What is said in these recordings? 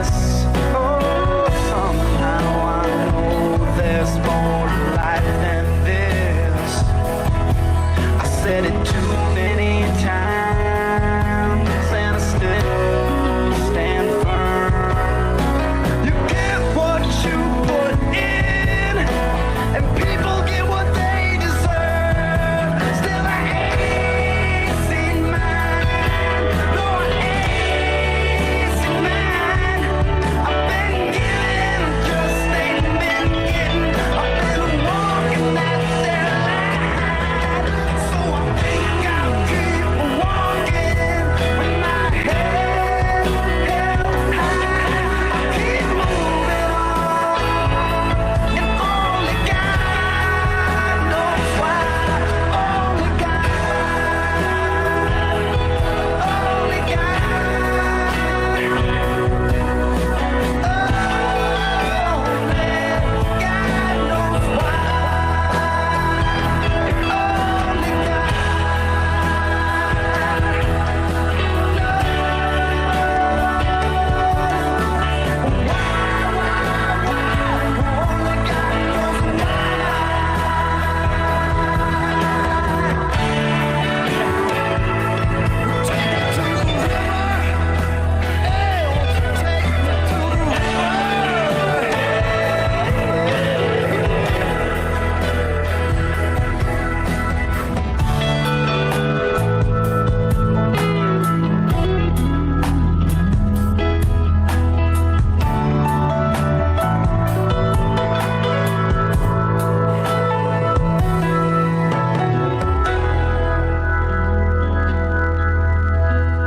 this. Oh, somehow I know there's more to life than this. I said it too many times, and I still stand firm. You get what you put in, and people get what they deserve. Still I ain't seen mine. No, I ain't seen mine. I've been giving, just ain't been getting. I've been walking that there line. So I think I'll keep walking with my head held high. I keep moving on, and only God knows why. Only God, only God, only God knows why. Only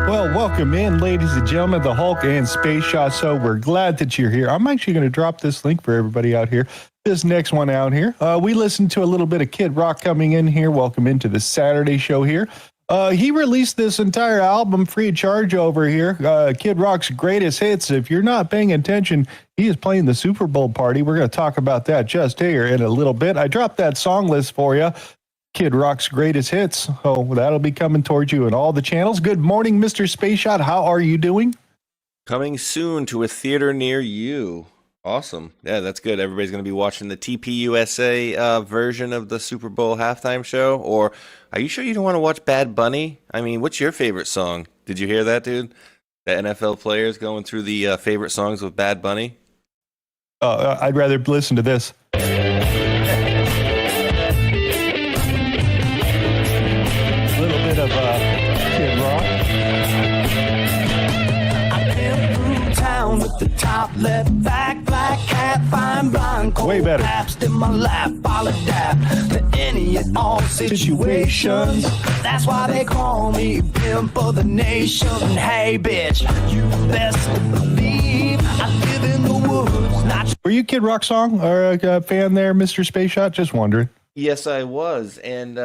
Well, welcome in, ladies and gentlemen, the Hulk and Spaceshot. So we're glad that you're here. I'm actually going to drop this link for everybody out here. This next one out here. We listened to a little bit of Kid Rock coming in here. Welcome into the Saturday show here. He released this entire album free of charge over here. Kid Rock's greatest hits. If you're not paying attention, he is playing the Super Bowl party. We're going to talk about that just here in a little bit. I dropped that song list for you. Kid Rock's greatest hits. Oh, that'll be coming towards you in all the channels. Good morning, Mr. Spaceshot. How are you doing? Coming soon to a theater near you. Awesome. Yeah, that's good. Everybody's going to be watching the TPUSA version of the Super Bowl halftime show. Or are you sure you don't want to watch Bad Bunny? I mean, what's your favorite song? Did you hear that, dude? The NFL players going through the favorite songs with Bad Bunny? I'd rather listen to this. Of Kid Rock. I've been through town with the top left back, black hat, fine blind, cold Way better. Lapsed in my lap, I'll adapt to any and all situations. That's why they call me pimp of the nation. Hey, bitch, you best believe I live in the woods. Not Were you a Kid Rock song or a fan there, Mr. Spaceshot? Just wondering. Yes, I was. And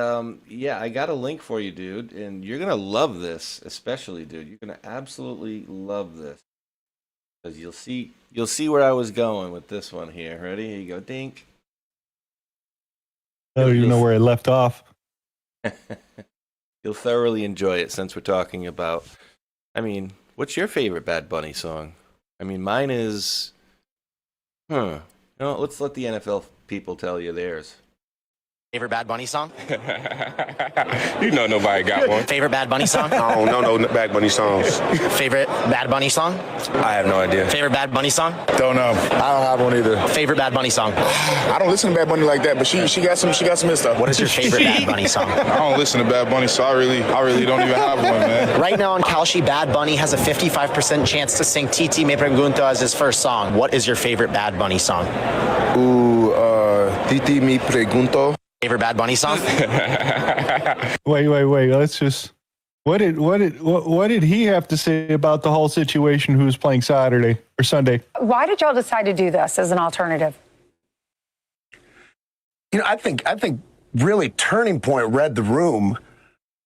yeah, I got a link for you, dude. And you're going to love this, especially, dude. You're going to absolutely love this. Because you'll see where I was going with this one here. Ready? Here you go. Dink. I don't even know where I left off. You'll thoroughly enjoy it since we're talking about... I mean, what's your favorite Bad Bunny song? I mean, mine is... You know, let's let the NFL people tell you theirs. Favorite Bad Bunny song? You know nobody got one. Favorite Bad Bunny song? I don't know no Bad Bunny songs. Favorite Bad Bunny song? I have no idea. Favorite Bad Bunny song? Don't know. I don't have one either. Favorite Bad Bunny song? I don't listen to Bad Bunny like that, but she got some his stuff. What is your favorite Bad Bunny song? I don't listen to Bad Bunny, so I really don't even have one, man. Right now on Kalshi, Bad Bunny has a 55% chance to sing Titi Me Pregunto as his first song. What is your favorite Bad Bunny song? Ooh, Titi Me Pregunto. Favorite Bad Bunny song? Wait. Let's just. What did he have to say about the whole situation? Who was playing Saturday or Sunday? Why did y'all decide to do this as an alternative? You know, I think really Turning Point read the room,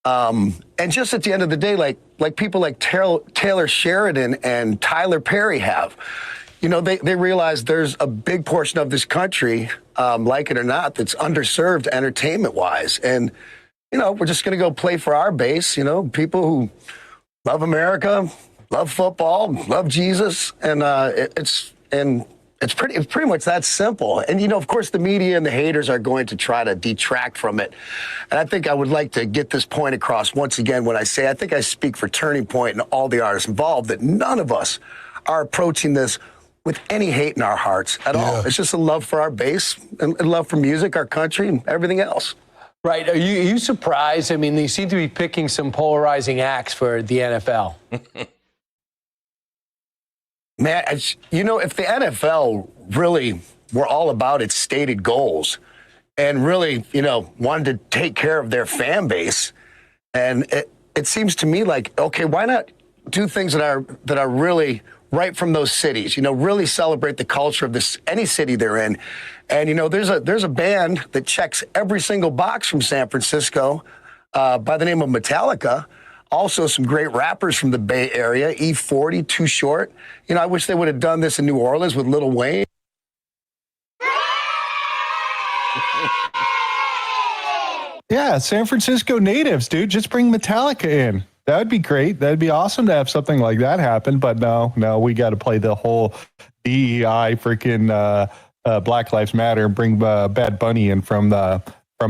and just at the end of the day, like people like Taylor Sheridan and Tyler Perry have. You know, they realize there's a big portion of this country, like it or not, that's underserved entertainment-wise. And, you know, we're just going to go play for our base, you know, people who love America, love football, love Jesus, and it's pretty much that simple. And, you know, of course, the media and the haters are going to try to detract from it. And I think I would like to get this point across once again when I say I think I speak for Turning Point and all the artists involved that none of us are approaching this with any hate in our hearts at all. It's just a love for our bass and love for music, our country, and everything else. Right. Are you surprised? I mean, they seem to be picking some polarizing acts for the NFL. Man, you know, if the NFL really were all about its stated goals and really, you know, wanted to take care of their fan base, and it seems to me like, okay, why not do things that are really right from those cities? You know, really celebrate the culture of any city they're in. And you know, there's a band that checks every single box from San Francisco by the name of Metallica. Also, some great rappers from the Bay Area, E40, Too Short. You know, I wish they would have done this in New Orleans with Lil Wayne. Yeah, San Francisco natives, dude. Just bring Metallica in. That would be great. That'd be awesome to have something like that happen. But no, we got to play the whole DEI freaking Black Lives Matter and bring Bad Bunny in from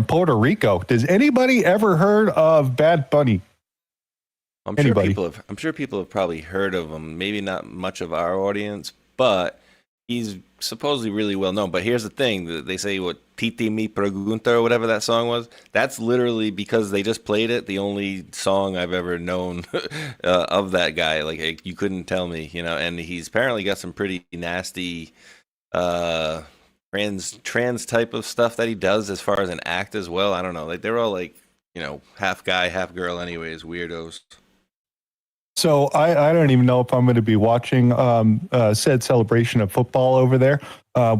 Puerto Rico. Does anybody ever heard of Bad Bunny? I'm sure people have probably heard of him. Maybe not much of our audience, but he's supposedly really well known. But here's the thing: they say what Titi Mi Pregunta or whatever that song was. That's literally because they just played it. The only song I've ever known of that guy. Like you couldn't tell me, you know. And he's apparently got some pretty nasty trans type of stuff that he does as far as an act as well. I don't know. Like they're all like, you know, half guy, half girl. Anyways, weirdos. So I don't even know if I'm going to be watching said celebration of football over there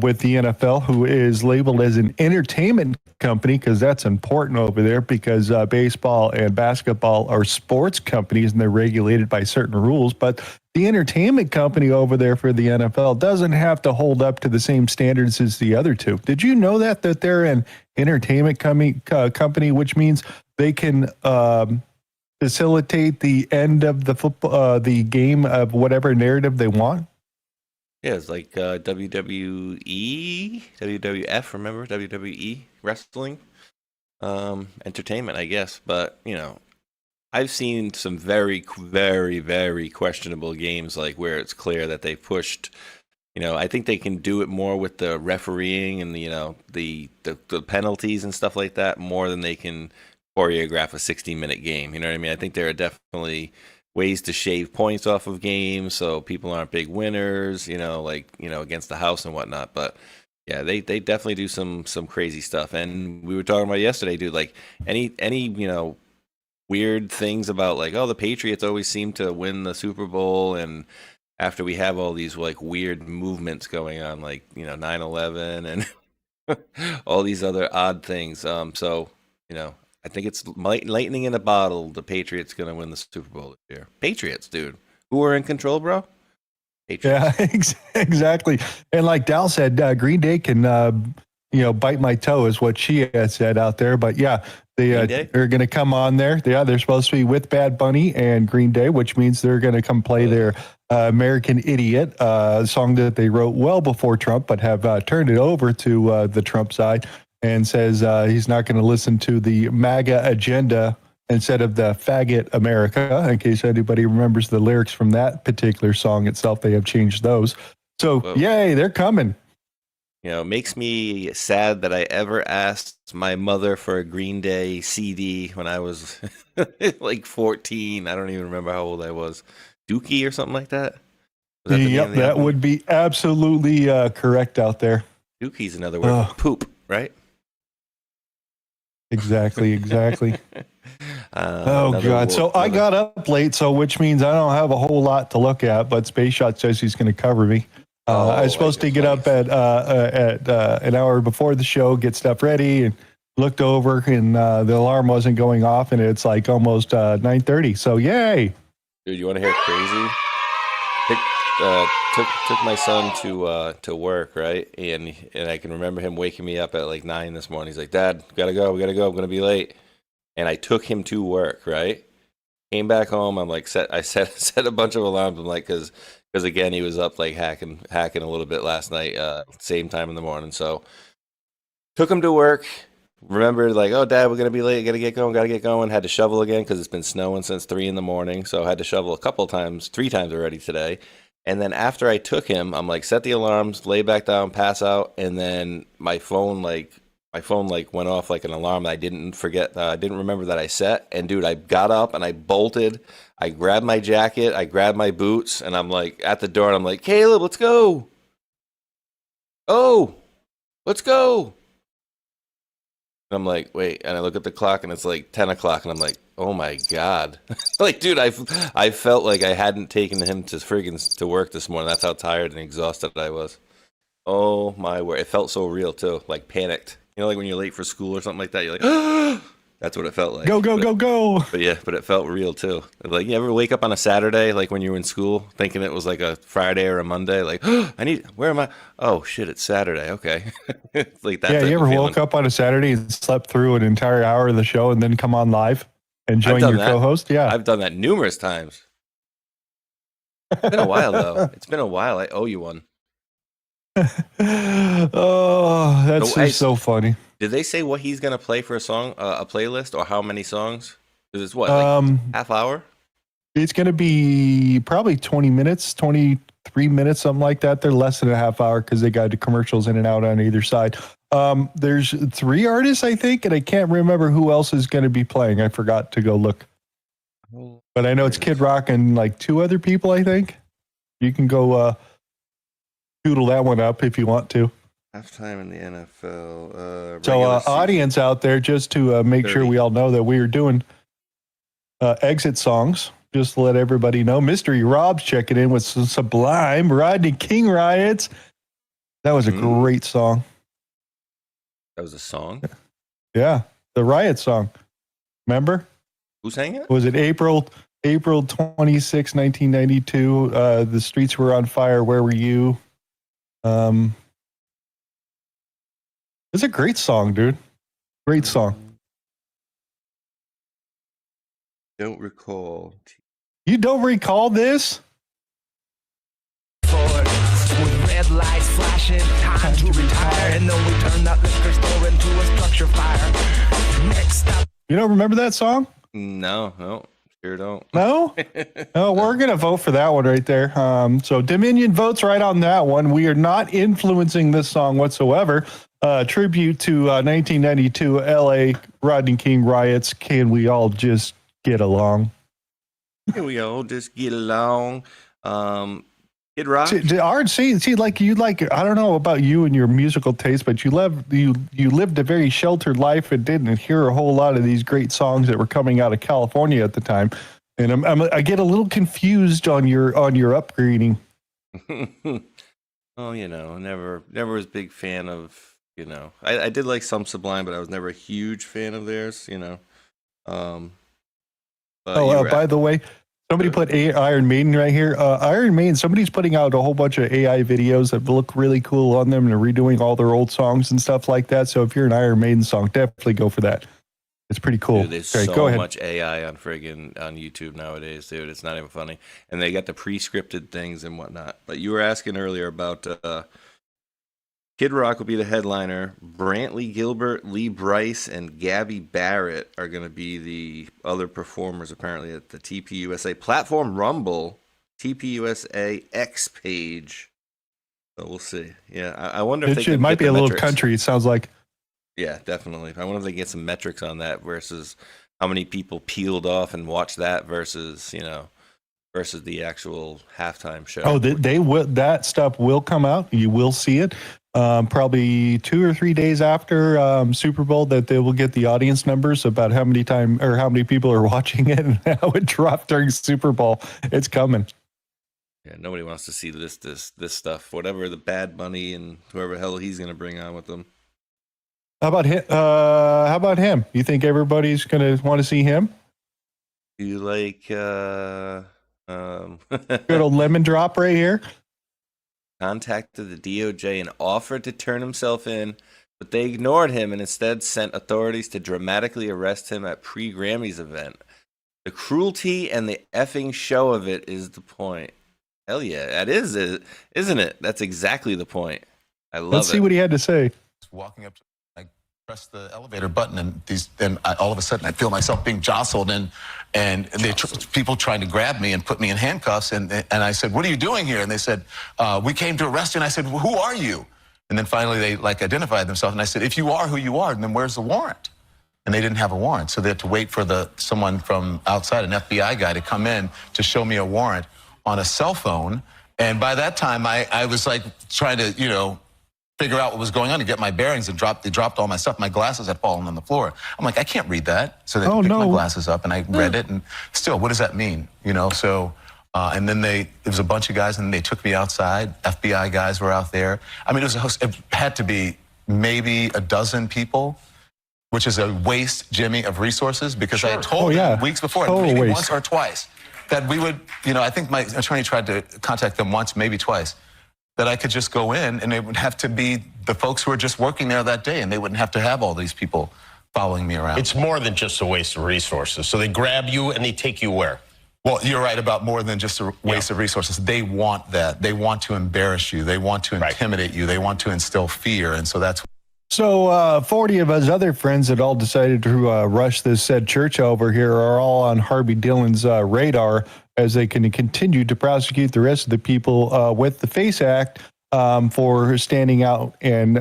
with the NFL, who is labeled as an entertainment company, because that's important over there, because baseball and basketball are sports companies and they're regulated by certain rules. But the entertainment company over there for the NFL doesn't have to hold up to the same standards as the other two. Did you know that they're an entertainment company, which means they can facilitate the end of the football, the game of whatever narrative they want? Yeah, it's like WWE, WWF, remember? WWE wrestling, entertainment, I guess. But, you know, I've seen some very, very, very questionable games, like where it's clear that they pushed, you know, I think they can do it more with the refereeing and, you know, the penalties and stuff like that more than they can choreograph a 60-minute game. You know what I mean? I think there are definitely ways to shave points off of games so people aren't big winners, you know, like, you know, against the house and whatnot. But yeah, they definitely do some crazy stuff. And we were talking about yesterday, dude, like any, you know, weird things about like, oh, the Patriots always seem to win the Super Bowl. And after we have all these like weird movements going on, like, you know, 9/11 and all these other odd things. So, you know, I think it's lightning in a bottle. The Patriots going to win the Super Bowl this year. Patriots, dude. Who are in control, bro? Patriots. Yeah, exactly. And like Dal said, Green Day can, you know, bite my toe is what she had said out there. But yeah, they're going to come on there. Yeah, they're supposed to be with Bad Bunny and Green Day, which means they're going to come play their American Idiot song that they wrote well before Trump, but have turned it over to the Trump side. And says he's not going to listen to the MAGA agenda instead of the faggot America. In case anybody remembers the lyrics from that particular song itself, they have changed those. So, Yay, they're coming. You know, it makes me sad that I ever asked my mother for a Green Day CD when I was like 14. I don't even remember how old I was. Dookie or something like that? Yep, that would be absolutely correct out there. Dookie's another word for poop, right? Exactly. Oh, God. So I got up late, so which means I don't have a whole lot to look at, but Spaceshot says he's going to cover me. I was supposed to get up at an hour before the show, get stuff ready, and looked over, and the alarm wasn't going off, and it's like almost 9:30. So, yay. Dude, you want to hear crazy? Took my son to work, right? And I can remember him waking me up at like 9 this morning. He's like, "Dad, we gotta go. I'm gonna be late." And I took him to work, right? Came back home. I'm like, I set a bunch of alarms. I'm like, because again, he was up like hacking a little bit last night, same time in the morning. So took him to work. Remembered like, oh, Dad, we're gonna be late. Gotta get going. Had to shovel again because it's been snowing since 3 a.m. So I had to shovel a couple times, 3 times already today. And then after I took him, I'm like, set the alarms, lay back down, pass out, and then my phone went off like an alarm that I didn't forget. I didn't remember that I set. And dude, I got up and I bolted. I grabbed my jacket, I grabbed my boots, and I'm like at the door. And I'm like, Caleb, let's go. Oh, let's go. And I'm like, wait. And I look at the clock and it's like 10 o'clock. And I'm like, oh my God. Like, dude, I felt like I hadn't taken him to work this morning. That's how tired and exhausted I was. Oh my word. It felt so real too. Like panicked. You know, like when you're late for school or something like that, you're like, oh, that's what it felt like. Go. But yeah, but it felt real too. Like, you ever wake up on a Saturday, like when you were in school, thinking it was like a Friday or a Monday, like, oh, where am I? Oh shit, it's Saturday. Okay. Like that. Yeah, you ever woke up on a Saturday and slept through an entire hour of the show and then come on live and join your co-host? Yeah. I've done that numerous times. It's been a while though. It's been a while. I owe you one. Oh, that's just so funny. Did they say what he's gonna play for a song, a playlist, or how many songs? Because it's what, like half hour? It's gonna be probably 20 minutes, 23 minutes, something like that. They're less than a half hour because they got the commercials in and out on either side. There's 3 artists, I think, and I can't remember who else is going to be playing. I forgot to go look, but I know it's Kid Rock and like 2 other people. I think you can go doodle that one up if you want to. Halftime in the NFL. So, audience out there, just to make sure we all know that we are doing exit songs. Just to let everybody know, Mystery Rob's checking in with some Sublime, Rodney King Riots. That was a great song. That was a song? Yeah, the Riot song. Remember? Who sang it? Was it April 26, 1992? The streets were on fire. Where were you? It's a great song, dude. Great song. Don't recall. You don't recall this? Forward, with red lights flashing, time to retire, and then we turn that liquor store into a structure fire. Next up. You don't remember that song? No, sure don't. No? No, we're going to vote for that one right there. So Dominion votes right on that one. We are not influencing this song whatsoever. Tribute to 1992 LA Rodney King Riots. Can we all just get along? Can we all just get along? Kid Rock. See, like you like. I don't know about you and your musical taste, but you lived a very sheltered life and didn't hear a whole lot of these great songs that were coming out of California at the time. And I get a little confused on your upbringing. Oh, never was a big fan of. I did like some Sublime, but I was never a huge fan of theirs. By the way, somebody put Iron Maiden right here. Iron Maiden, somebody's putting out a whole bunch of AI videos that look really cool on them and redoing all their old songs and stuff like that. So if you're an Iron Maiden song, definitely go for that. It's pretty cool. Dude, there's so much AI on YouTube nowadays, dude. It's not even funny. And they got the pre-scripted things and whatnot. But you were asking earlier about Kid Rock will be the headliner. Brantley Gilbert, Lee Brice, and Gabby Barrett are going to be the other performers apparently at the TPUSA Platform Rumble TPUSA X page. So we'll see. Yeah, I wonder if it might be a little country. It sounds like. Yeah, definitely. I wonder if they get some metrics on that versus how many people peeled off and watched that versus the actual halftime show. Oh, they will. That stuff will come out. You will see it. Probably 2 or 3 days after Super Bowl, that they will get the audience numbers about how many people are watching it and how it dropped during Super Bowl. It's coming. Yeah, nobody wants to see this stuff. Whatever the Bad Bunny and whoever the hell he's going to bring on with them. How about him? You think everybody's going to want to see him? You like good old lemon drop right here? Contacted the DOJ and offered to turn himself in, but they ignored him and instead sent authorities to dramatically arrest him at pre-Grammys event. The cruelty and the effing show of it is the point. Hell yeah, that is it, isn't it? That's exactly the point. I love it. Let's see what he had to say. Walking up, I press the elevator button, and all of a sudden I feel myself being jostled, and people trying to grab me and put me in handcuffs, and I said, "What are you doing here?" And they said, "We came to arrest you." And I said, well, "Who are you?" And then finally they identified themselves, and I said, "If you are who you are, then where's the warrant?" And they didn't have a warrant, so they had to wait for someone from outside, an FBI guy, to come in to show me a warrant on a cell phone. And by that time, I was like trying to, figure out what was going on to get my bearings, and they dropped all my stuff. My glasses had fallen on the floor. I'm like, I can't read that. So they picked my glasses up, and I read it, and still, what does that mean? So, and then there was a bunch of guys, and they took me outside. FBI guys were out there. I mean, it had to be maybe a dozen people, which is a waste, Jimmy, of resources, because I had told them weeks before, maybe once or twice, that we would, I think my attorney tried to contact them once, maybe twice, that I could just go in, and it would have to be the folks who were just working there that day, and they wouldn't have to have all these people following me around. It's more than just a waste of resources. So they grab you and they take you where? Well, you're right about more than just a waste of resources. They want that. They want to embarrass you. They want to intimidate you. They want to instill fear, and so that's... So 40 of his other friends that all decided to rush this said church over here are all on Harvey Dillon's radar as they can continue to prosecute the rest of the people with the FACE Act for standing out and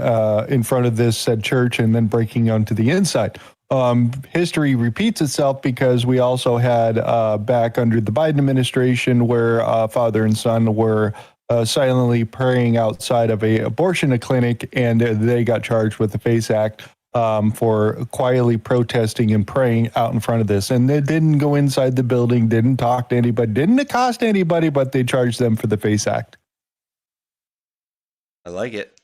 in front of this said church and then breaking onto the inside. History repeats itself because we also had back under the Biden administration where father and son were silently praying outside of a abortion clinic, and they got charged with the FACE Act for quietly protesting and praying out in front of this. And they didn't go inside the building, didn't talk to anybody, didn't accost anybody, but they charged them for the FACE Act. I like it.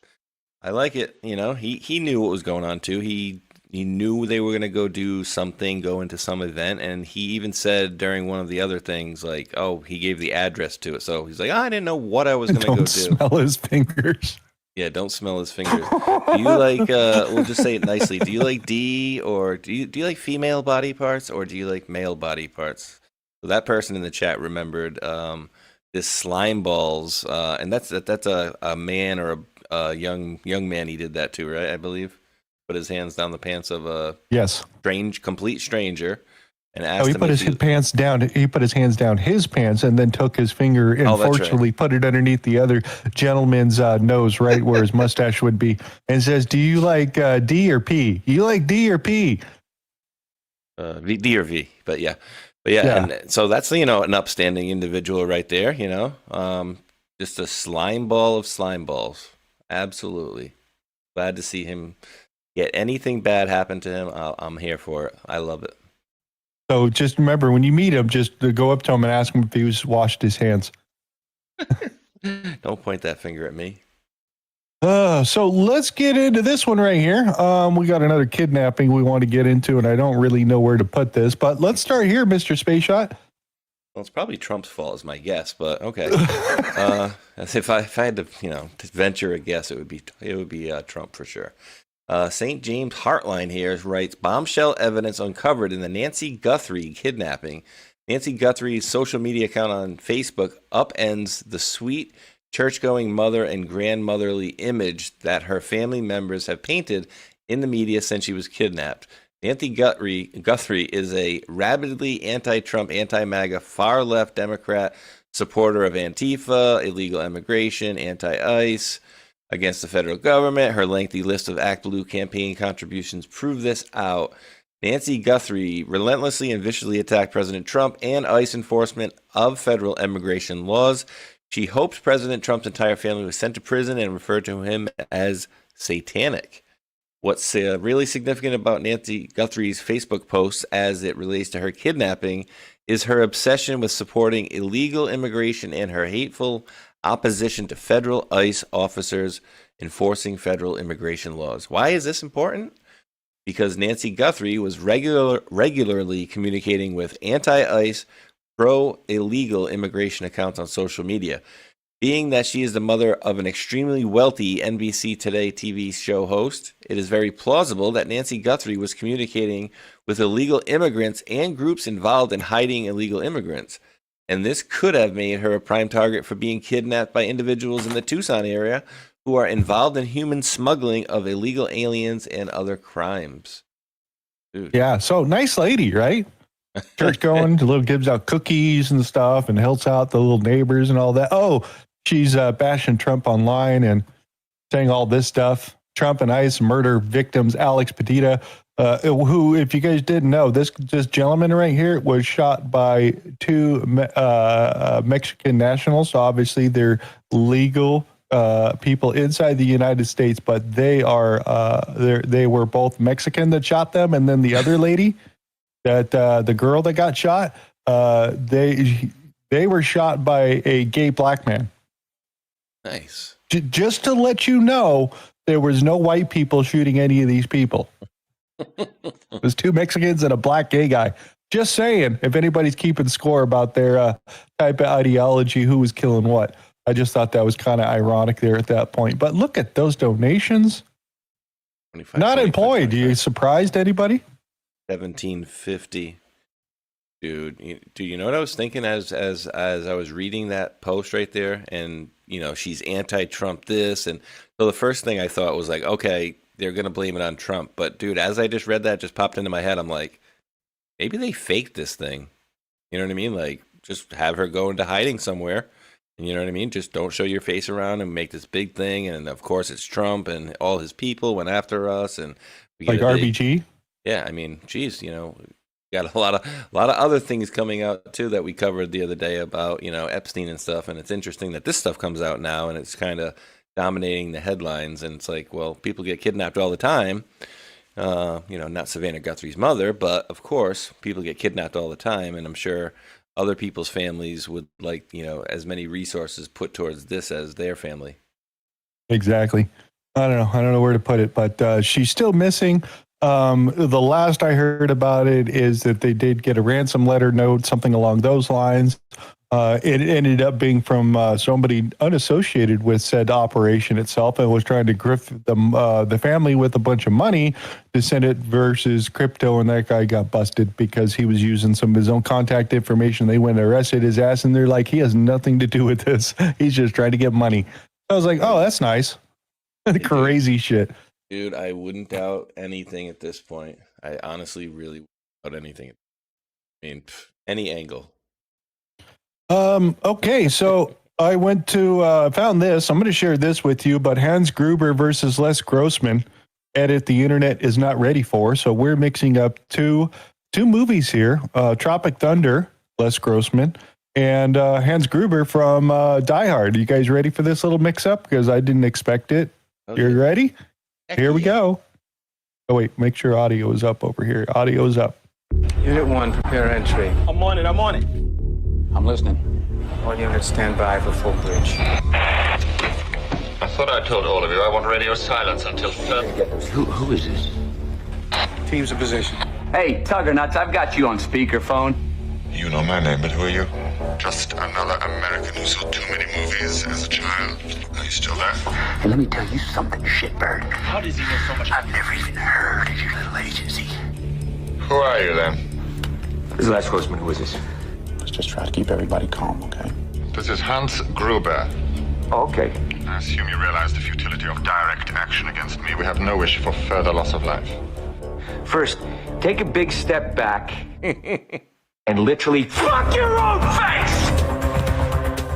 He knew what was going on too. He knew they were going to go do something, go into some event, and he even said during one of the other things, like, oh, he gave the address to it. So he's like, I didn't know what I was going to go do. Don't smell his fingers. Yeah, don't smell his fingers. Do you like, we'll just say it nicely, do you like D, or do you like female body parts, or do you like male body parts? So that person in the chat remembered this slime balls, and that's a man or a young man. He did that too, right? I believe. Put his hands down the pants of a complete stranger, and asked he him put his pants down. He put his hands down his pants, and then took his finger and fortunately put it underneath the other gentleman's nose, right where his mustache would be, and says, "Do you like D or P? You like D or P?" D or V, but yeah. And so that's an upstanding individual right there. Just a slime ball of slime balls. Absolutely, glad to see him. Get anything bad happen to him, I'm here for it. I love it. So just remember, when you meet him, just go up to him and ask him if he's washed his hands. Don't point that finger at me. So let's get into this one right here. We got another kidnapping we want to get into, and I don't really know where to put this, but let's start here, Mr. Spaceshot. Well, it's probably Trump's fault, is my guess, but okay. If I had to, to venture a guess, it would be Trump for sure. St. James Heartline here writes, bombshell evidence uncovered in the Nancy Guthrie kidnapping. Nancy Guthrie's social media account on Facebook upends the sweet church-going mother and grandmotherly image that her family members have painted in the media since she was kidnapped. Nancy Guthrie is a rabidly anti-Trump, anti-MAGA, far-left Democrat, supporter of Antifa, illegal immigration, anti-ICE, against the federal government. Her lengthy list of Act Blue campaign contributions prove this out. Nancy Guthrie relentlessly and viciously attacked President Trump and ICE enforcement of federal immigration laws. She hoped President Trump's entire family was sent to prison and referred to him as satanic. What's really significant about Nancy Guthrie's Facebook posts as it relates to her kidnapping is her obsession with supporting illegal immigration and her hateful opposition to federal ICE officers enforcing federal immigration laws. Why is this important? Because Nancy Guthrie was regularly communicating with anti-ICE, pro-illegal immigration accounts on social media. Being that she is the mother of an extremely wealthy NBC Today TV show host, it is very plausible that Nancy Guthrie was communicating with illegal immigrants and groups involved in hiding illegal immigrants. And this could have made her a prime target for being kidnapped by individuals in the Tucson area who are involved in human smuggling of illegal aliens and other crimes. Dude. Yeah, so nice lady, right? Church going, gives out cookies and stuff and helps out the little neighbors and all that. Oh, she's bashing Trump online and saying all this stuff. Trump and ICE murder victims, Alex Petita, who, if you guys didn't know, this gentleman right here was shot by two Mexican nationals. So obviously they're legal people inside the United States, but they were both Mexican that shot them, and then the other lady, that the girl that got shot, they were shot by a gay black man. Nice. Just to let you know, there was no white people shooting any of these people. There's two Mexicans and a black gay guy. Just saying, if anybody's keeping score about their type of ideology, who was killing what. I just thought that was kind of ironic there at that point. But look at those donations. Not employed. Are you surprised, anybody? $17.50. Dude, do you know what I was thinking as I was reading that post right there? And, you know, she's anti-Trump this. And so the first thing I thought was like, okay, they're going to blame it on Trump. But, dude, as I just read that, just popped into my head, I'm like, maybe they faked this thing. You know what I mean? Like, just have her go into hiding somewhere. You know what I mean? Just don't show your face around and make this big thing. And, of course, it's Trump and all his people went after us. And we like RBG? Yeah, I mean, geez, you know, got a lot of other things coming out too that we covered the other day about, you know, Epstein and stuff. And it's interesting that this stuff comes out now and it's kind of dominating the headlines. And it's like, well, people get kidnapped all the time. You know, not Savannah Guthrie's mother, but of course, people get kidnapped all the time. And I'm sure other people's families would like, you know, as many resources put towards this as their family. Exactly. I don't know where to put it, but she's still missing. The last I heard about it is that they did get a ransom letter note, something along those lines. It ended up being from somebody unassociated with said operation itself and was trying to grift the family with a bunch of money to send it versus crypto. And that guy got busted because he was using some of his own contact information. They went and arrested his ass and they're like, he has nothing to do with this. He's just trying to get money. I was like, oh, that's nice. Crazy shit. Dude, I wouldn't doubt anything at this point. I honestly really wouldn't doubt anything. I mean, any angle. Okay, so I went to found this. I'm going to share this with you, but Hans Gruber versus Les Grossman edit the internet is not ready for. So we're mixing up two movies here. Tropic Thunder, Les Grossman, and Hans Gruber from Die Hard. Are you guys ready for this little mix up? Because I didn't expect it. Okay. You ready? Here we go. Oh, wait, make sure audio is up over here. Audio is up. Unit 1, prepare entry. I'm on it. I'm listening. All units stand by for full bridge. I thought I told all of you I want radio silence until further. Who is this? Team's in position. Hey, Tuggernuts, I've got you on speakerphone. You know my name, but who are you? Just another American who saw too many movies as a child. Are you still there? Hey, let me tell you something, shitbird. How does he know so much? I've never even heard of your little agency. Who are you then? This is Les Grossman. Who is this? Let's just try to keep everybody calm, okay? This is Hans Gruber. Okay. I assume you realize the futility of direct action against me. We have no wish for further loss of life. First, take a big step back and literally fuck your own face!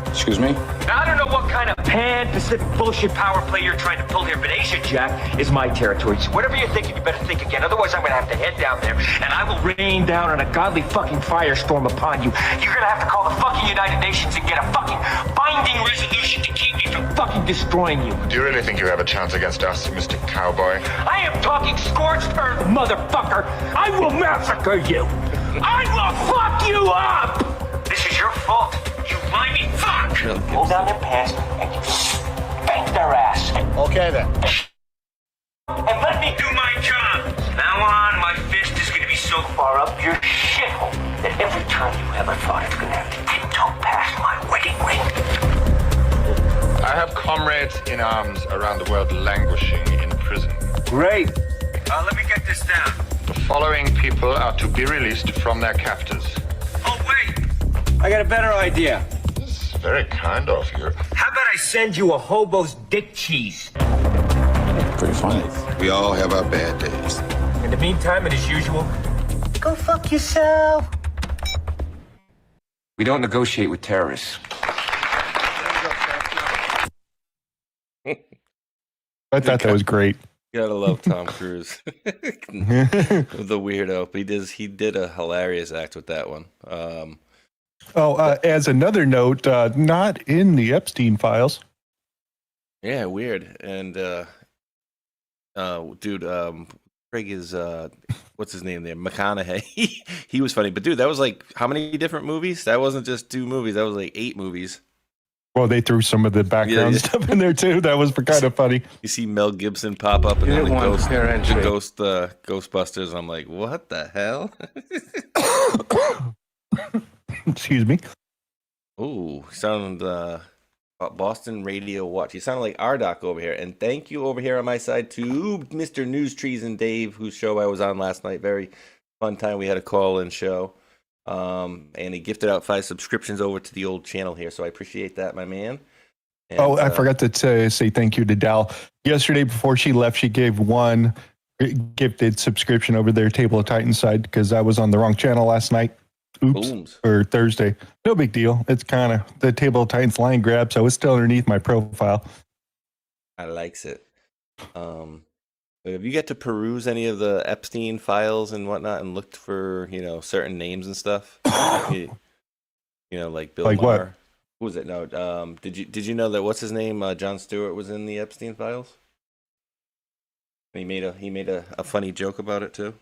Excuse me? Now, I don't know what kind of pan-Pacific bullshit power play you're trying to pull here, but Asia Jack is my territory. So whatever you're thinking, you better think again. Otherwise, I'm gonna have to head down there, and I will rain down on a godly fucking firestorm upon you. You're gonna have to call the fucking United Nations and get a fucking binding resolution to keep me from fucking destroying you. Do you really think you have a chance against us, Mr. Cowboy? I am talking scorched earth, motherfucker! I will massacre you! I will fuck you up! This is your fault. You limey fuck! Pull down their pants and you spank their ass. Okay then. And let me do my job. Now on, my fist is going to be so far up your shithole that every time you ever thought it's going to have to tiptoe past my wedding ring. I have comrades in arms around the world languishing in prison. Great. Let me get this down. The following people are to be released from their captors. Oh, wait! I got a better idea. This is very kind of you. How about I send you a hobo's dick cheese? Pretty funny. We all have our bad days. In the meantime, and as usual, go fuck yourself. We don't negotiate with terrorists. I thought that was great. You gotta love Tom Cruise. The weirdo. He did a hilarious act with that one. As another note, not in the Epstein files. Yeah, weird. And Craig is what's his name there? McConaughey. He was funny. But dude, that was like how many different movies? That wasn't just 2 movies, that was like 8 movies. Well, they threw some of the background stuff in there too. That was kind of funny. You see Mel Gibson pop up and then the Ghostbusters. I'm like, what the hell? Excuse me. Ooh, sound Boston Radio Watch. You sound like Ardoc over here. And thank you over here on my side to Mr. News Trees and Dave, whose show I was on last night. Very fun time. We had a call-in show. And he gifted out 5 subscriptions over to the old channel here, so I appreciate that, my man. And, I forgot to say thank you to Dal. Yesterday, before she left, she gave 1 gifted subscription over their Table of Titans side because I was on the wrong channel last night. Oops. Or Thursday. No big deal. It's kind of the Table of Titans line grab, so it's still underneath my profile. I likes it. Have you get to peruse any of the Epstein files and whatnot and looked for, certain names and stuff? Like Bill like Maher. What? Who was it? No, did you know that what's his name? Jon Stewart was in the Epstein files. He made a funny joke about it too,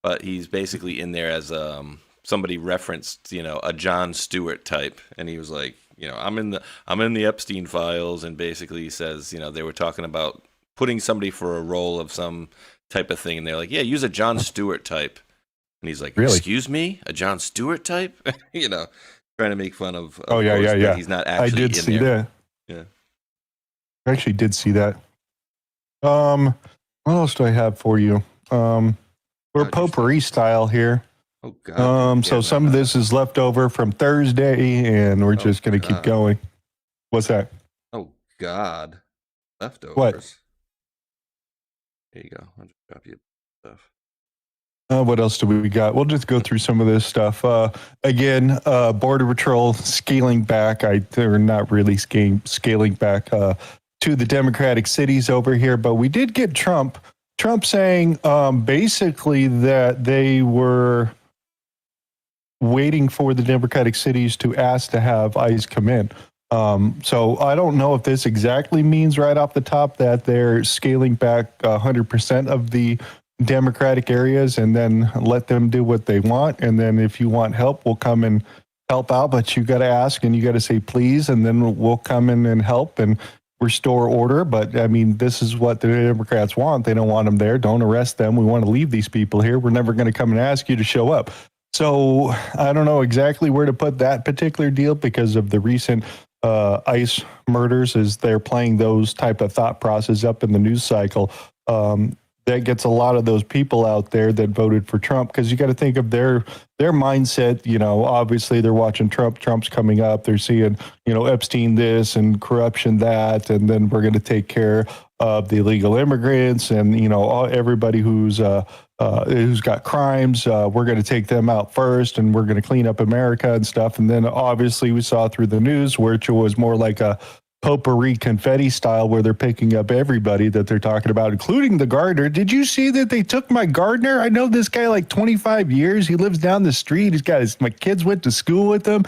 but he's basically in there as somebody referenced a Jon Stewart type, and he was like, I'm in the Epstein files, and basically he says they were talking about putting somebody for a role of some type of thing, and they're like, yeah, use a Jon Stewart type. And he's like, really? Excuse me? A Jon Stewart type? Trying to make fun of yeah. He's not actually I did in see there. that. Yeah. I actually did see that. What else do I have for you? We're potpourri style here. Oh, God. So some of this is left over from Thursday, and we're just going to keep going. What's that? Oh, God. Leftovers. What? There you go. I'll just drop you stuff. What else do we got? We'll just go through some of this stuff. Again, Border Patrol scaling back. They're not really scaling back to the Democratic cities over here, but we did get Trump saying basically that they were waiting for the Democratic cities to ask to have ICE come in. So I don't know if this exactly means right off the top that they're scaling back 100% of the Democratic areas and then let them do what they want. And then if you want help, we'll come and help out, but you got to ask and you got to say, please, and then we'll come in and help and restore order. But I mean, this is what the Democrats want. They don't want them there. Don't arrest them. We want to leave these people here. We're never going to come and ask you to show up. So I don't know exactly where to put that particular deal because of the recent ICE murders as they're playing those type of thought process up in the news cycle. That gets a lot of those people out there that voted for Trump because you got to think of their mindset. Obviously they're watching Trump's coming up. They're seeing, Epstein this and corruption that, and then we're going to take care of the illegal immigrants and, everybody who's got crimes. We're going to take them out first and we're going to clean up America and stuff. And then obviously we saw through the news, which was more like a potpourri confetti style where they're picking up everybody that they're talking about, including the gardener. Did you see that they took my gardener? I know this guy like 25 years. He lives down the street. He's got my kids went to school with him.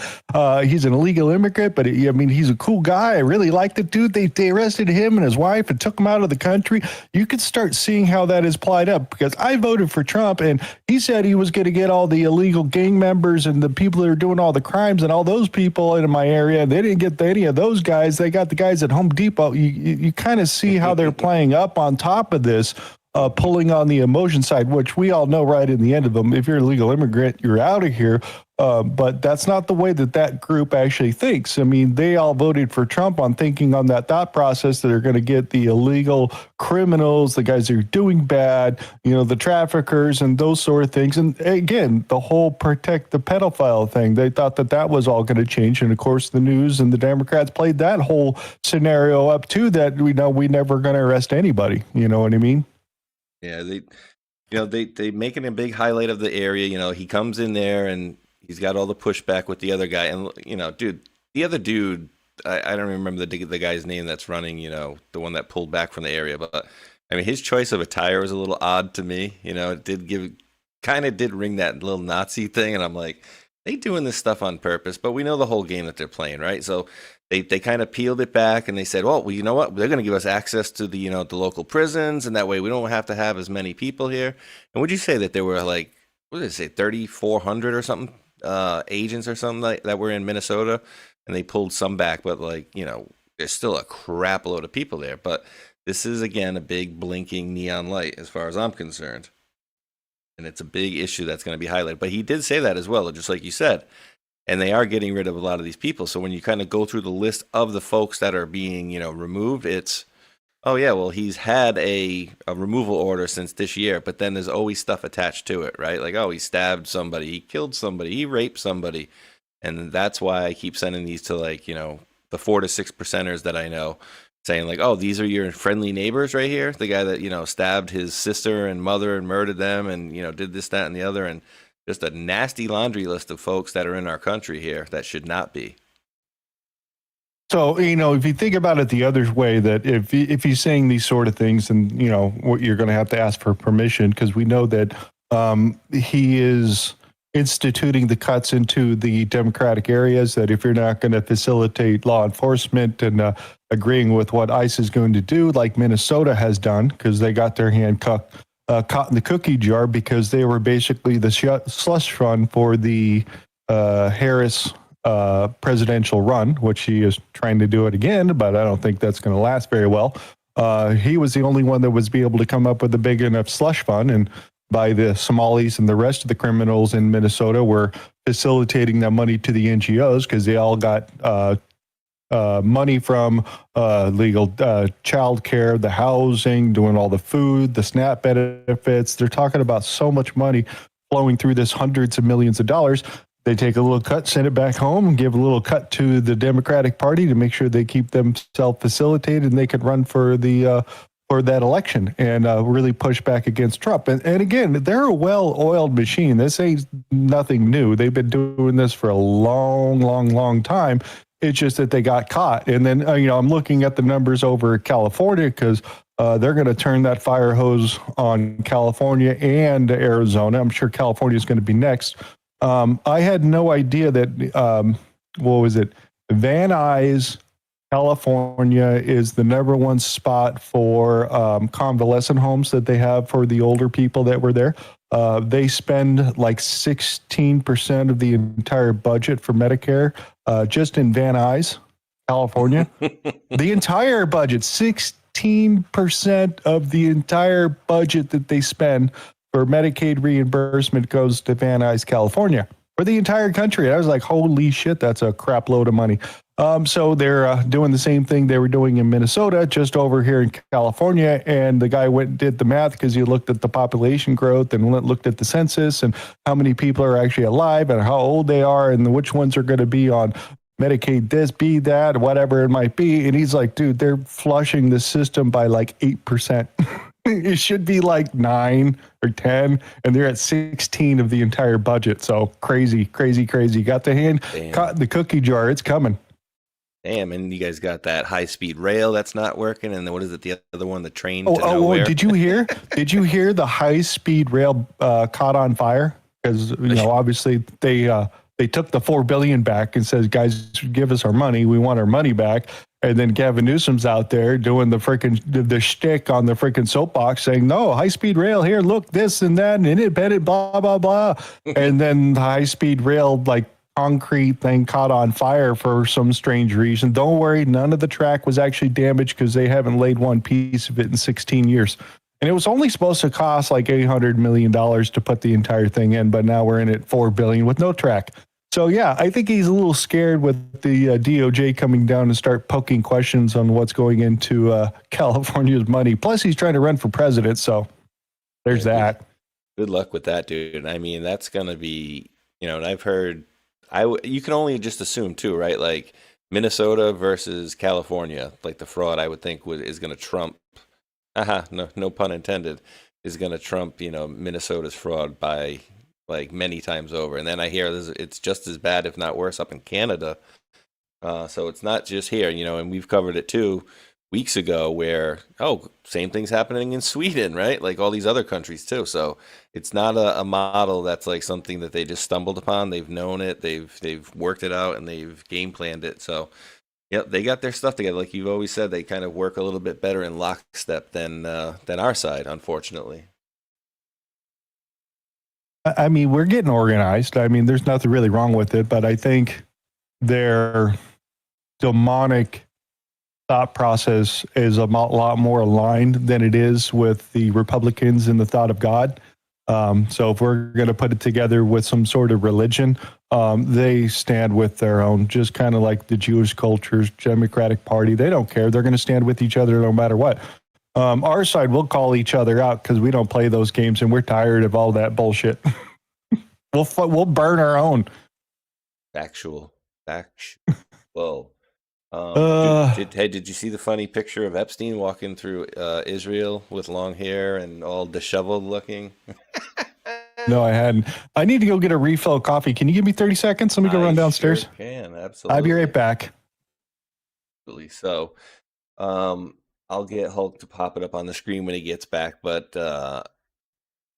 He's an illegal immigrant, but he's a cool guy. I really like the dude. They arrested him and his wife and took him out of the country. You could start seeing how that is plied up because I voted for Trump and he said he was going to get all the illegal gang members and the people that are doing all the crimes and all those people in my area. They didn't get any of those guys. They got the guys at Home Depot. You kind of see how they're playing up on top of this, pulling on the emotion side, which we all know right in the end of them. If you're a legal immigrant, you're out of here. But that's not the way that group actually thinks. I mean, they all voted for Trump on thinking on that thought process that they're going to get the illegal criminals, the guys who are doing bad, the traffickers and those sort of things. And again, the whole protect the pedophile thing, they thought that was all going to change. And of course, the news and the Democrats played that whole scenario up too, that we never going to arrest anybody. You know what I mean? Yeah, they making a big highlight of the area. He comes in there and he's got all the pushback with the other guy. And, dude, the other dude, I don't remember the guy's name that's running, the one that pulled back from the area. But, I mean, his choice of attire was a little odd to me. It did ring that little Nazi thing. And I'm like, they doing this stuff on purpose. But we know the whole game that they're playing, right? So they kind of peeled it back and they said, well, you know what? They're going to give us access to the, the local prisons. And that way we don't have to have as many people here. And would you say that there were like, what did it say, 3,400 or something? Agents or something that were in Minnesota, and they pulled some back, but there's still a crap load of people there. But this is again a big blinking neon light as far as I'm concerned, and it's a big issue that's going to be highlighted. But he did say that as well, just like you said, and they are getting rid of a lot of these people. So when you kind of go through the list of the folks that are being removed, it's oh yeah, well he's had a removal order since this year, but then there's always stuff attached to it, right? Like, oh, he stabbed somebody, he killed somebody, he raped somebody. And that's why I keep sending these to the 4 to 6%ers that I know, saying like, oh, these are your friendly neighbors right here. The guy that, stabbed his sister and mother and murdered them and, did this, that, and the other. And just a nasty laundry list of folks that are in our country here that should not be. So, if you think about it the other way, that if he's saying these sort of things, and, what you're going to have to ask for permission, because we know that he is instituting the cuts into the Democratic areas, that if you're not going to facilitate law enforcement and agreeing with what ICE is going to do, like Minnesota has done, because they got their hand caught in the cookie jar because they were basically the slush fund for the Harris presidential run, which he is trying to do it again, but I don't think that's going to last very well. He was the only one that was able to come up with a big enough slush fund, and by the Somalis and the rest of the criminals in Minnesota were facilitating that money to the NGOs because they all got money from legal child care, the housing, doing all the food, the SNAP benefits. They're talking about so much money flowing through this, hundreds of millions of dollars. They take a little cut, send it back home, and give a little cut to the Democratic Party to make sure they keep themselves facilitated and they can run for that election and really push back against Trump. And again, they're a well-oiled machine. This ain't nothing new. They've been doing this for a long, long, long time. It's just that they got caught. And then, I'm looking at the numbers over California because they're going to turn that fire hose on California and Arizona. I'm sure California is going to be next. I had no idea that, Van Nuys, California is the number one spot for convalescent homes that they have for the older people that were there. They spend like 16% of the entire budget for Medicare just in Van Nuys, California. The entire budget, 16% of the entire budget that they spend for Medicaid reimbursement goes to Van Nuys, California, for the entire country. I was like, holy shit, that's a crap load of money. So they're doing the same thing they were doing in Minnesota, just over here in California. And the guy went and did the math because he looked at the population growth and looked at the census and how many people are actually alive and how old they are and which ones are going to be on Medicaid, this, be that, whatever it might be. And he's like, dude, they're flushing the system by like 8%. It should be like 9 or 10, and they're at 16 of the entire budget. So crazy. Got the hand caught in the cookie jar. It's coming. Damn, and you guys got that high-speed rail that's not working, and then what is it, the other one, the train to nowhere? Did you hear? Did you hear the high-speed rail caught on fire? Because obviously they took the $4 billion back and says, guys, give us our money. We want our money back. And then Gavin Newsom's out there doing the shtick on the freaking soapbox saying, no, high-speed rail here, look, this and that, and independent, blah, blah, blah. And then the high-speed rail, concrete thing caught on fire for some strange reason. Don't worry, none of the track was actually damaged because they haven't laid one piece of it in 16 years. And it was only supposed to cost like $800 million to put the entire thing in, but now we're in at $4 billion with no track. So, yeah, I think he's a little scared with the DOJ coming down and start poking questions on what's going into California's money. Plus, he's trying to run for president. So there's that. Good luck with that, dude. I mean, that's going to be, and I've heard, you can only just assume too, right? Like Minnesota versus California, like the fraud I would think is going to trump, no pun intended, is going to trump, Minnesota's fraud by like many times over. And then I hear it's just as bad, if not worse, up in Canada. So it's not just here, and we've covered it 2 weeks ago where, same thing's happening in Sweden, right? Like all these other countries too. So it's not a model that's like something that they just stumbled upon. They've known it, they've worked it out, and they've game planned it. So yep, they got their stuff together. Like you've always said, they kind of work a little bit better in lockstep than our side, unfortunately. I mean, we're getting organized. I mean, there's nothing really wrong with it, but I think their demonic thought process is a lot more aligned than it is with the Republicans in the thought of God. So if we're going to put it together with some sort of religion, they stand with their own, just kind of like the Jewish culture's Democratic Party. They don't care. They're going to stand with each other no matter what. Our side will call each other out because we don't play those games and we're tired of all that bullshit. We'll burn our own. Factual. Whoa. Did you see the funny picture of Epstein walking through Israel with long hair and all disheveled looking? No, I hadn't. I need to go get a refill of coffee. Can you give me 30 seconds? Let me go run downstairs. Sure can, absolutely. I'll be right back. So, I'll get Hulk to pop it up on the screen when he gets back, but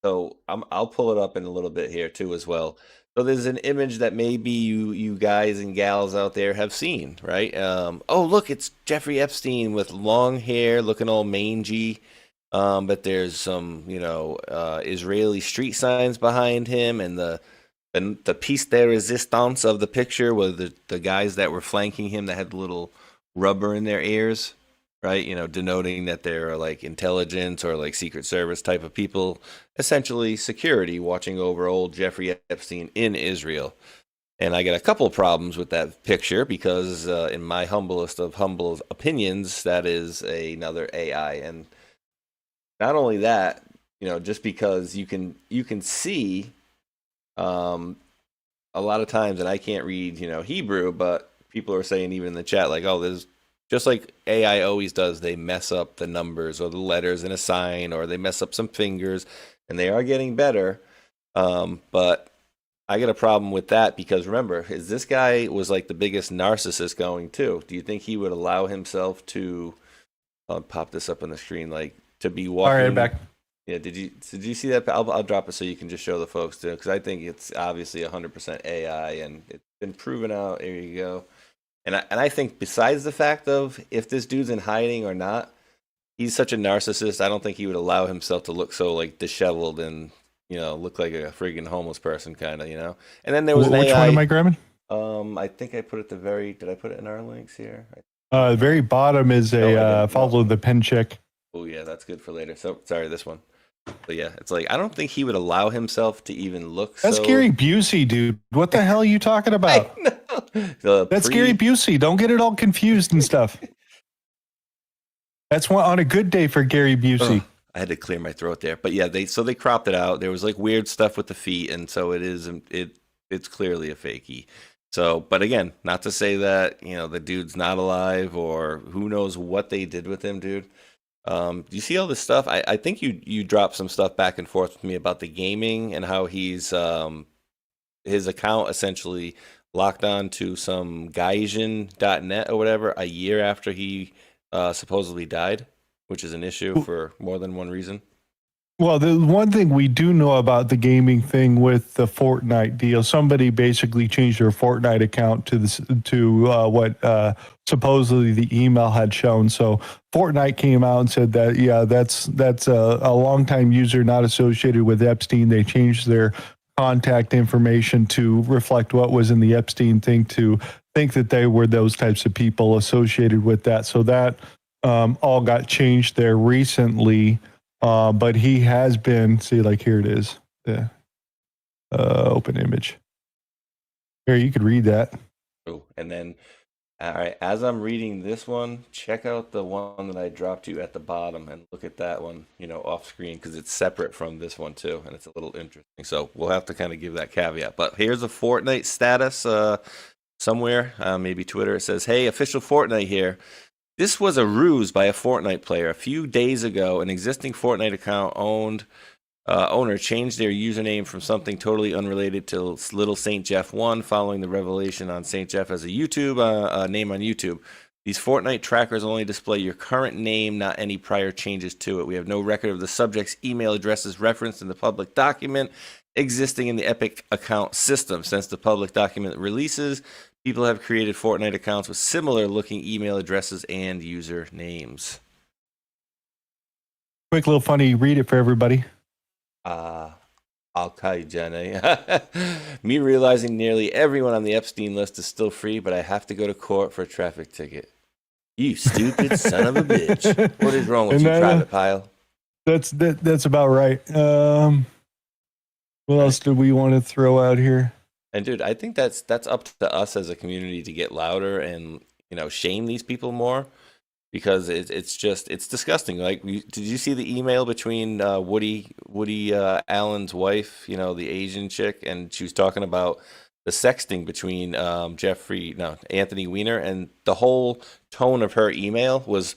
so I'll pull it up in a little bit here too as well. So there's an image that maybe you guys and gals out there have seen, right? Oh, look, it's Jeffrey Epstein with long hair, looking all mangy. But there's some, Israeli street signs behind him, and the piece de resistance of the picture was the guys that were flanking him that had the little rubber in their ears, right? Denoting that they're like intelligence or like Secret Service type of people, essentially security watching over old Jeffrey Epstein in Israel. And I got a couple of problems with that picture because in my humblest of humble opinions, that is another AI. And not only that, just because you can see a lot of times, and I can't read, Hebrew, but people are saying even in the chat, like, there's just like AI always does, they mess up the numbers or the letters in a sign, or they mess up some fingers, and they are getting better. But I got a problem with that because remember, this guy was like the biggest narcissist going too. Do you think he would allow himself to pop this up on the screen, like to be walking? All right, back. Yeah, did you see that? I'll drop it so you can just show the folks too, because I think it's obviously 100% AI and it's been proven out. There you go. And I think besides the fact of if this dude's in hiding or not, he's such a narcissist. I don't think he would allow himself to look so like disheveled and look like a friggin' homeless person kind of, And then there was which AI, one am I grabbing? I think I put it did I put it in our links here? The very bottom is a follow the pen check. Oh yeah, that's good for later. So sorry, this one. But yeah, it's like I don't think he would allow himself to even look. That's Gary Busey, dude. What the hell are you talking about? That's Gary Busey. Don't get it all confused and stuff. That's one on a good day for Gary Busey. I had to clear my throat there, but yeah, they cropped it out. There was like weird stuff with the feet, and so it's clearly a fakie. So, but again, not to say that the dude's not alive or who knows what they did with him, dude. Do you see all this stuff? I think you dropped some stuff back and forth with me about the gaming and how he's his account essentially locked on to some Gaijin.net or whatever a year after he supposedly died, which is an issue for more than one reason. Well, the one thing we do know about the gaming thing with the Fortnite deal, somebody basically changed their Fortnite account to what supposedly the email had shown. So Fortnite came out and said that, yeah, that's a longtime user not associated with Epstein. They changed their contact information to reflect what was in the Epstein thing to think that they were those types of people associated with that. So that all got changed there recently. But he has been, see, like here it is, the open image. Here, you could read that. Oh, and then, all right, as I'm reading this one, check out the one that I dropped you at the bottom and look at that one, off screen, because it's separate from this one too, and it's a little interesting. So we'll have to kind of give that caveat. But here's a Fortnite status somewhere, maybe Twitter. It says, "Hey, official Fortnite here. This was a ruse by a Fortnite player. A few days ago, an existing Fortnite account owner changed their username from something totally unrelated to Little Saint Jeff 1 following the revelation on Saint Jeff as a YouTube name on YouTube. These Fortnite trackers only display your current name, not any prior changes to it. We have no record of the subject's email addresses referenced in the public document existing in the Epic account system. Since the public document releases, people have created Fortnite accounts with similar looking email addresses and user names." Quick little funny, read it for everybody. Okay, Jenny. Me realizing nearly everyone on the Epstein list is still free, but I have to go to court for a traffic ticket. You stupid son of a bitch. What is wrong with you, Private Pile? That's about right. What else do we want to throw out here? And dude, I think that's up to us as a community to get louder and shame these people more, because it's disgusting. Like, did you see the email between Woody Allen's wife, the Asian chick, and she was talking about the sexting between Anthony Weiner, and the whole tone of her email was,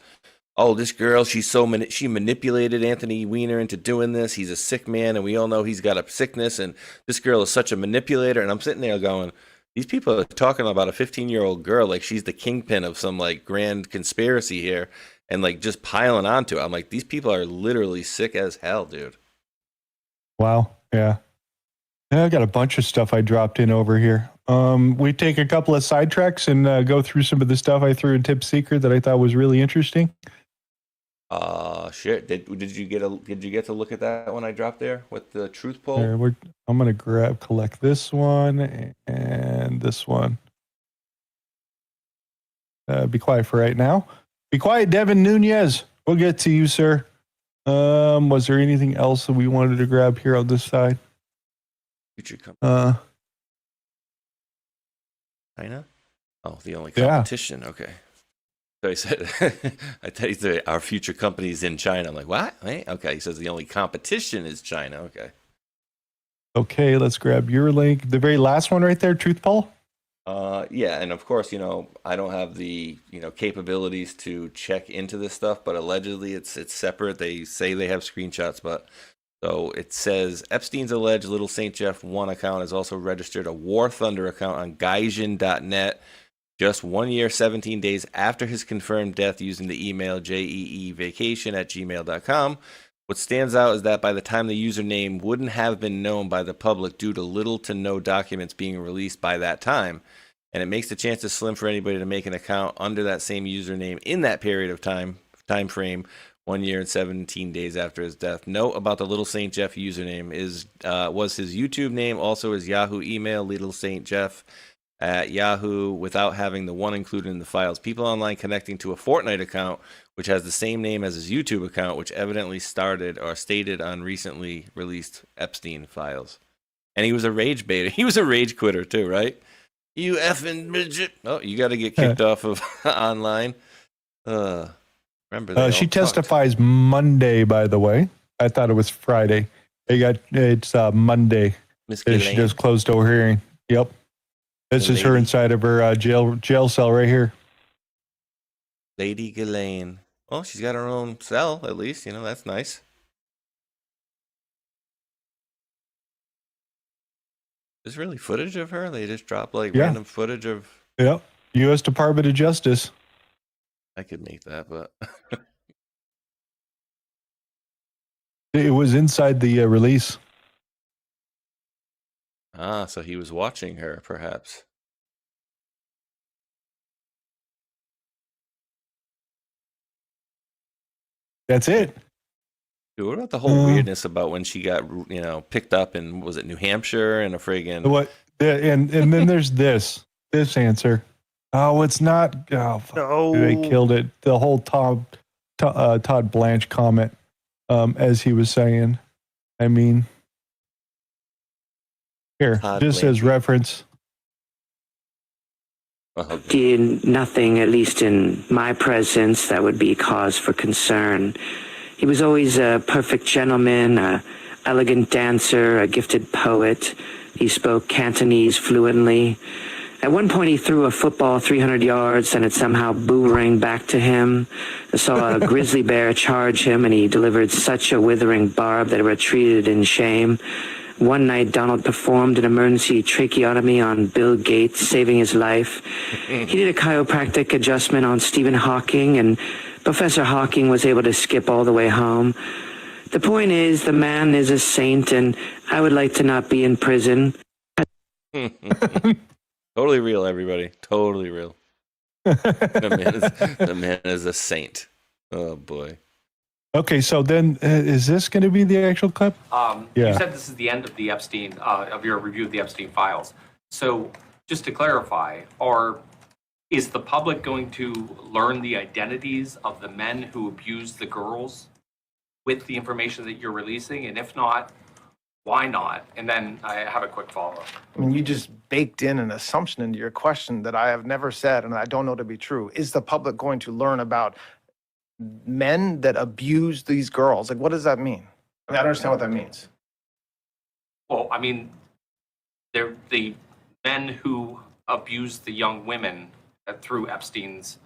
"Oh, this girl, she manipulated Anthony Weiner into doing this. He's a sick man, and we all know he's got a sickness, and this girl is such a manipulator." And I'm sitting there going, these people are talking about a 15-year-old girl like she's the kingpin of some like grand conspiracy here, and like just piling onto it. I'm like, these people are literally sick as hell, dude. Wow. Yeah. I got a bunch of stuff I dropped in over here. We take a couple of sidetracks and go through some of the stuff I threw in Tip Secret that I thought was really interesting. Shit. Did you get to look at that one I dropped there with the truth poll? Here, I'm gonna collect this one and this one. Be quiet for right now. Be quiet, Devin Nunez. We'll get to you, sir. Was there anything else that we wanted to grab here on this side? Future company. China? Oh, the only competition. Yeah. Okay. So he said, I thought he said our future company's in China. I'm like, what? Wait, okay. He says the only competition is China. Okay. Okay, let's grab your link. The very last one right there, truth poll. Yeah, and of course, I don't have the capabilities to check into this stuff, but allegedly it's separate. They say they have screenshots, but so it says Epstein's alleged Little Saint Jeff 1 account has also registered a War Thunder account on Gaijin.net just 1 year, 17 days after his confirmed death using the email jeevacation@gmail.com. What stands out is that by the time the username wouldn't have been known by the public due to little to no documents being released by that time, and it makes the chances slim for anybody to make an account under that same username in that period of time frame, 1 year and 17 days after his death. Note about the Little Saint Jeff username was his YouTube name, also his Yahoo email, Little Saint Jeff at Yahoo, without having the one included in the files. People online connecting to a Fortnite account, which has the same name as his YouTube account, which evidently started or stated on recently released Epstein files. And he was a rage baiter. He was a rage quitter too, right? You effing midget. Oh, you got to get kicked off of online. Remember that. She testifies Monday, by the way. I thought it was Friday. It's Monday. She just closed her hearing. Yep. This is her inside of her jail cell right here. Lady Ghislaine. Well, she's got her own cell, at least. That's nice. Is really footage of her? They just drop random footage of... Yep. U.S. Department of Justice. I could make that, but... It was inside the release. So he was watching her, perhaps. That's it. Dude, what about the whole weirdness about when she got, picked up in, was it New Hampshire and a friggin'... What? And then there's this answer. Oh, it's not. Oh, fuck. No. They killed it. The whole Todd Blanche comment, as he was saying. I mean... Here, just as reference. did nothing, at least in my presence, that would be cause for concern. He was always a perfect gentleman, a elegant dancer, a gifted poet. He spoke Cantonese fluently. At one point, he threw a football 300 yards, and it somehow boomeranged back to him. I saw a grizzly bear charge him, and he delivered such a withering barb that it retreated in shame. One night, Donald performed an emergency tracheotomy on Bill Gates, saving his life. He did a chiropractic adjustment on Stephen Hawking, and Professor Hawking was able to skip all the way home. The point is, the man is a saint, and I would like to not be in prison. Totally real, everybody. Totally real. The man is a saint. Oh, boy. Okay, so then is this going to be the actual clip? You said this is the end of the Epstein, of your review of the Epstein files. So just to clarify, is the public going to learn the identities of the men who abused the girls with the information that you're releasing? And if not, why not? And then I have a quick follow-up. I mean, you just baked in an assumption into your question that I have never said and I don't know to be true. Is the public going to learn about men that abuse these girls? Like, what does that mean? I mean, I don't understand what that means. Well, I mean, they're the men who abused the young women through Epstein's,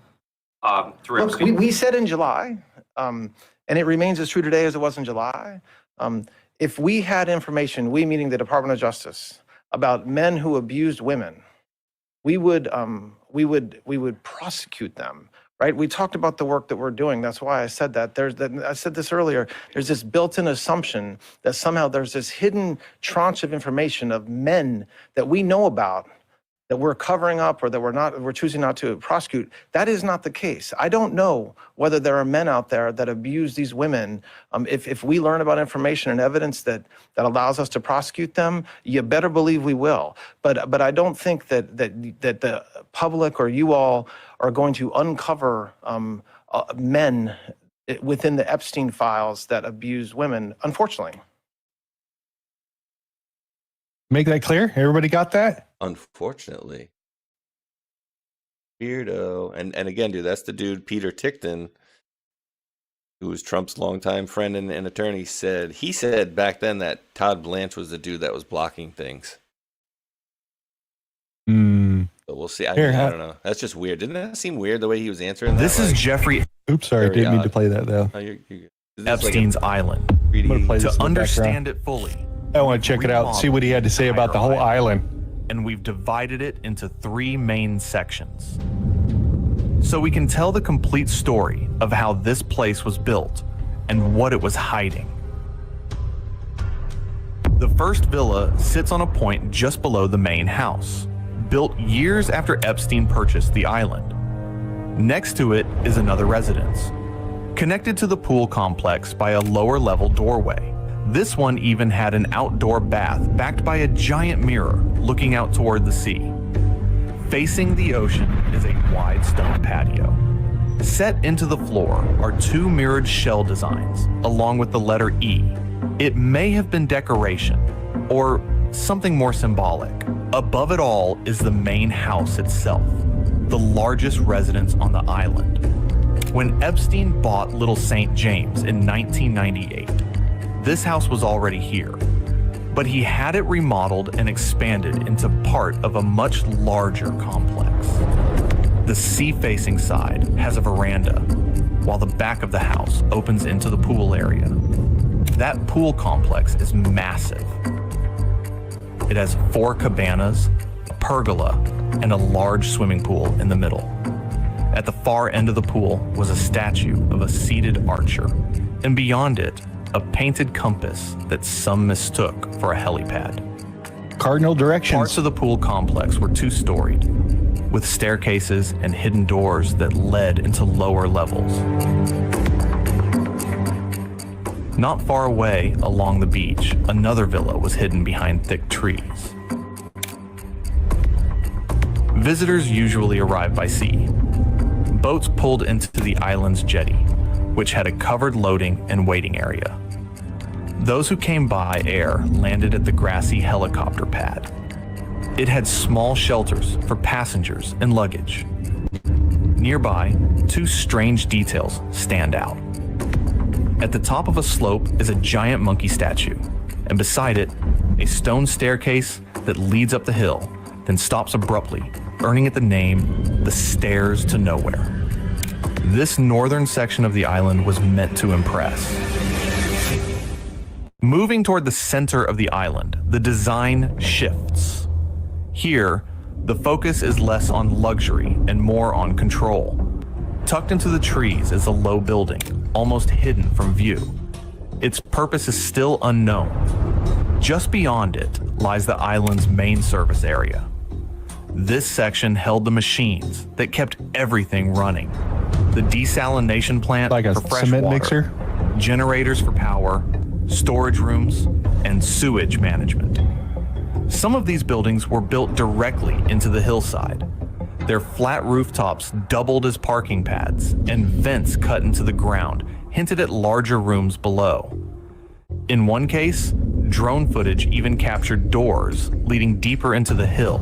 Look, we said in July, and it remains as true today as it was in July. If we had information, we meaning the Department of Justice, about men who abused women, we would prosecute them. Right? We talked about the work that we're doing. That's why I said that. I said this earlier. There's this built-in assumption that somehow there's this hidden tranche of information of men that we know about that we're covering up or that we're choosing not to prosecute. That is not the case. I don't know whether there are men out there that abuse these women. If we learn about information and evidence that allows us to prosecute them, you better believe we will. But I don't think that the public or you all are going to uncover men within the Epstein files that abuse women, unfortunately. Make that clear? Everybody got that? Unfortunately. Weirdo. And again, dude, that's the dude, Peter Tickton, who was Trump's longtime friend and attorney, he said back then that Todd Blanche was the dude that was blocking things. So we'll see. I don't know. That's just weird. Didn't that seem weird the way he was answering that? This is Jeffrey. Oops, sorry. Didn't mean to play that, though. Oh, you're Epstein's Island. To understand it fully, I want to check it out, see what he had to say about the whole island. And we've divided it into 3 main sections. So we can tell the complete story of how this place was built and what it was hiding. The first villa sits on a point just below the main house, built years after Epstein purchased the island. Next to it is another residence, connected to the pool complex by a lower level doorway. This one even had an outdoor bath backed by a giant mirror looking out toward the sea. Facing the ocean is a wide stone patio. Set into the floor are 2 mirrored shell designs, along with the letter E. It may have been decoration, or something more symbolic. Above it all is the main house itself, the largest residence on the island. When Epstein bought Little St. James in 1998, this house was already here, but he had it remodeled and expanded into part of a much larger complex. The sea-facing side has a veranda, while the back of the house opens into the pool area. That pool complex is massive. It has 4 cabanas, a pergola, and a large swimming pool in the middle. At the far end of the pool was a statue of a seated archer, and beyond it, a painted compass that some mistook for a helipad. Cardinal directions. Parts of the pool complex were 2-storied, with staircases and hidden doors that led into lower levels. Not far away, along the beach, another villa was hidden behind thick trees. Visitors usually arrive by sea. Boats pulled into the island's jetty, which had a covered loading and waiting area. Those who came by air landed at the grassy helicopter pad. It had small shelters for passengers and luggage. Nearby, two strange details stand out. At the top of a slope is a giant monkey statue, and beside it, a stone staircase that leads up the hill, then stops abruptly, earning it the name the Stairs to Nowhere. This northern section of the island was meant to impress. Moving toward the center of the island, the design shifts. Here, the focus is less on luxury and more on control. Tucked into the trees is a low building, almost hidden from view. Its purpose is still unknown. Just beyond it lies the island's main service area. This section held the machines that kept everything running. The desalination plant like a for fresh cement water, mixer, generators for power, storage rooms, and sewage management. Some of these buildings were built directly into the hillside. Their flat rooftops doubled as parking pads, and vents cut into the ground hinted at larger rooms below. In one case, drone footage even captured doors leading deeper into the hill,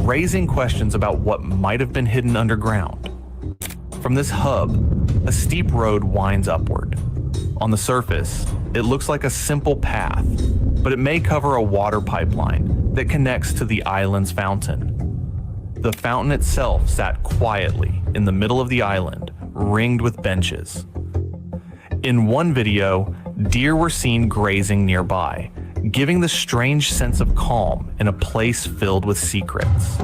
raising questions about what might have been hidden underground. From this hub, a steep road winds upward. On the surface, it looks like a simple path, but it may cover a water pipeline that connects to the island's fountain. The fountain itself sat quietly in the middle of the island, ringed with benches. In one video, deer were seen grazing nearby, giving the strange sense of calm in a place filled with secrets.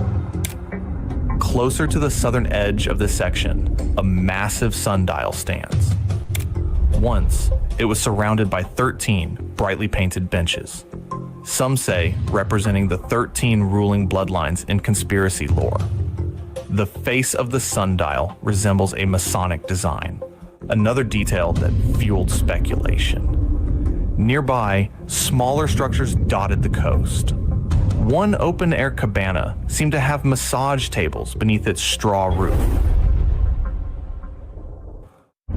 Closer to the southern edge of this section, a massive sundial stands. Once, it was surrounded by 13 brightly painted benches. Some say representing the 13 ruling bloodlines in conspiracy lore. The face of the sundial resembles a Masonic design, another detail that fueled speculation. Nearby, smaller structures dotted the coast. One open-air cabana seemed to have massage tables beneath its straw roof.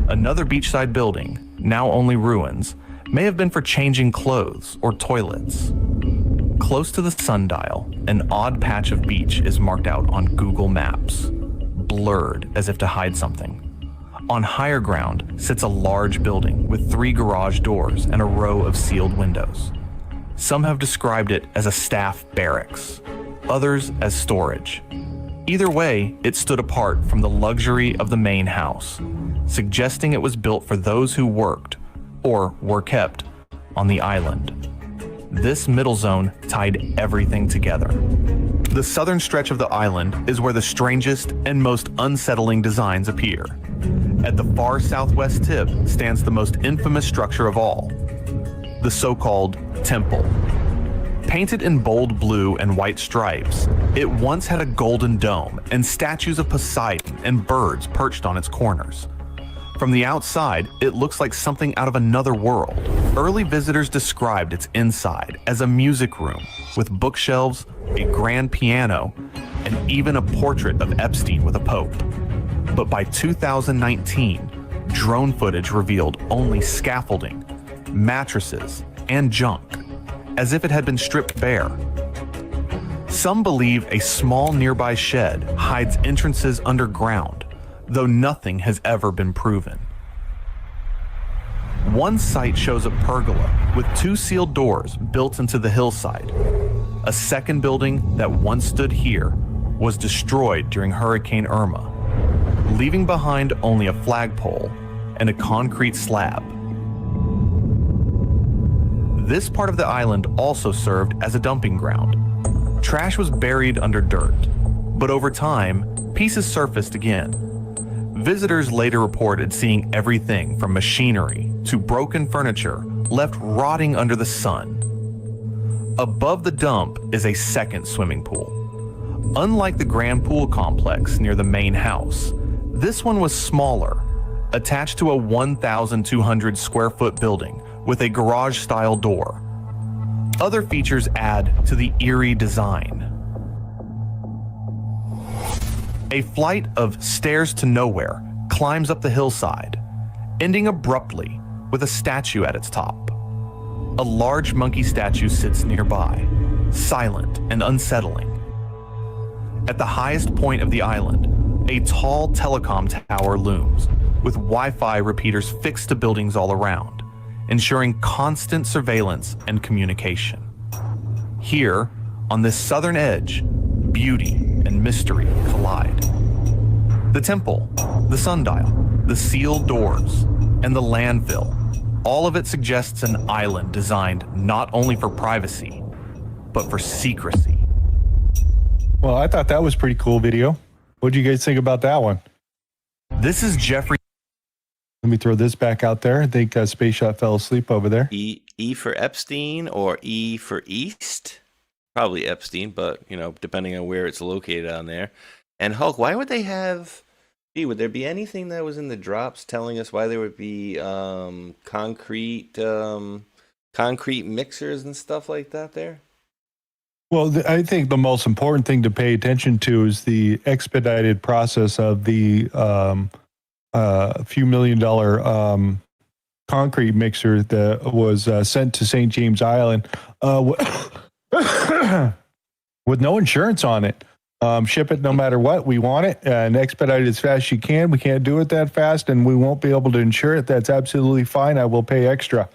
Another beachside building, now only ruins, may have been for changing clothes or toilets. Close to the sundial, an odd patch of beach is marked out on Google Maps, blurred as if to hide something. On higher ground sits a large building with 3 garage doors and a row of sealed windows. Some have described it as a staff barracks, others as storage. Either way, it stood apart from the luxury of the main house, suggesting it was built for those who worked, or were kept, on the island. This middle zone tied everything together. The southern stretch of the island is where the strangest and most unsettling designs appear. At the far southwest tip stands the most infamous structure of all, the so-called temple. Painted in bold blue and white stripes, it once had a golden dome and statues of Poseidon and birds perched on its corners. From the outside, it looks like something out of another world. Early visitors described its inside as a music room with bookshelves, a grand piano, and even a portrait of Epstein with a pope. But by 2019, drone footage revealed only scaffolding, mattresses, and junk, as if it had been stripped bare. Some believe a small nearby shed hides entrances underground, though nothing has ever been proven. One site shows a pergola with 2 sealed doors built into the hillside. A second building that once stood here was destroyed during Hurricane Irma, leaving behind only a flagpole and a concrete slab. This part of the island also served as a dumping ground. Trash was buried under dirt, but over time, pieces surfaced again. Visitors later reported seeing everything from machinery to broken furniture left rotting under the sun. Above the dump is a second swimming pool. Unlike the grand pool complex near the main house, this one was smaller, attached to a 1,200 square foot building with a garage-style door. Other features add to the eerie design. A flight of stairs to nowhere climbs up the hillside, ending abruptly with a statue at its top. A large monkey statue sits nearby, silent and unsettling, At the highest point of the island, a tall telecom tower looms, with Wi-Fi repeaters fixed to buildings all around, ensuring constant surveillance and communication. Here, on this southern edge, beauty and mystery collide. The temple, the sundial, the sealed doors, and the landfill, all of it suggests an island designed not only for privacy, but for secrecy. Well, I thought that was pretty cool video. What do you guys think about that one? This is Jeffrey. Let me throw this back out there. I think Spaceshot fell asleep over there. E for Epstein or E for East? Probably Epstein, but, you know, depending on where it's located on there. And Hulk, why would they have... would there be anything that was in the drops telling us why there would be concrete mixers and stuff like that there? Well, I think the most important thing to pay attention to is the expedited process of the few $1 million concrete mixer that was sent to St. James Island with no insurance on it. Ship it no matter what. We want it and expedite it as fast as you can. We can't do it that fast and we won't be able to insure it. That's absolutely fine. I will pay extra.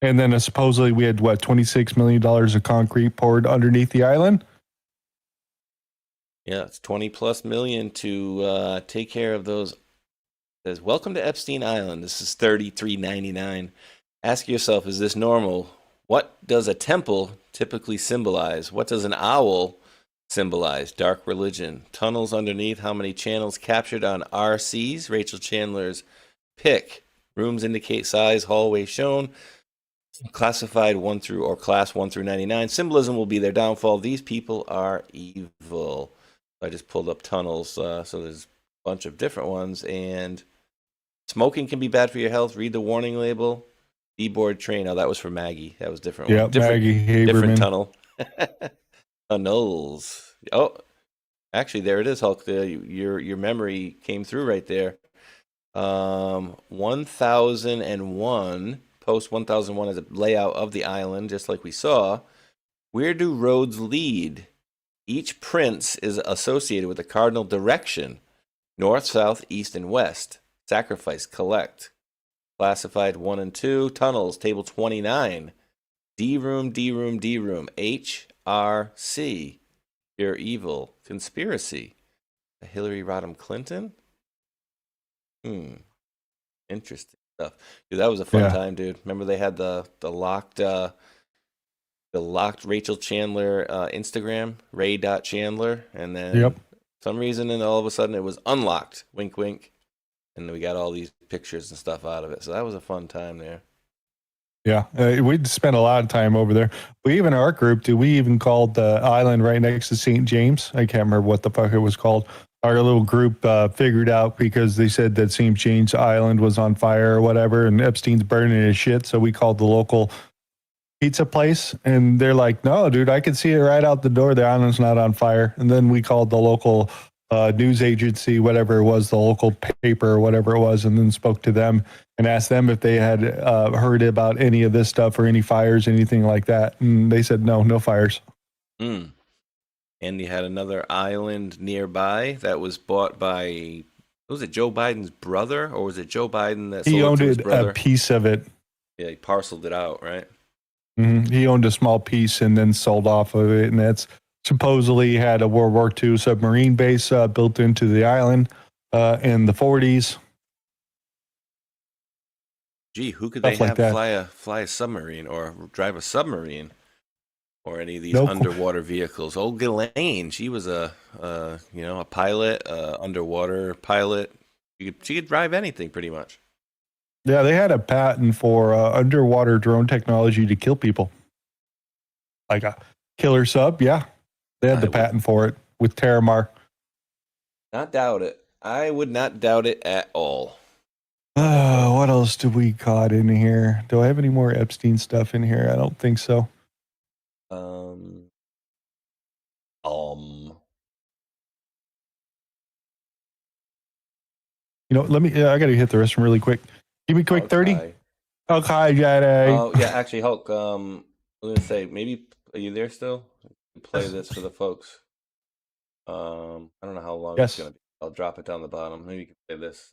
And then supposedly we had, $26 million of concrete poured underneath the island? Yeah, it's 20 plus million to take care of those. It says, welcome to Epstein Island. This is $33.99. Ask yourself, is this normal? What does a temple typically symbolize? What does an owl symbolize? Dark religion. Tunnels underneath. How many channels captured on RCs? Rachel Chandler's pick. Rooms indicate size. Hallway shown. Classified 1 through, or class 1 through 99. Symbolism will be their downfall. These people are evil. I just pulled up tunnels, so there's a bunch of different ones. And smoking can be bad for your health. Read the warning label. D-board train. Oh, that was for Maggie. That was different. Yeah, Maggie Haberman. Different tunnel. Tunnels. Oh, actually, there it is, Hulk. Your memory came through right there. 1001. Post 1001 is a layout of the island, just like we saw. Where do roads lead? Each prince is associated with a cardinal direction: north, south, east, and west. Sacrifice, collect. Classified 1 and 2. Tunnels, table 29. D room, D room, D room. HRC. Pure evil. Conspiracy. Hillary Rodham Clinton? Interesting stuff. Dude, that was a fun time, dude. Remember they had the locked Rachel Chandler Instagram, ray.chandler, and then for some reason and all of a sudden it was unlocked. Wink wink. And we got all these pictures and stuff out of it. So that was a fun time there. Yeah, we spent a lot of time over there. We even, our group, we even called the island right next to St. James. I can't remember what the fuck it was called. Our little group figured out because they said that St. James Island was on fire or whatever, and Epstein's burning his shit. So we called the local pizza place, and they're like, no, dude, I can see it right out the door. The island's not on fire. And then we called the local news agency, whatever it was, the local paper or whatever it was, and then spoke to them and asked them if they had heard about any of this stuff or any fires, anything like that. And they said, no fires. And you had another island nearby that was bought by, was it Joe Biden's brother, or was it Joe Biden that sold he owned it to his it, brother? a piece of it. Yeah, he parceled it out, right? He owned a small piece and then sold off of it, and that's supposedly had a World War II submarine base built into the island in the 40s. Gee, who could Stuff they like have fly a submarine or drive a submarine or any of these underwater vehicles? Old Ghislaine, she was a pilot, underwater pilot. She could drive anything pretty much. Yeah, they had a patent for underwater drone technology to kill people. Like a killer sub, yeah. They had the patent for it with Terramar. Not doubt it. I would not doubt it at all. What else do we got in here? Do I have any more Epstein stuff in here? I don't think so. You know, let me. I got to hit the restroom really quick. Give me a quick 30. Okay, Jade. Oh yeah, actually, Hulk. I was gonna say, maybe are you there still? Play this for the folks. I don't know how long Yes. it's gonna be. I'll drop it down the bottom. Maybe you can say this.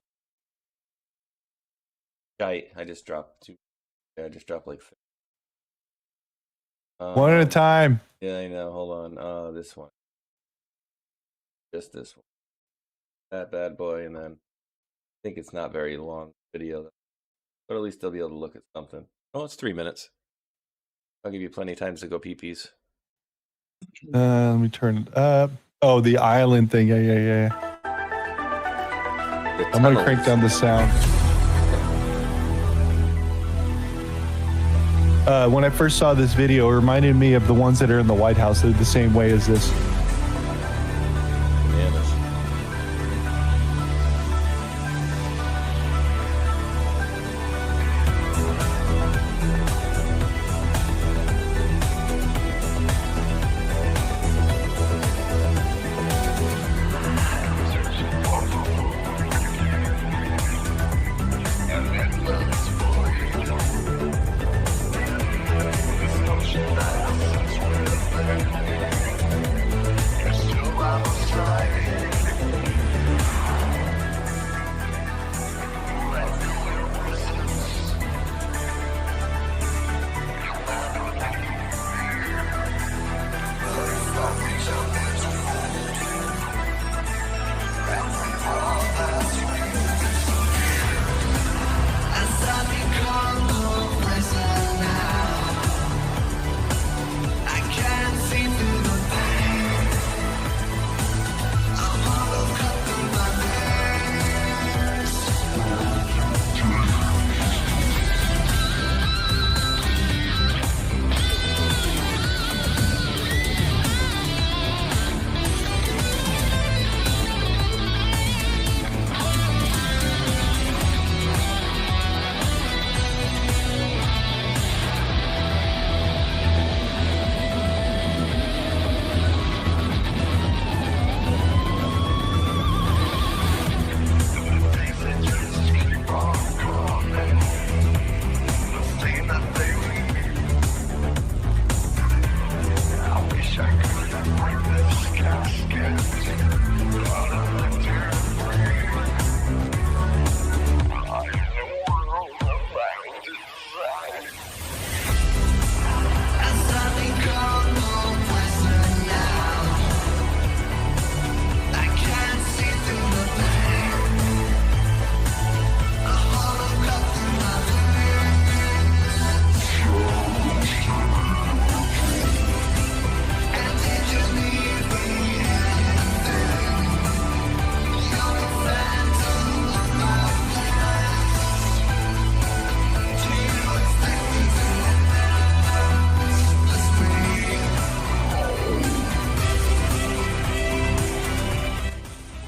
Shite. I just dropped two. Yeah, I just dropped like. One at a time. Yeah, I know. Hold on. This one. Just this one. That bad boy, and then I think it's not very long video, but at least they'll be able to look at something. Oh, it's 3 minutes. I'll give you plenty of time to go pee-pees. Let me turn it up. Oh, the island thing. Yeah. I'm going to crank down the sound. When I first saw this video, it reminded me of the ones that are in the White House. They're the same way as this.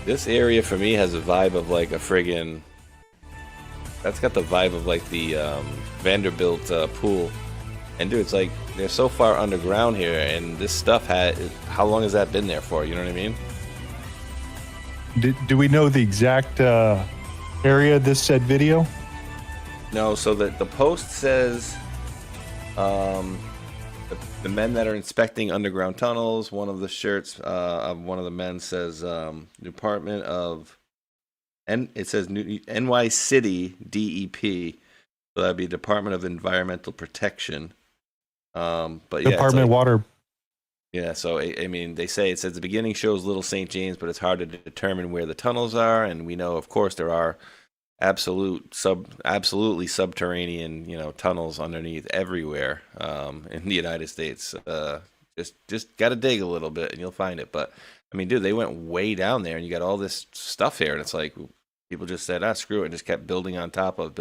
This area for me has a vibe of like a friggin'. That's got the vibe of like the Vanderbilt pool. And dude, it's like they're so far underground here, and this stuff had. How long has that been there for? You know what I mean? Do we know the exact area this said video? No. So the post says, the men that are inspecting underground tunnels. One of the shirts of one of the men says Department of, and it says NY City DEP. So that'd be Department of Environmental Protection. But yeah, Department of Water. Yeah, so I mean, they say it says the beginning shows Little St. James, but it's hard to determine where the tunnels are, and we know, of course, there are absolutely subterranean, tunnels underneath everywhere in the United States. Just got to dig a little bit, and you'll find it. But I mean, dude, they went way down there, and you got all this stuff here, and it's like people just said, screw it, and just kept building on top of.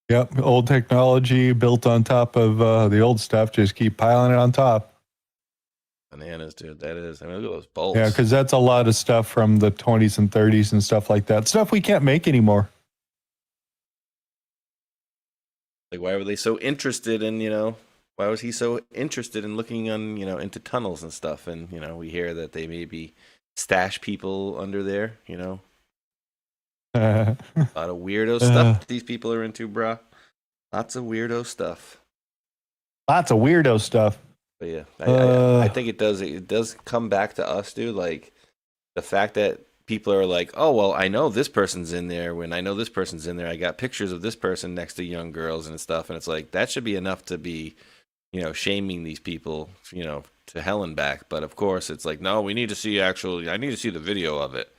Yep, old technology built on top of the old stuff. Just keep piling it on top. Bananas, dude. That is. I mean, look at those bolts. Yeah, because that's a lot of stuff from the 20s and 30s and stuff like that. Stuff we can't make anymore. Like, why were they so interested in, why was he so interested in looking on, into tunnels and stuff? And, we hear that they maybe stash people under there, A lot of weirdo stuff these people are into, brah. Lots of weirdo stuff. Lots of weirdo stuff. But yeah, I think it does. It does come back to us, dude. Like the fact that people are like, oh well, I know this person's in there. When I know this person's in there, I got pictures of this person next to young girls and stuff. And it's like that should be enough to be, shaming these people, to hell and back. But of course, it's like, no, we need to see I need to see the video of it.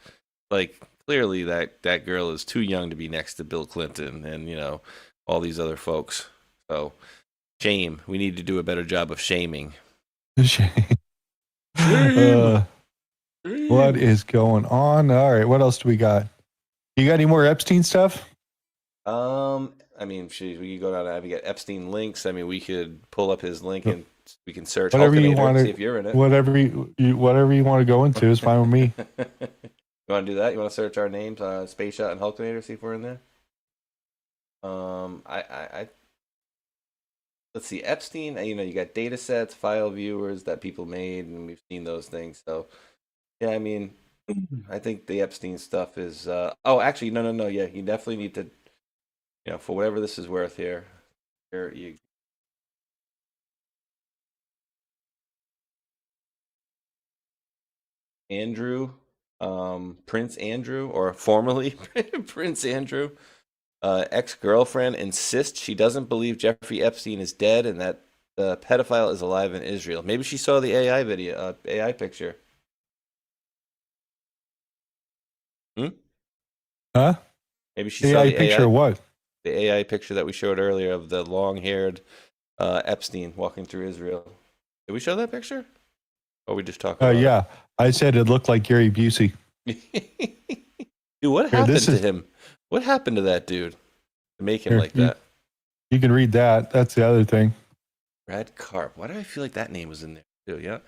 Like clearly, that girl is too young to be next to Bill Clinton and all these other folks. So. Shame. We need to do a better job of shaming. What is going on? All right, what else do we got? You got any more Epstein stuff? I mean, we could go down and we got Epstein links. I mean, we could pull up his link and we can search whatever you want to see if you're in it. Whatever you want to go into is fine with me. You want to do that? You want to search our names, Spaceshot and Hulkanator, see if we're in there? Let's see, Epstein, you got data sets, file viewers that people made, and we've seen those things. So, yeah, I mean, I think the Epstein stuff is, actually, no. Yeah, you definitely need to, for whatever this is worth here you Andrew, Prince Andrew, or formerly Prince Andrew. Ex-girlfriend insists she doesn't believe Jeffrey Epstein is dead and that the pedophile is alive in Israel. Maybe she saw the AI video, AI picture. Huh? Maybe she saw the picture. AI, what? The AI picture that we showed earlier of the long-haired Epstein walking through Israel. Did we show that picture? Or we just talked about yeah. I said it looked like Gary Busey. Dude, what happened to him? What happened to that dude to make him like that? You can read that. That's the other thing. Brad Karp. Why do I feel like that name was in there too? Yeah.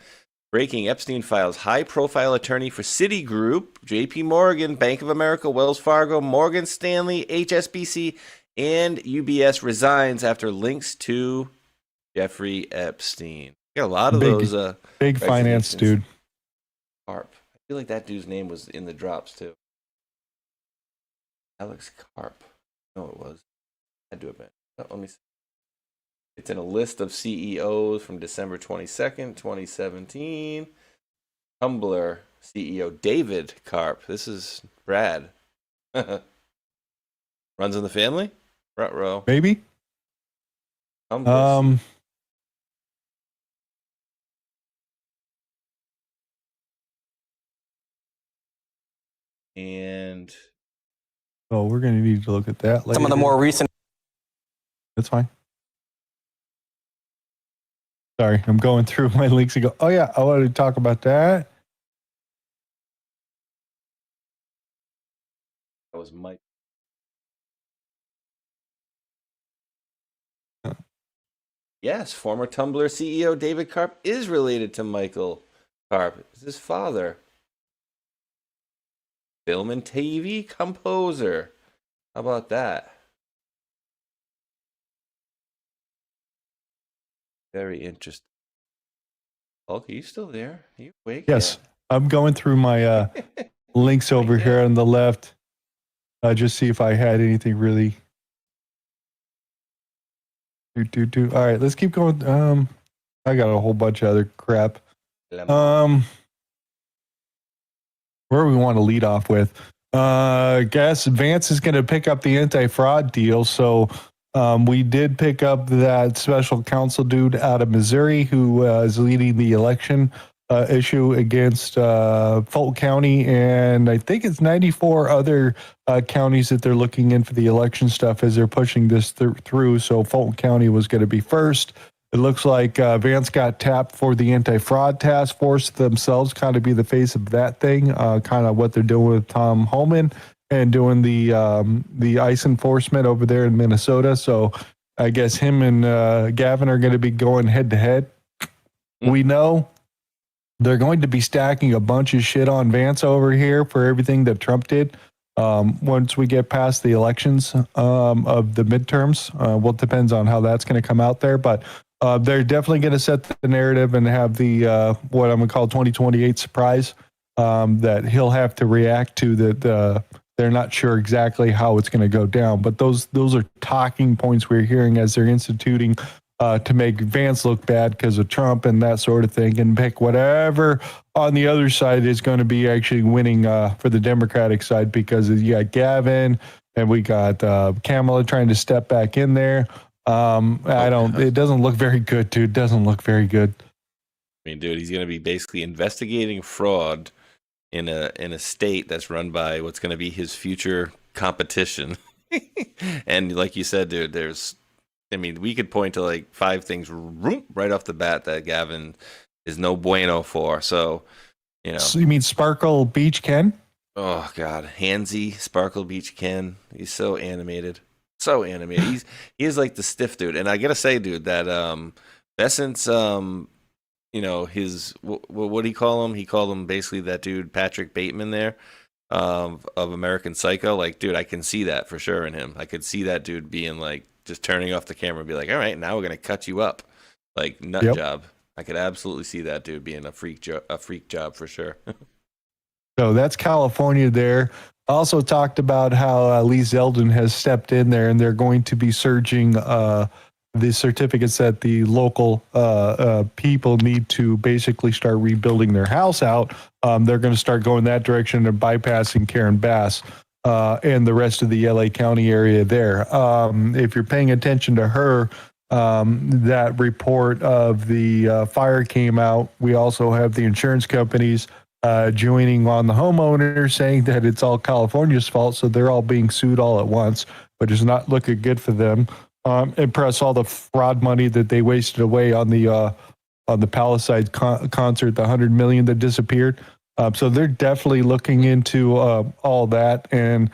Breaking Epstein files. High-profile attorney for Citigroup, J.P. Morgan, Bank of America, Wells Fargo, Morgan Stanley, HSBC, and UBS resigns after links to Jeffrey Epstein. Got a lot of those. Big finance dude. Karp. I feel like that dude's name was in the drops too. Alex Karp. No, it was. I do it, man. Let me see. It's in a list of CEOs from December 22nd, 2017. Tumblr CEO David Karp. This is Brad. Runs in the family? Ruh-roh. Maybe. Tumblr. And we're going to need to look at that later. Some of the more recent. That's fine. Sorry, I'm going through my links and go, oh yeah, I wanted to talk about that. That was Mike. Yes, former Tumblr CEO David Karp is related to Michael Karp. It's his father. Film and TV composer. How about that? Very interesting. Hulk, are you still there? Are you awake? Yes, I'm going through my links over here on the left. Just see if I had anything really. All right, let's keep going. I got a whole bunch of other crap. Where do we want to lead off with? Guess Vance is going to pick up the anti-fraud deal. So we did pick up that special counsel dude out of Missouri who is leading the election issue against Fulton County, and I think it's 94 other counties that they're looking in for the election stuff as they're pushing this through. So Fulton County was going to be first. It looks like Vance got tapped for the anti-fraud task force themselves, kind of be the face of that thing, kind of what they're doing with Tom Homan and doing the ICE enforcement over there in Minnesota. So I guess him and Gavin are going to be going head to head. We know they're going to be stacking a bunch of shit on Vance over here for everything that Trump did. Once we get past the elections of the midterms, well, it depends on how that's going to come out there, but they're definitely going to set the narrative and have the what I'm going to call 2028 surprise that he'll have to react to. That they're not sure exactly how it's going to go down, but those are talking points we're hearing as they're instituting to make Vance look bad because of Trump and that sort of thing, and pick whatever on the other side is going to be actually winning for the Democratic side, because you got Gavin and we got Kamala trying to step back in there. It doesn't look very good, dude. It doesn't look very good. I mean, dude, he's going to be basically investigating fraud in a state that's run by what's going to be his future competition. And like you said, dude, we could point to like 5 things right off the bat that Gavin is no bueno for. So, So you mean Sparkle Beach Ken? Oh God, Hansy, Sparkle Beach Ken. He's so animated. So animated. He is like the stiff dude. And I gotta say, dude, that Bessent's his what do you call him? He called him basically that dude Patrick Bateman there of American Psycho. Like, dude, I can see that for sure in him. I could see that dude being like just turning off the camera and be like, all right, now we're gonna cut you up. Like nut job. I could absolutely see that dude being a freak job for sure. So that's California there. Also talked about how Lee Zeldin has stepped in there, and they're going to be surging the certificates that the local people need to basically start rebuilding their house out. They're going to start going that direction and bypassing Karen Bass and the rest of the LA County area there. If you're paying attention to her, that report of the fire came out. We also have the insurance companies joining on the homeowners, saying that it's all California's fault, so they're all being sued all at once, but it's not looking good for them. And plus all the fraud money that they wasted away on the Palisades concert, the $100 million that disappeared. So they're definitely looking into all that. And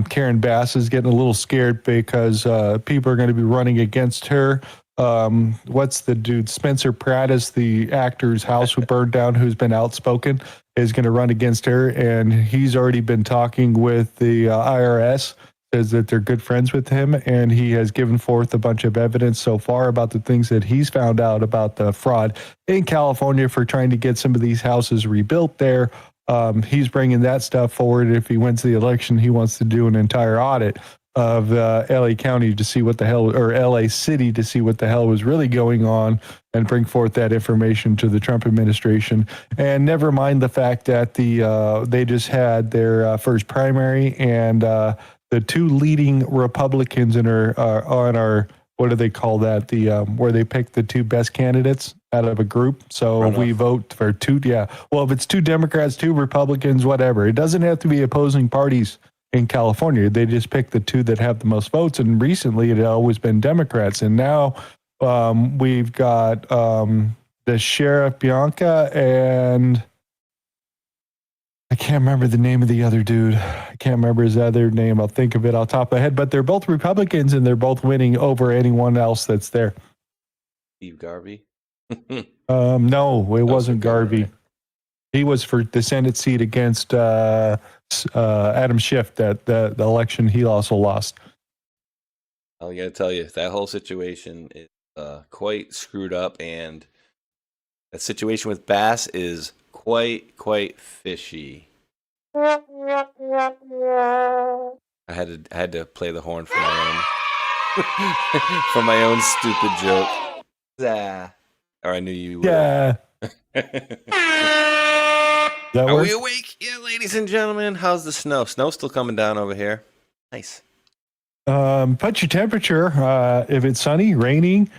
Karen Bass is getting a little scared because people are going to be running against her. What's the dude? Spencer Pratt is the actor's house who burned down, who's been outspoken, is going to run against her. And he's already been talking with the IRS, says that they're good friends with him. And he has given forth a bunch of evidence so far about the things that he's found out about the fraud in California for trying to get some of these houses rebuilt there. He's bringing that stuff forward. If he wins the election, he wants to do an entire audit of LA County to see what the hell, or LA City to see what the hell was really going on, and bring forth that information to the Trump administration. And never mind the fact that they just had their first primary, and the 2 leading Republicans on our what do they call that? Where they pick the 2 best candidates out of a group. So we vote for 2. Yeah. Well, if it's 2 Democrats, 2 Republicans, whatever, it doesn't have to be opposing parties in California. They just pick the 2 that have the most votes. And recently it had always been Democrats. And now we've got the Sheriff Bianca, and I can't remember the name of the other dude. I can't remember his other name. I'll think of it off the top of my head. But they're both Republicans, and they're both winning over anyone else that's there. Steve Garvey? No, it wasn't Garvey. He was for the Senate seat against Adam Schiff. That the election he also lost. I got to tell you, that whole situation is quite screwed up, and that situation with Bass is quite fishy. I had to play the horn for my own for my own stupid joke. Or I knew you would. Yeah. Are we awake? Yeah, ladies and gentlemen. How's the snow? Snow's still coming down over here. Nice. Put your temperature. If it's sunny, raining,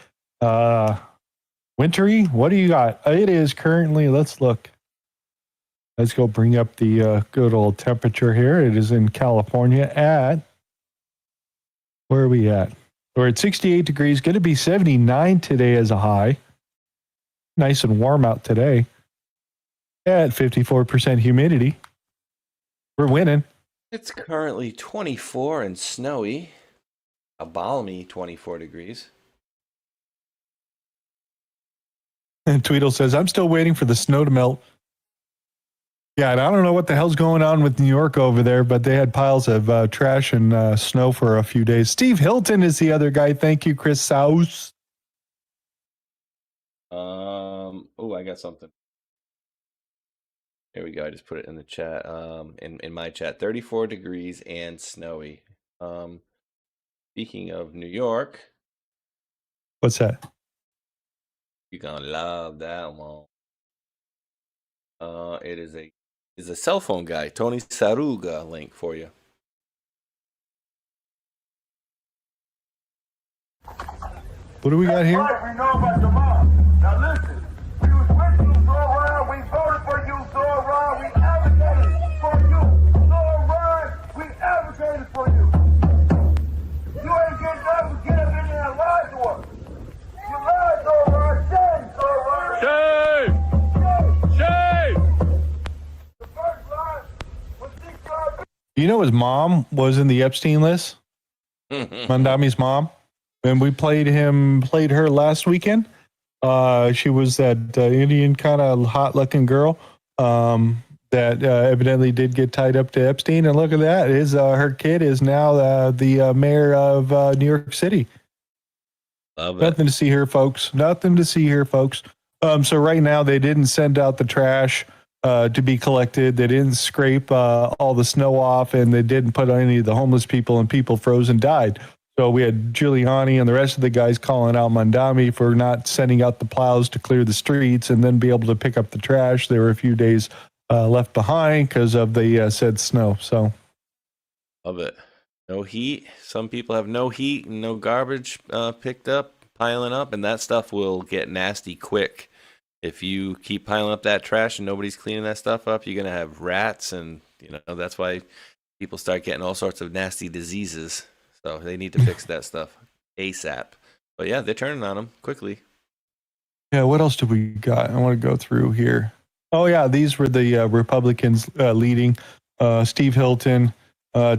wintry, what do you got? It is currently, let's look. Let's go bring up the good old temperature here. It is in California at, where are we at? We're at 68 degrees, going to be 79 today as a high. Nice and warm out today. At 54% humidity. We're winning. It's currently 24 and snowy. A balmy 24 degrees. And Tweedle says, I'm still waiting for the snow to melt. Yeah, and I don't know what the hell's going on with New York over there, but they had piles of trash and snow for a few days. Steve Hilton is the other guy. Thank you, Chris Souse. Oh, I got something. There we go. I just put it in the chat. In my chat, 34 degrees and snowy. Speaking of New York, what's that? You're gonna love that one. It is a cell phone guy, Tony Saruga link for you. What do we got here? We know about the mob. Now listen, we was with you, Zoran. We voted for you, Zoran. We advocated for you, Zoran. We advocated for you. You ain't getting up and get up in there and lie to us. You lied, Zoran. Shame, Zoran. Shame. Shame. The first lie was 6 You know his mom was in the Epstein list? Mandami's mom. And we played her last weekend. She was that Indian kind of hot-looking girl that evidently did get tied up to Epstein. And look at that. Her kid is now the mayor of New York City. Love it. Nothing to see here, folks. Nothing to see here, folks. So right now they didn't send out the trash to be collected. They didn't scrape all the snow off, and they didn't put any of the homeless people, and people froze and died. So we had Giuliani and the rest of the guys calling out Mandami for not sending out the plows to clear the streets and then be able to pick up the trash. There were a few days left behind because of the said snow. So, Love it. No heat. Some people have no heat and no garbage picked up, piling up, and that stuff will get nasty quick. If you keep piling up that trash and nobody's cleaning that stuff up, you're going to have rats, and that's why people start getting all sorts of nasty diseases. So they need to fix that stuff ASAP. But yeah, they're turning on them quickly. Yeah, what else do we got? I want to go through here. Oh, yeah, these were the Republicans leading. Steve Hilton,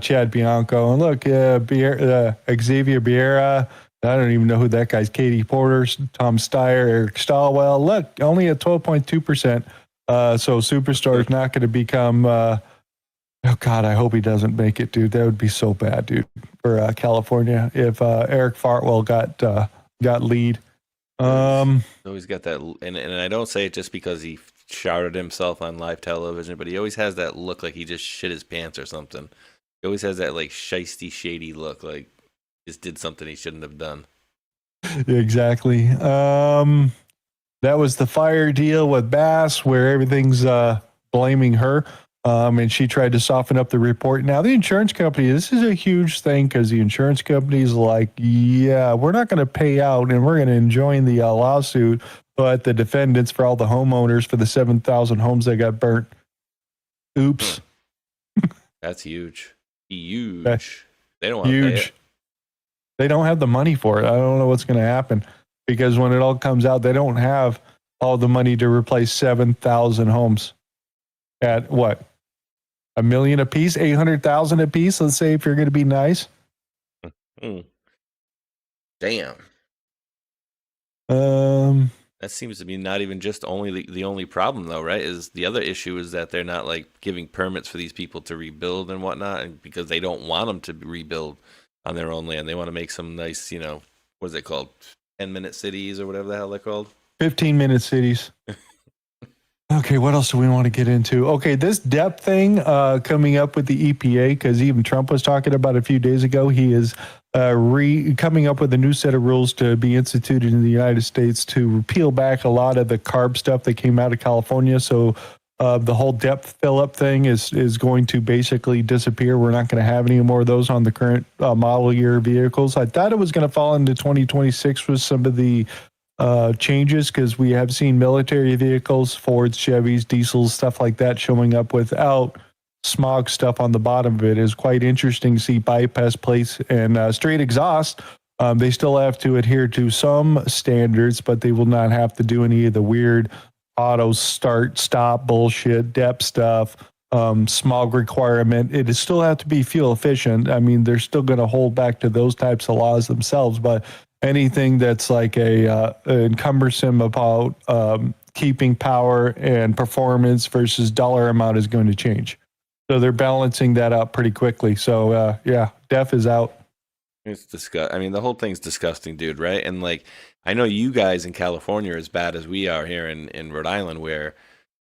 Chad Bianco. And look, Xavier Becerra. I don't even know who that guy's. Katie Porter, Tom Steyer, Eric Stalwell. Look, only at 12.2%. So Superstar is not going to become... oh, God, I hope he doesn't make it, dude. That would be so bad, dude, for California if Eric Fartwell got lead. Always got that, and I don't say it just because he shouted himself on live television, but he always has that look like he just shit his pants or something. He always has that like shisty, shady look, like he just did something he shouldn't have done. Exactly. That was the fire deal with Bass, where everything's blaming her. And she tried to soften up the report. Now, the insurance company, this is a huge thing because the insurance company is like, yeah, we're not going to pay out and we're going to enjoin the lawsuit, but the defendants for all the homeowners for the 7,000 homes that got burnt. Oops. That's huge. Huge. They don't want to pay it. They don't have the money for it. I don't know what's going to happen because when it all comes out, they don't have all the money to replace 7,000 homes at what? $1 million a piece, 800,000 a piece. Let's say if you're going to be nice. Damn. That seems to be not even just only the only problem though, right? Is the other issue is that they're not like giving permits for these people to rebuild and whatnot, and because they don't want them to rebuild on their own land. They want to make some nice, what is it called? 10-minute cities or whatever the hell they're called. 15-minute cities. Okay, what else do we want to get into? Okay, this depth thing coming up with the EPA, because even Trump was talking about a few days ago. He is coming up with a new set of rules to be instituted in the United States to peel back a lot of the carb stuff that came out of California. So the whole depth fill-up thing is going to basically disappear. We're not going to have any more of those on the current model year vehicles. I thought it was going to fall into 2026 with some of the changes, because we have seen military vehicles, Fords, Chevys, diesels, stuff like that showing up without smog stuff on the bottom of it. Is quite interesting to see bypass plates and straight exhaust. They still have to adhere to some standards, but they will not have to do any of the weird auto start stop bullshit, depth stuff, smog requirement. It is still have to be fuel efficient. I mean, they're still going to hold back to those types of laws themselves, but anything that's like cumbersome about keeping power and performance versus dollar amount is going to change. So they're balancing that out pretty quickly. So yeah, DEF is out. It's disgusting. I mean, the whole thing's disgusting, dude, right? And like, I know you guys in California are as bad as we are here in Rhode Island, where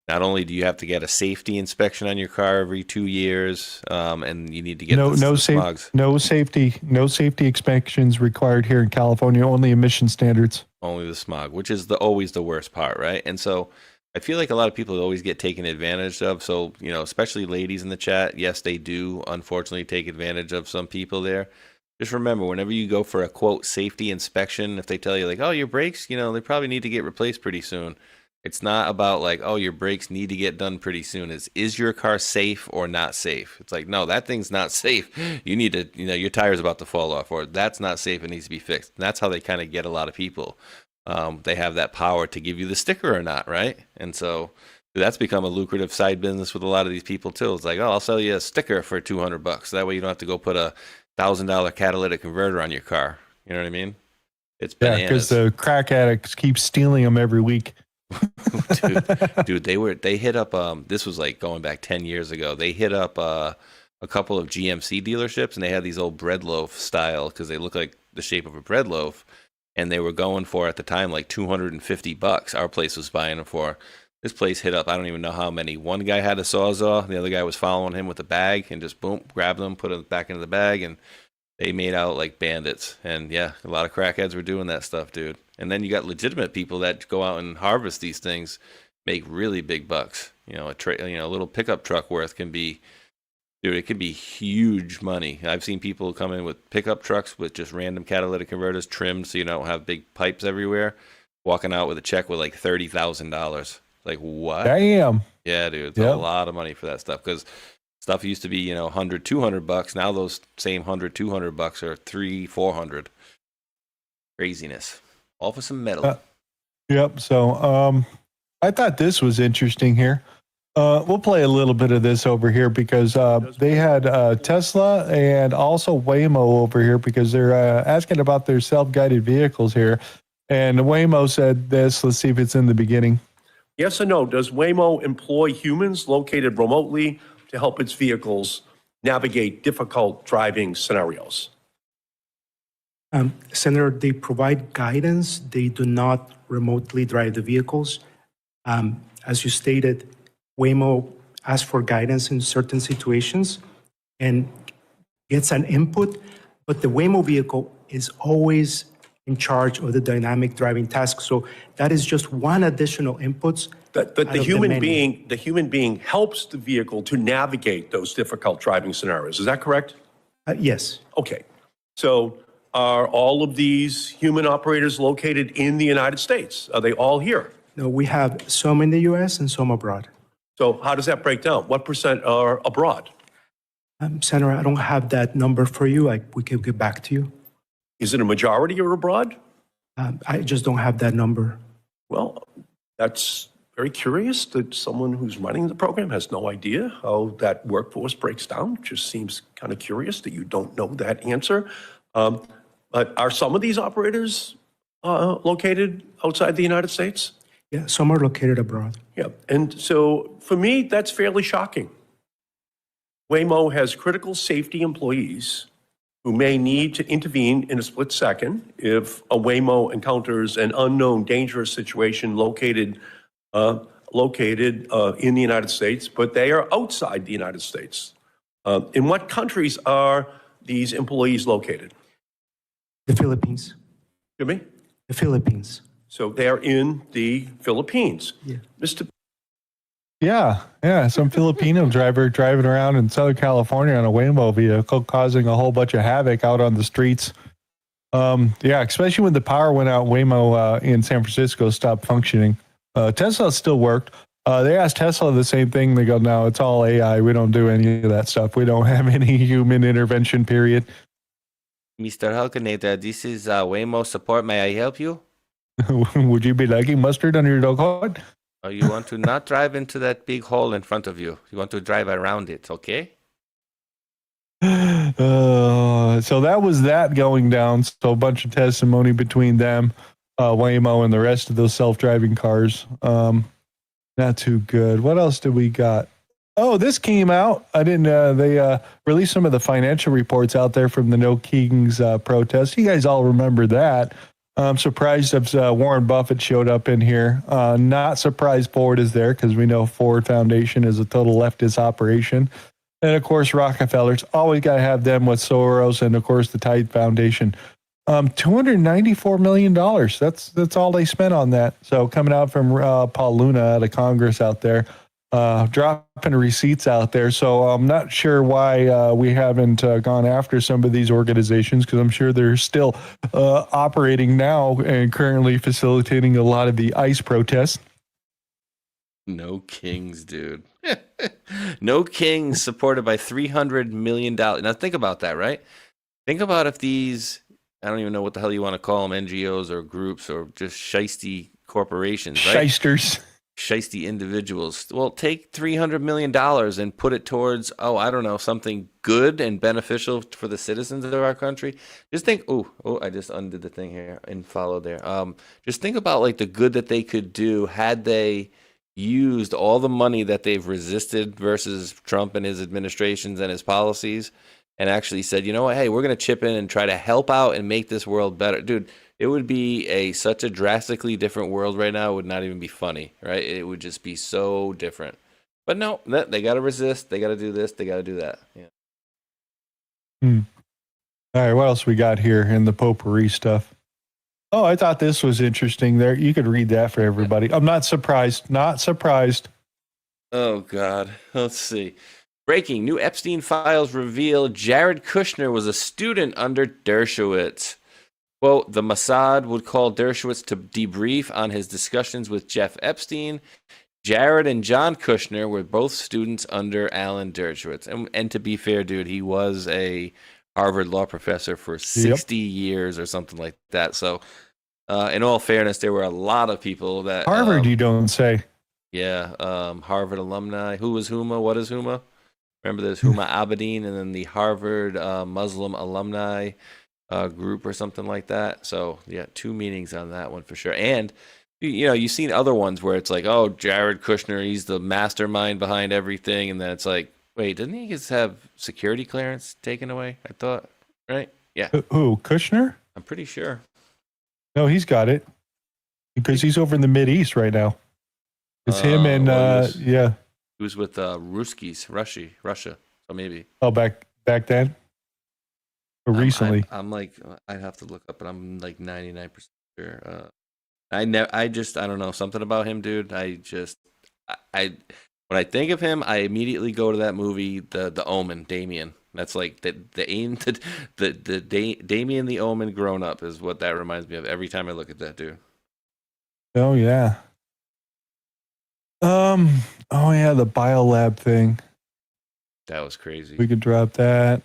not only do you have to get a safety inspection on your car every 2 years, and you need to get no safety inspections required here in California. Only emission standards. only the smog, which is always the worst part, right? And so I feel like a lot of people always get taken advantage of. So, especially ladies in the chat, yes, they do unfortunately take advantage of some people there. Just remember, whenever you go for a quote safety inspection, if they tell you like, oh, your brakes, they probably need to get replaced pretty soon. It's not about like, oh, your brakes need to get done pretty soon. Is your car safe or not safe? It's like, no, that thing's not safe. You need to, your tire's about to fall off, or that's not safe. It needs to be fixed. And that's how they kind of get a lot of people. They have that power to give you the sticker or not, right? And so that's become a lucrative side business with a lot of these people too. It's like, oh, I'll sell you a sticker for $200. That way you don't have to go put a $1,000 catalytic converter on your car. You know what I mean? It's bananas. Yeah, because the crack addicts keep stealing them every week. dude, they hit up this was like going back 10 years ago. They hit up a couple of GMC dealerships, and they had these old bread loaf style, because they look like the shape of a bread loaf, and they were going for at the time like $250. Our place was buying them for. This place hit up, I don't even know how many. One guy had a Sawzall, the other guy was following him with a bag, and just boom, grabbed them, put them back into the bag, and they made out like bandits. And yeah, a lot of crackheads were doing that stuff, dude. And then you got legitimate people that go out and harvest these things, make really big bucks. A little pickup truck worth can be, dude, it could be huge money. I've seen people come in with pickup trucks with just random catalytic converters trimmed so you don't have big pipes everywhere, walking out with a check with like $30,000. Like, what? Damn. Yeah, dude, it's a lot of money for that stuff, because stuff used to be, $100, $200. Now those same $100, $200 are $300, $400. Craziness. All for some metal. Yep. So I thought this was interesting here. We'll play a little bit of this over here, because they had Tesla and also Waymo over here, because they're asking about their self-guided vehicles here. And Waymo said this. Let's see if it's in the beginning. Yes or no, does Waymo employ humans located remotely to help its vehicles navigate difficult driving scenarios? Senator, they provide guidance. They do not remotely drive the vehicles. As you stated, Waymo asks for guidance in certain situations and gets an input, but the Waymo vehicle is always in charge of the dynamic driving task. So that is just one additional inputs. But the human being helps the vehicle to navigate those difficult driving scenarios. Is that correct? Yes. Okay. So are all of these human operators located in the United States? Are they all here? No, we have some in the U.S. and some abroad. So how does that break down? What percent are abroad? Senator, I don't have that number for you. We can get back to you. Is it a majority or abroad? I just don't have that number. Well, that's very curious that someone who's running the program has no idea how that workforce breaks down. It just seems kind of curious that you don't know that answer. But are some of these operators located outside the United States? Yeah, some are located abroad. Yeah, and so for me, that's fairly shocking. Waymo has critical safety employees who may need to intervene in a split second if a Waymo encounters an unknown dangerous situation located in the United States, but they are outside the United States. In what countries are these employees located? The Philippines. Excuse me? The Philippines. So they're in the Philippines. Yeah. Mr. Yeah. Some Filipino driver driving around in Southern California on a Waymo vehicle, causing a whole bunch of havoc out on the streets. Especially when the power went out, Waymo in San Francisco stopped functioning. Tesla still worked. They asked Tesla the same thing. They go, no, it's all AI. We don't do any of that stuff. We don't have any human intervention, period. Mr. Hulkanator, this is Waymo support. May I help you? Would you be liking mustard on your dog hood? Oh, you want to not drive into that big hole in front of you. You want to drive around it, okay? So that was that going down. So a bunch of testimony between them, Waymo, and the rest of those self-driving cars. Not too good. What else did we got? Oh, this came out. I didn't. They released some of the financial reports out there from the No Kings protest. You guys all remember that. I'm surprised if Warren Buffett showed up in here. Not surprised Ford is there, because we know Ford Foundation is a total leftist operation. And of course, Rockefeller's always got to have them with Soros, and of course the Tide Foundation. $294 million. That's all they spent on that. So coming out from Paul Luna out of Congress out there, dropping receipts out there. So I'm not sure why we haven't gone after some of these organizations, because I'm sure they're still operating now and currently facilitating a lot of the ICE protests. No kings, dude. No kings supported by $300 million. Now think about that, right? Think about if these, I don't even know what the hell you want to call them, NGOs or groups or just shiesty corporations, right? Shysters. Shiesty individuals. Well, take $300 million and put it towards, I don't know, something good and beneficial for the citizens of our country. Just think, I just undid the thing here and followed there. Just think about like the good that they could do had they used all the money that they've resisted versus Trump and his administrations and his policies, and actually said, you know what, hey, we're going to chip in and try to help out and make this world better. Dude, it would be such a drastically different world right now. It would not even be funny, right? It would just be so different. But no, they got to resist. They got to do this. They got to do that. Yeah. All right, what else we got here in the potpourri stuff? Oh, I thought this was interesting there. You could read that for everybody. I'm not surprised. Not surprised. Oh, God. Let's see. Breaking. New Epstein files reveal Jared Kushner was a student under Dershowitz. Quote, the Mossad would call Dershowitz to debrief on his discussions with Jeff Epstein. Jared and John Kushner were both students under Alan Dershowitz. And to be fair, dude, he was a Harvard law professor for 60 years or something like that. So, in all fairness, there were a lot of people that... Harvard, you don't say. Yeah, Harvard alumni. Who was Huma? What is Huma? Remember there's Huma Abedin and then the Harvard Muslim alumni group or something like that. So, yeah, 2 meanings on that one for sure. And, you know, you've seen other ones where it's like, oh, Jared Kushner, he's the mastermind behind everything. And then it's like, wait, didn't he just have security clearance taken away? I thought, right? Yeah. Who, Kushner? I'm pretty sure. No, he's got it because he's over in the Mideast right now. It's him and yeah. He was with Ruskies, Russia. So maybe. Oh, back then, or recently. I'm like, I'd have to look up, but I'm like 99% sure. I don't know, something about him, dude. I when I think of him, I immediately go to that movie, the Omen, Damien. That's like the Damien the Omen grown up is what that reminds me of every time I look at that dude. Oh yeah. Oh yeah, the biolab thing. That was crazy. We could drop that.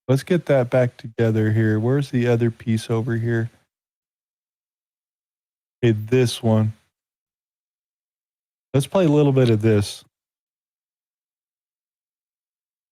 Let's get that back together here. Where's the other piece over here? Okay, this one. Let's play a little bit of this.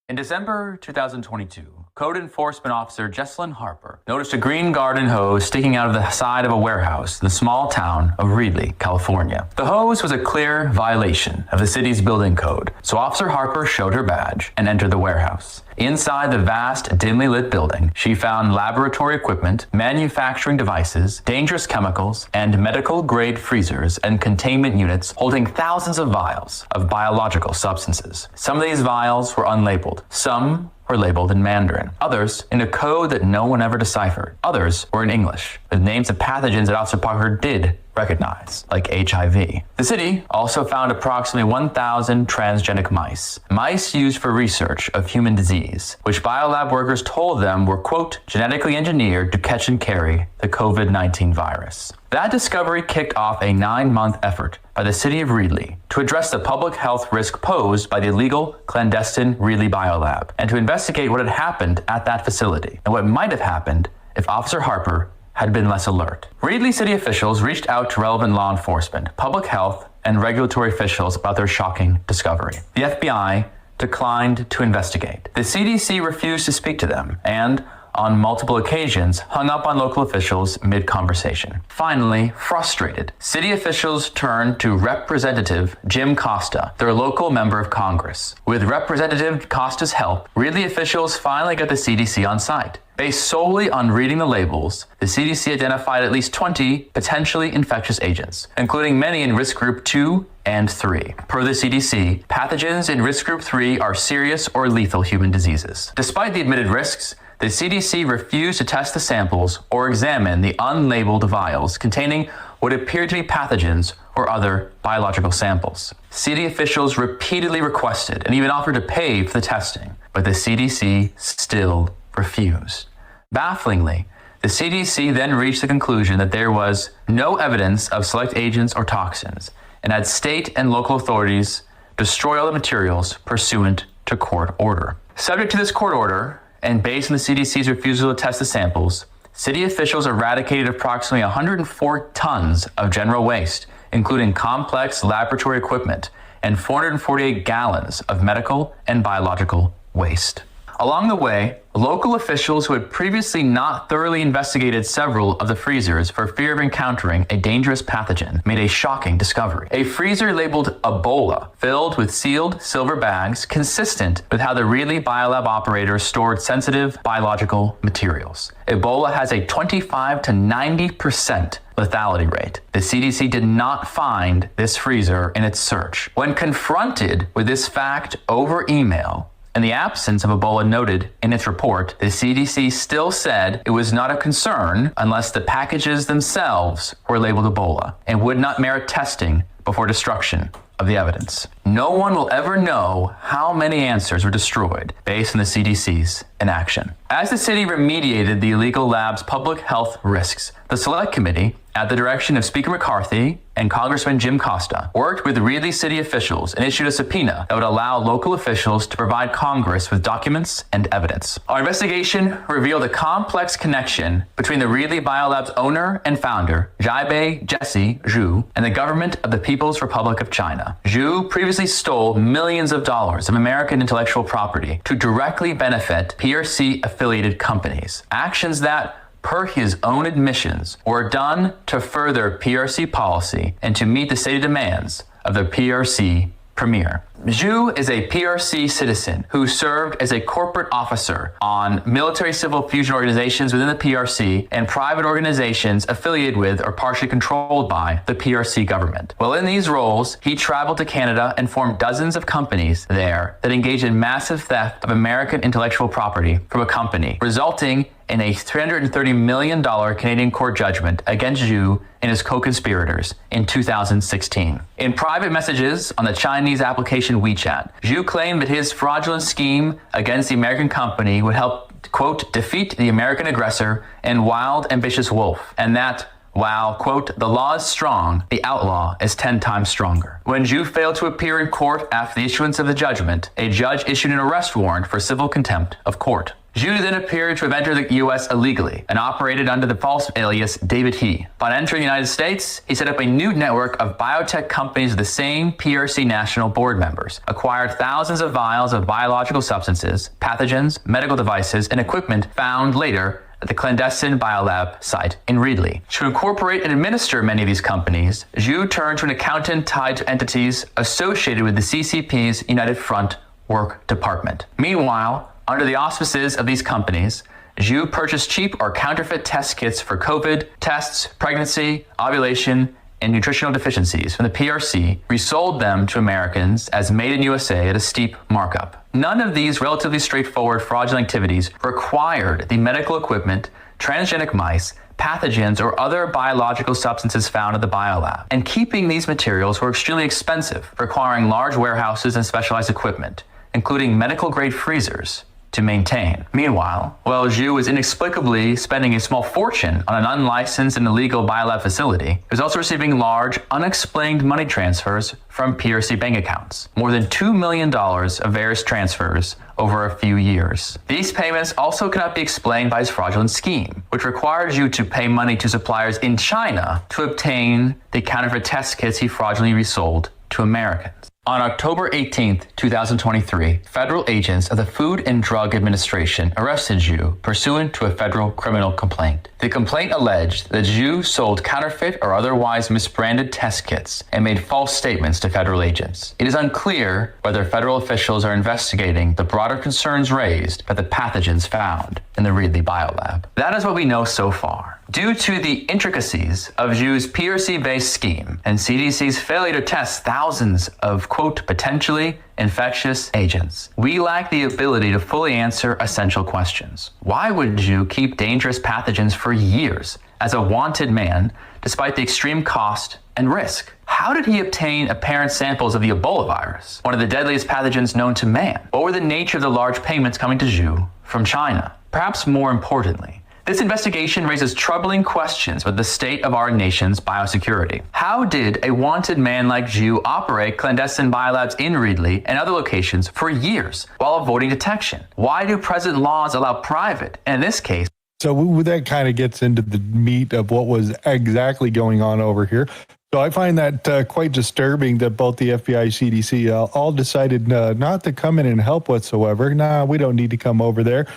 In December 2022, Code Enforcement Officer Jesselyn Harper noticed a green garden hose sticking out of the side of a warehouse in the small town of Reedley, California. The hose was a clear violation of the city's building code, so Officer Harper showed her badge and entered the warehouse. Inside the vast, dimly lit building, she found laboratory equipment, manufacturing devices, dangerous chemicals, and medical-grade freezers and containment units holding thousands of vials of biological substances. Some of these vials were unlabeled. Some were labeled in Mandarin. Others in a code that no one ever deciphered. Others were in English, with names of pathogens that Officer Parker did recognize, like HIV. The city also found approximately 1,000 transgenic mice used for research of human disease, which biolab workers told them were, quote, genetically engineered to catch and carry the COVID-19 virus. That discovery kicked off a 9-month effort by the city of Reedley to address the public health risk posed by the illegal, clandestine Reedley Biolab, and to investigate what had happened at that facility and what might have happened if Officer Harper had been less alert. Reedley city officials reached out to relevant law enforcement, public health, and regulatory officials about their shocking discovery. The FBI declined to investigate. The CDC refused to speak to them and, on multiple occasions, hung up on local officials mid-conversation. Finally, frustrated, city officials turned to Representative Jim Costa, their local member of Congress. With Representative Costa's help, Reedley officials finally got the CDC on site. Based solely on reading the labels, the CDC identified at least 20 potentially infectious agents, including many in risk group 2 and 3. Per the CDC, pathogens in risk group 3 are serious or lethal human diseases. Despite the admitted risks, the CDC refused to test the samples or examine the unlabeled vials containing what appeared to be pathogens or other biological samples. CD officials repeatedly requested and even offered to pay for the testing, but the CDC still refused. Bafflingly, the CDC then reached the conclusion that there was no evidence of select agents or toxins and had state and local authorities destroy all the materials pursuant to court order. Subject to this court order, and based on the CDC's refusal to test the samples, city officials eradicated approximately 104 tons of general waste, including complex laboratory equipment, and 448 gallons of medical and biological waste. Along the way, local officials who had previously not thoroughly investigated several of the freezers for fear of encountering a dangerous pathogen made a shocking discovery. A freezer labeled Ebola, filled with sealed silver bags consistent with how the Reedley Biolab operators stored sensitive biological materials. Ebola has a 25 to 90% lethality rate. The CDC did not find this freezer in its search. When confronted with this fact over email, in the absence of Ebola noted in its report, the CDC still said it was not a concern unless the packages themselves were labeled Ebola and would not merit testing before destruction of the evidence. No one will ever know how many answers were destroyed based on the CDC's inaction. As the city remediated the illegal lab's public health risks, the Select Committee, at the direction of Speaker McCarthy and Congressman Jim Costa, worked with Reedley city officials and issued a subpoena that would allow local officials to provide Congress with documents and evidence. Our investigation revealed a complex connection between the Reedley Biolab's owner and founder, Jiabei Jesse Zhu, and the government of the People's Republic of China. Zhu previously stole millions of dollars of American intellectual property to directly benefit PRC-affiliated companies. Actions that, per his own admissions, were done to further PRC policy and to meet the stated demands of the PRC premier. Zhu is a PRC citizen who served as a corporate officer on military-civil fusion organizations within the PRC and private organizations affiliated with or partially controlled by the PRC government. While in these roles, he traveled to Canada and formed dozens of companies there that engaged in massive theft of American intellectual property from a company, resulting in a $330 million Canadian court judgment against Zhu and his co-conspirators in 2016. In private messages on the Chinese application WeChat, Zhu claimed that his fraudulent scheme against the American company would help, quote, defeat the American aggressor and wild, ambitious wolf, and that while, quote, the law is strong, the outlaw is 10 times stronger. When Zhu failed to appear in court after the issuance of the judgment, a judge issued an arrest warrant for civil contempt of court. Zhu then appeared to have entered the U.S. illegally and operated under the false alias David He. Upon entering the United States, he set up a new network of biotech companies with the same PRC national board members, acquired thousands of vials of biological substances, pathogens, medical devices, and equipment found later at the clandestine biolab site in Reedley. To incorporate and administer many of these companies, Zhu turned to an accountant tied to entities associated with the CCP's United Front Work Department. Meanwhile, under the auspices of these companies, Zhu purchased cheap or counterfeit test kits for COVID, tests, pregnancy, ovulation, and nutritional deficiencies from the PRC, resold them to Americans as made in USA at a steep markup. None of these relatively straightforward fraudulent activities required the medical equipment, transgenic mice, pathogens, or other biological substances found at the biolab. And keeping these materials were extremely expensive, requiring large warehouses and specialized equipment, including medical-grade freezers, to maintain. Meanwhile, while Zhu was inexplicably spending a small fortune on an unlicensed and illegal biolab facility, he was also receiving large, unexplained money transfers from PRC bank accounts. More than $2 million of various transfers over a few years. These payments also cannot be explained by his fraudulent scheme, which required Zhu to pay money to suppliers in China to obtain the counterfeit test kits he fraudulently resold to Americans. On October 18, 2023, federal agents of the Food and Drug Administration arrested Zhu pursuant to a federal criminal complaint. The complaint alleged that Zhu sold counterfeit or otherwise misbranded test kits and made false statements to federal agents. It is unclear whether federal officials are investigating the broader concerns raised by the pathogens found in the Reedley Biolab. That is what we know so far. Due to the intricacies of Zhu's PRC-based scheme and CDC's failure to test thousands of, quote, potentially infectious agents, we lack the ability to fully answer essential questions. Why would Zhu keep dangerous pathogens for years as a wanted man, despite the extreme cost and risk? How did he obtain apparent samples of the Ebola virus, one of the deadliest pathogens known to man? What were the nature of the large payments coming to Zhu from China? Perhaps more importantly, this investigation raises troubling questions about the state of our nation's biosecurity. How did a wanted man like Zhu operate clandestine biolabs in Reedley and other locations for years while avoiding detection? Why do present laws allow private, and in this case, So that kind of gets into the meat of what was exactly going on over here. So I find that quite disturbing that both the FBI, CDC all decided not to come in and help whatsoever. Nah, we don't need to come over there.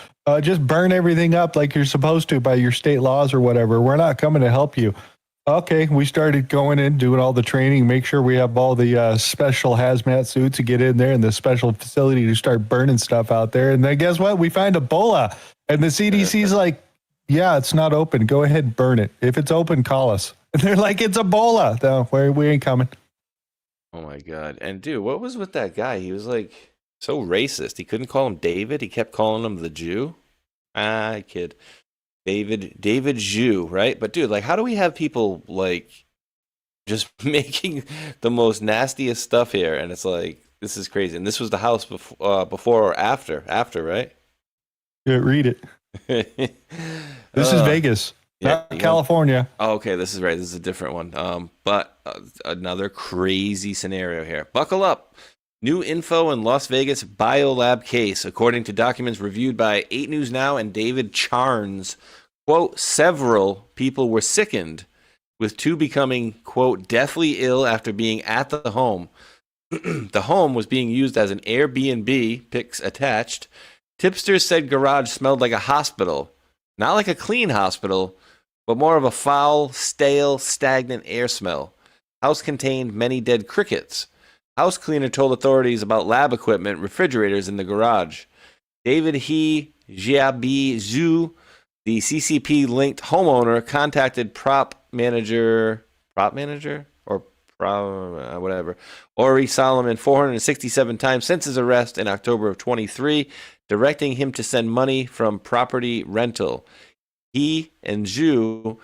Just burn everything up like you're supposed to by your state laws or whatever. We're not coming to help you. Okay, we started going in, doing all the training, make sure we have all the special hazmat suits to get in there and the special facility to start burning stuff out there. And then guess what? We find Ebola. And the CDC's like, yeah, it's not open. Go ahead and burn it. If it's open, call us. And they're like, it's Ebola. No, we ain't coming. Oh my God. And dude, what was with that guy? He was like so racist. He couldn't call him David. He kept calling him the Jew. Kid. David Zhu, right? But dude, like, how do we have people like just making the most nastiest stuff here? And it's like, this is crazy. And this was the house before or after, right? Yeah, read it. This is Vegas. Yeah, not California. Oh, okay, this is right. This is a different one. But another crazy scenario here. Buckle up. New info in Las Vegas biolab case, according to documents reviewed by 8 News Now and David Charnes. Quote, several people were sickened, with 2 becoming, quote, deathly ill after being at the home. The home was being used as an Airbnb, pics attached. Tipsters said garage smelled like a hospital. Not like a clean hospital, but more of a foul, stale, stagnant air smell. House contained many dead crickets. House cleaner told authorities about lab equipment, refrigerators in the garage. David He Jiabi Zhu, the CCP-linked homeowner, contacted prop manager, Ori Solomon 467 times since his arrest in October of 23, directing him to send money from property rental. He and Zhu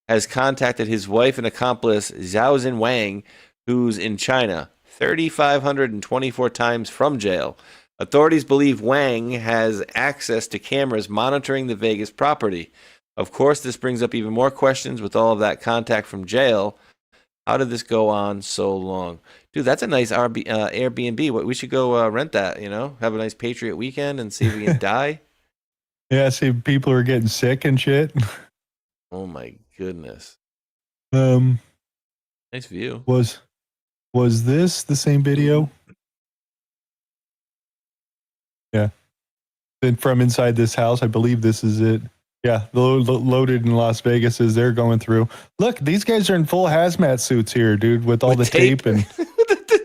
has contacted his wife and accomplice Xiaozin Wang, who's in China, 3,524 times from jail. Authorities believe Wang has access to cameras monitoring the Vegas property. Of course, this brings up even more questions with all of that contact from jail. How did this go on so long? Dude, that's a nice Airbnb. We should go rent that, have a nice Patriot weekend and see if we can die. Yeah, see people are getting sick and shit. Oh my goodness. Nice view. Was this the same video? Yeah. Then from inside this house, I believe this is it. Yeah, loaded in Las Vegas as they're going through. Look, these guys are in full hazmat suits here, dude, with all the tape and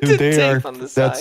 dude, they tape are. on the side.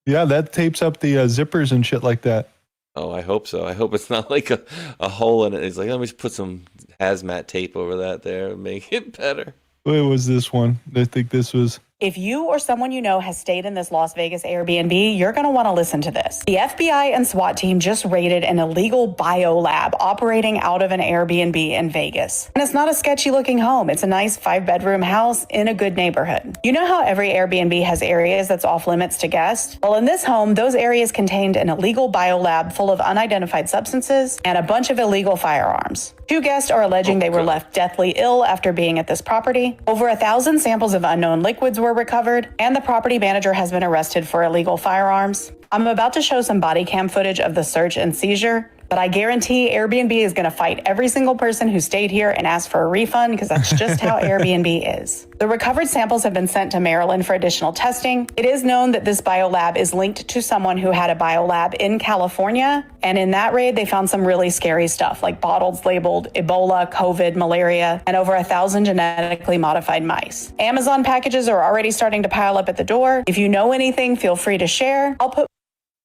That tapes up the zippers and shit like that. Oh, I hope so. I hope it's not like a hole in it. It's like, let me just put some hazmat tape over that there and make it better. What was this one? I think this was. If you or someone you know has stayed in this Las Vegas Airbnb, you're going to want to listen to this. The FBI and SWAT team just raided an illegal biolab operating out of an Airbnb in Vegas. And it's not a sketchy looking home. It's a nice 5-bedroom house in a good neighborhood. You know how every Airbnb has areas that's off limits to guests? Well, in this home, those areas contained an illegal biolab full of unidentified substances and a bunch of illegal firearms. 2 guests are alleging they were left deathly ill after being at this property. Over 1,000 samples of unknown liquids were recovered, and the property manager has been arrested for illegal firearms. I'm about to show some body cam footage of the search and seizure, but I guarantee Airbnb is going to fight every single person who stayed here and ask for a refund, because that's just how Airbnb is. The recovered samples have been sent to Maryland for additional testing. It is known that this biolab is linked to someone who had a biolab in California, and in that raid they found some really scary stuff like bottles labeled Ebola, COVID, malaria, and over 1,000 genetically modified mice. Amazon packages are already starting to pile up at the door. If you know anything, feel free to share.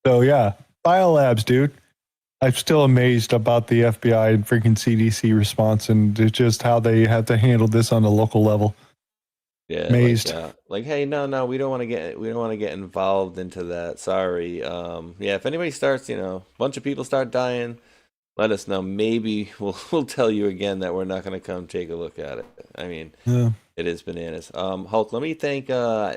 So yeah, biolabs, dude. I'm still amazed about the FBI and freaking CDC response and just how they have to handle this on a local level. Yeah, Amazed. like, hey, no, we don't want to get involved into that. Sorry. Yeah, if anybody starts, a bunch of people start dying, let us know. Maybe we'll tell you again that we're not going to come take a look at it. I mean, Yeah. it is bananas. Hulk, let me thank Debadoo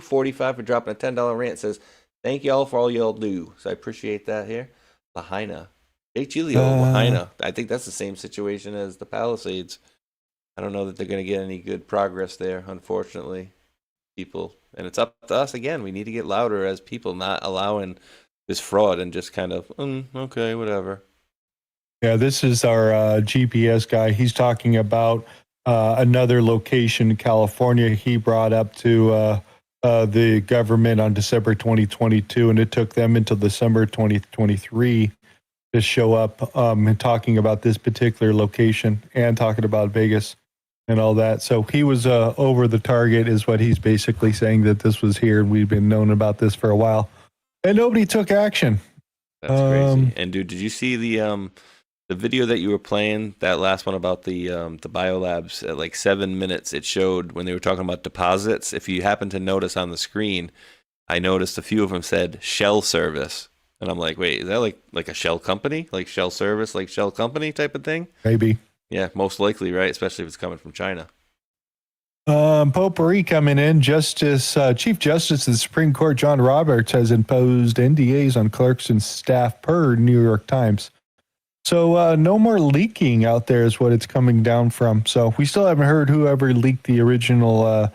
45 for dropping a $10 rant. Says, thank y'all for all y'all do. So I appreciate that here. Lahaina. Hey, Julio, Lahaina. I think that's the same situation as the Palisades. I don't know that they're going to get any good progress there, unfortunately. People. And it's up to us again. We need to get louder as people, not allowing this fraud and just kind of, okay, whatever. Yeah, this is our GPS guy. He's talking about another location in California he brought up to the government on December 2022, and it took them until December 2023 to show up and talking about this particular location and talking about Vegas and all that. So he was over the target is what he's basically saying, that this was here and we've been known about this for a while. And nobody took action. That's crazy. And dude, did you see the video that you were playing, that last one about the biolabs at like 7 minutes? It showed when they were talking about deposits. If you happen to notice on the screen, I noticed a few of them said Shell Service. And I'm like, wait, is that like a Shell company? Like Shell Service, like Shell Company type of thing? Maybe. Yeah, most likely, right? Especially if it's coming from China. Potpourri coming in. Chief Justice of the Supreme Court John Roberts has imposed NDAs on clerks and staff per New York Times. So no more leaking out there is what it's coming down from. So we still haven't heard whoever leaked the original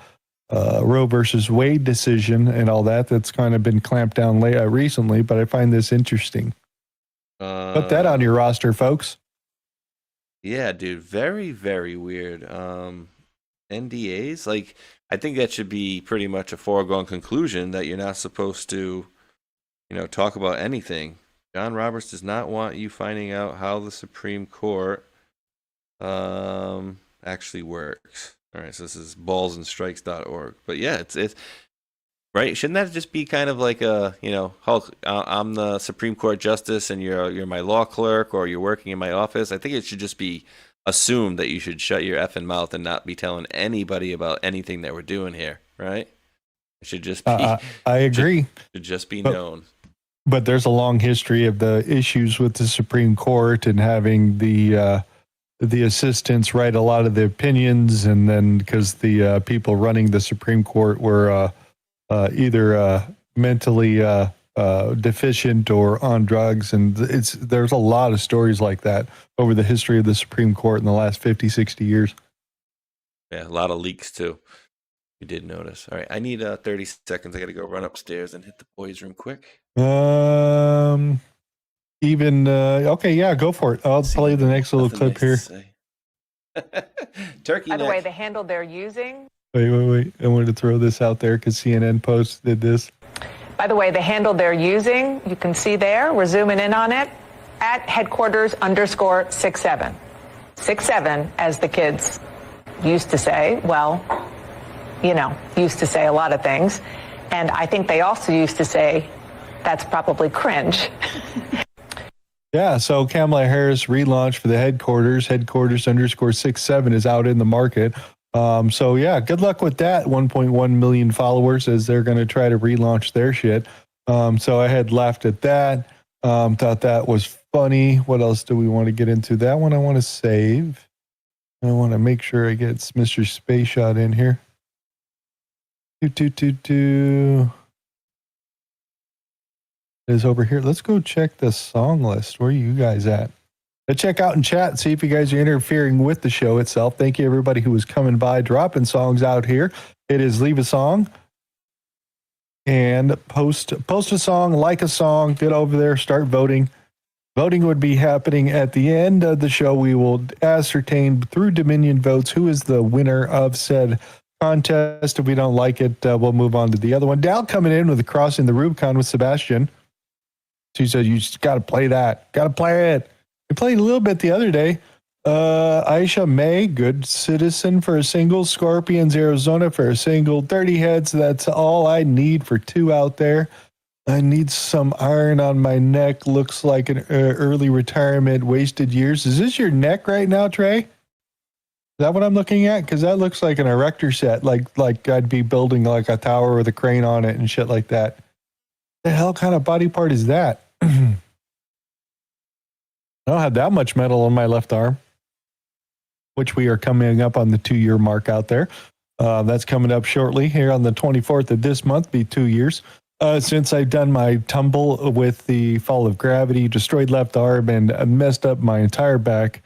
Roe versus Wade decision and all that. That's kind of been clamped down recently, but I find this interesting. Put that on your roster, folks. Yeah, dude. Very, very weird. NDAs, like, I think that should be pretty much a foregone conclusion that you're not supposed to, talk about anything. John Roberts does not want you finding out how the Supreme Court actually works. All right, so this is ballsandstrikes.org. But yeah, it's right. Shouldn't that just be kind of like a, Hulk, I'm the Supreme Court justice and you're my law clerk or you're working in my office? I think it should just be assumed that you should shut your effing mouth and not be telling anybody about anything that we're doing here, right? It should just be. I agree. Should just be known. But there's a long history of the issues with the Supreme Court and having the assistants write a lot of the opinions, and then because the people running the Supreme Court were either mentally deficient or on drugs, and there's a lot of stories like that over the history of the Supreme Court in the last 50, 60 years. Yeah, a lot of leaks too. You did notice. All right, I need 30 seconds. I got to go run upstairs and hit the boys' room quick. Okay, yeah, go for it. I'll play the next little clip here. Turkey. By the way, the handle they're using. Wait. I wanted to throw this out there because CNN Post did this. By the way, the handle they're using, you can see there. We're zooming in on it. At headquarters_67. 67, as the kids used to say. Well, used to say a lot of things. And I think they also used to say, that's probably cringe. Yeah, so Kamala Harris relaunch for the headquarters_67 is out in the market. So yeah, good luck with that. 1.1 million followers as they're going to try to relaunch their shit. So I had laughed at that. Thought that was funny. What else do we want to get into? That one I want to save. I want to make sure I get Mr. Spaceshot in here. Is over here. Let's go check the song list. Where are you guys at? Let's check out and chat, see if you guys are interfering with the show itself. Thank you, everybody who was coming by, dropping songs out here. It is leave a song and post a song, like a song, get over there, start voting. Voting would be happening at the end of the show. We will ascertain through Dominion votes who is the winner of said contest. If we don't like it, we'll move on to the other one. Dal coming in with Crossing the Rubicon with Sebastian. She said, you just got to play that. Got to play it. We played a little bit the other day. Aisha May, Good Citizen for a single. Scorpions, Arizona for a single. 30 heads, that's all I need for two out there. I need some iron on my neck. Looks like an early retirement, wasted years. Is this your neck right now, Trey? Is that what I'm looking at? Because that looks like an erector set, like I'd be building like a tower with a crane on it and shit like that. The hell kind of body part is that? I don't have that much metal on my left arm, which we are coming up on the 2-year mark out there. That's coming up shortly here on the 24th of this month, be 2 years. Since I've done my tumble with the fall of gravity, destroyed left arm, and messed up my entire back.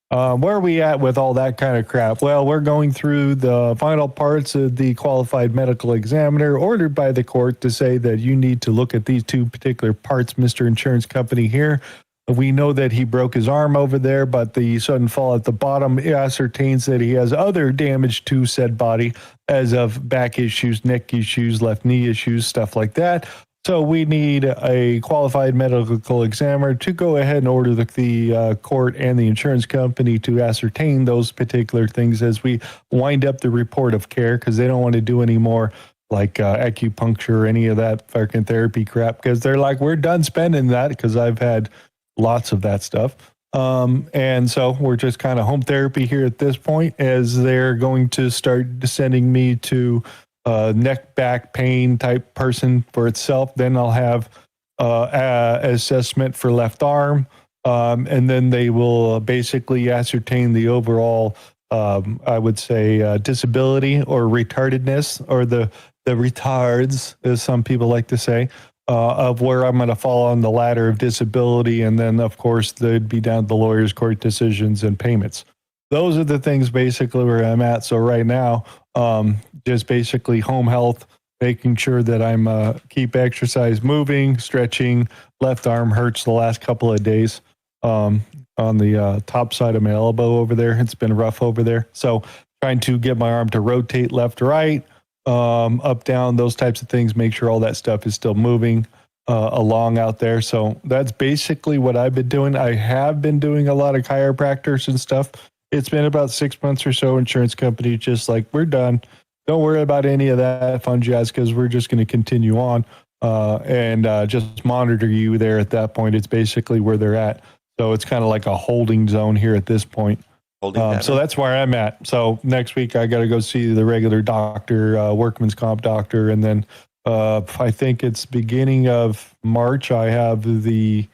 Where are we at with all that kind of crap? Well, we're going through the final parts of the qualified medical examiner ordered by the court to say that you need to look at these 2 particular parts, Mr. Insurance Company here. We know that he broke his arm over there, but the sudden fall at the bottom ascertains that he has other damage to said body as of back issues, neck issues, left knee issues, stuff like that. So we need a qualified medical examiner to go ahead and order the court and the insurance company to ascertain those particular things as we wind up the report of care, because they don't want to do any more like acupuncture or any of that fucking therapy crap, because they're like, we're done spending that, because I've had lots of that stuff. And so we're just kind of home therapy here at this point, as they're going to start sending me to neck back pain type person for itself. Then I'll have assessment for left arm. And then they will basically ascertain the overall, I would say, disability or retardedness, or the retards, as some people like to say, of where I'm going to fall on the ladder of disability. And then, of course, they'd be down to the lawyers' court decisions and payments. Those are the things basically where I'm at. So right now, just basically home health, making sure that I'm keep exercise moving, stretching. Left arm hurts the last couple of days on the top side of my elbow over there. It's been rough over there. So trying to get my arm to rotate left to right, up, down, those types of things, make sure all that stuff is still moving along out there. So that's basically what I've been doing. I have been doing a lot of chiropractors and stuff. It's been about 6 months or so. Insurance company just like, we're done. Don't worry about any of that fun jazz, because we're just going to continue on and just monitor you there at that point. It's basically where they're at. So it's kind of like a holding zone here at this point. So that's where I'm at. So next week I got to go see the regular doctor, workman's comp doctor. And then I think it's beginning of March, I have the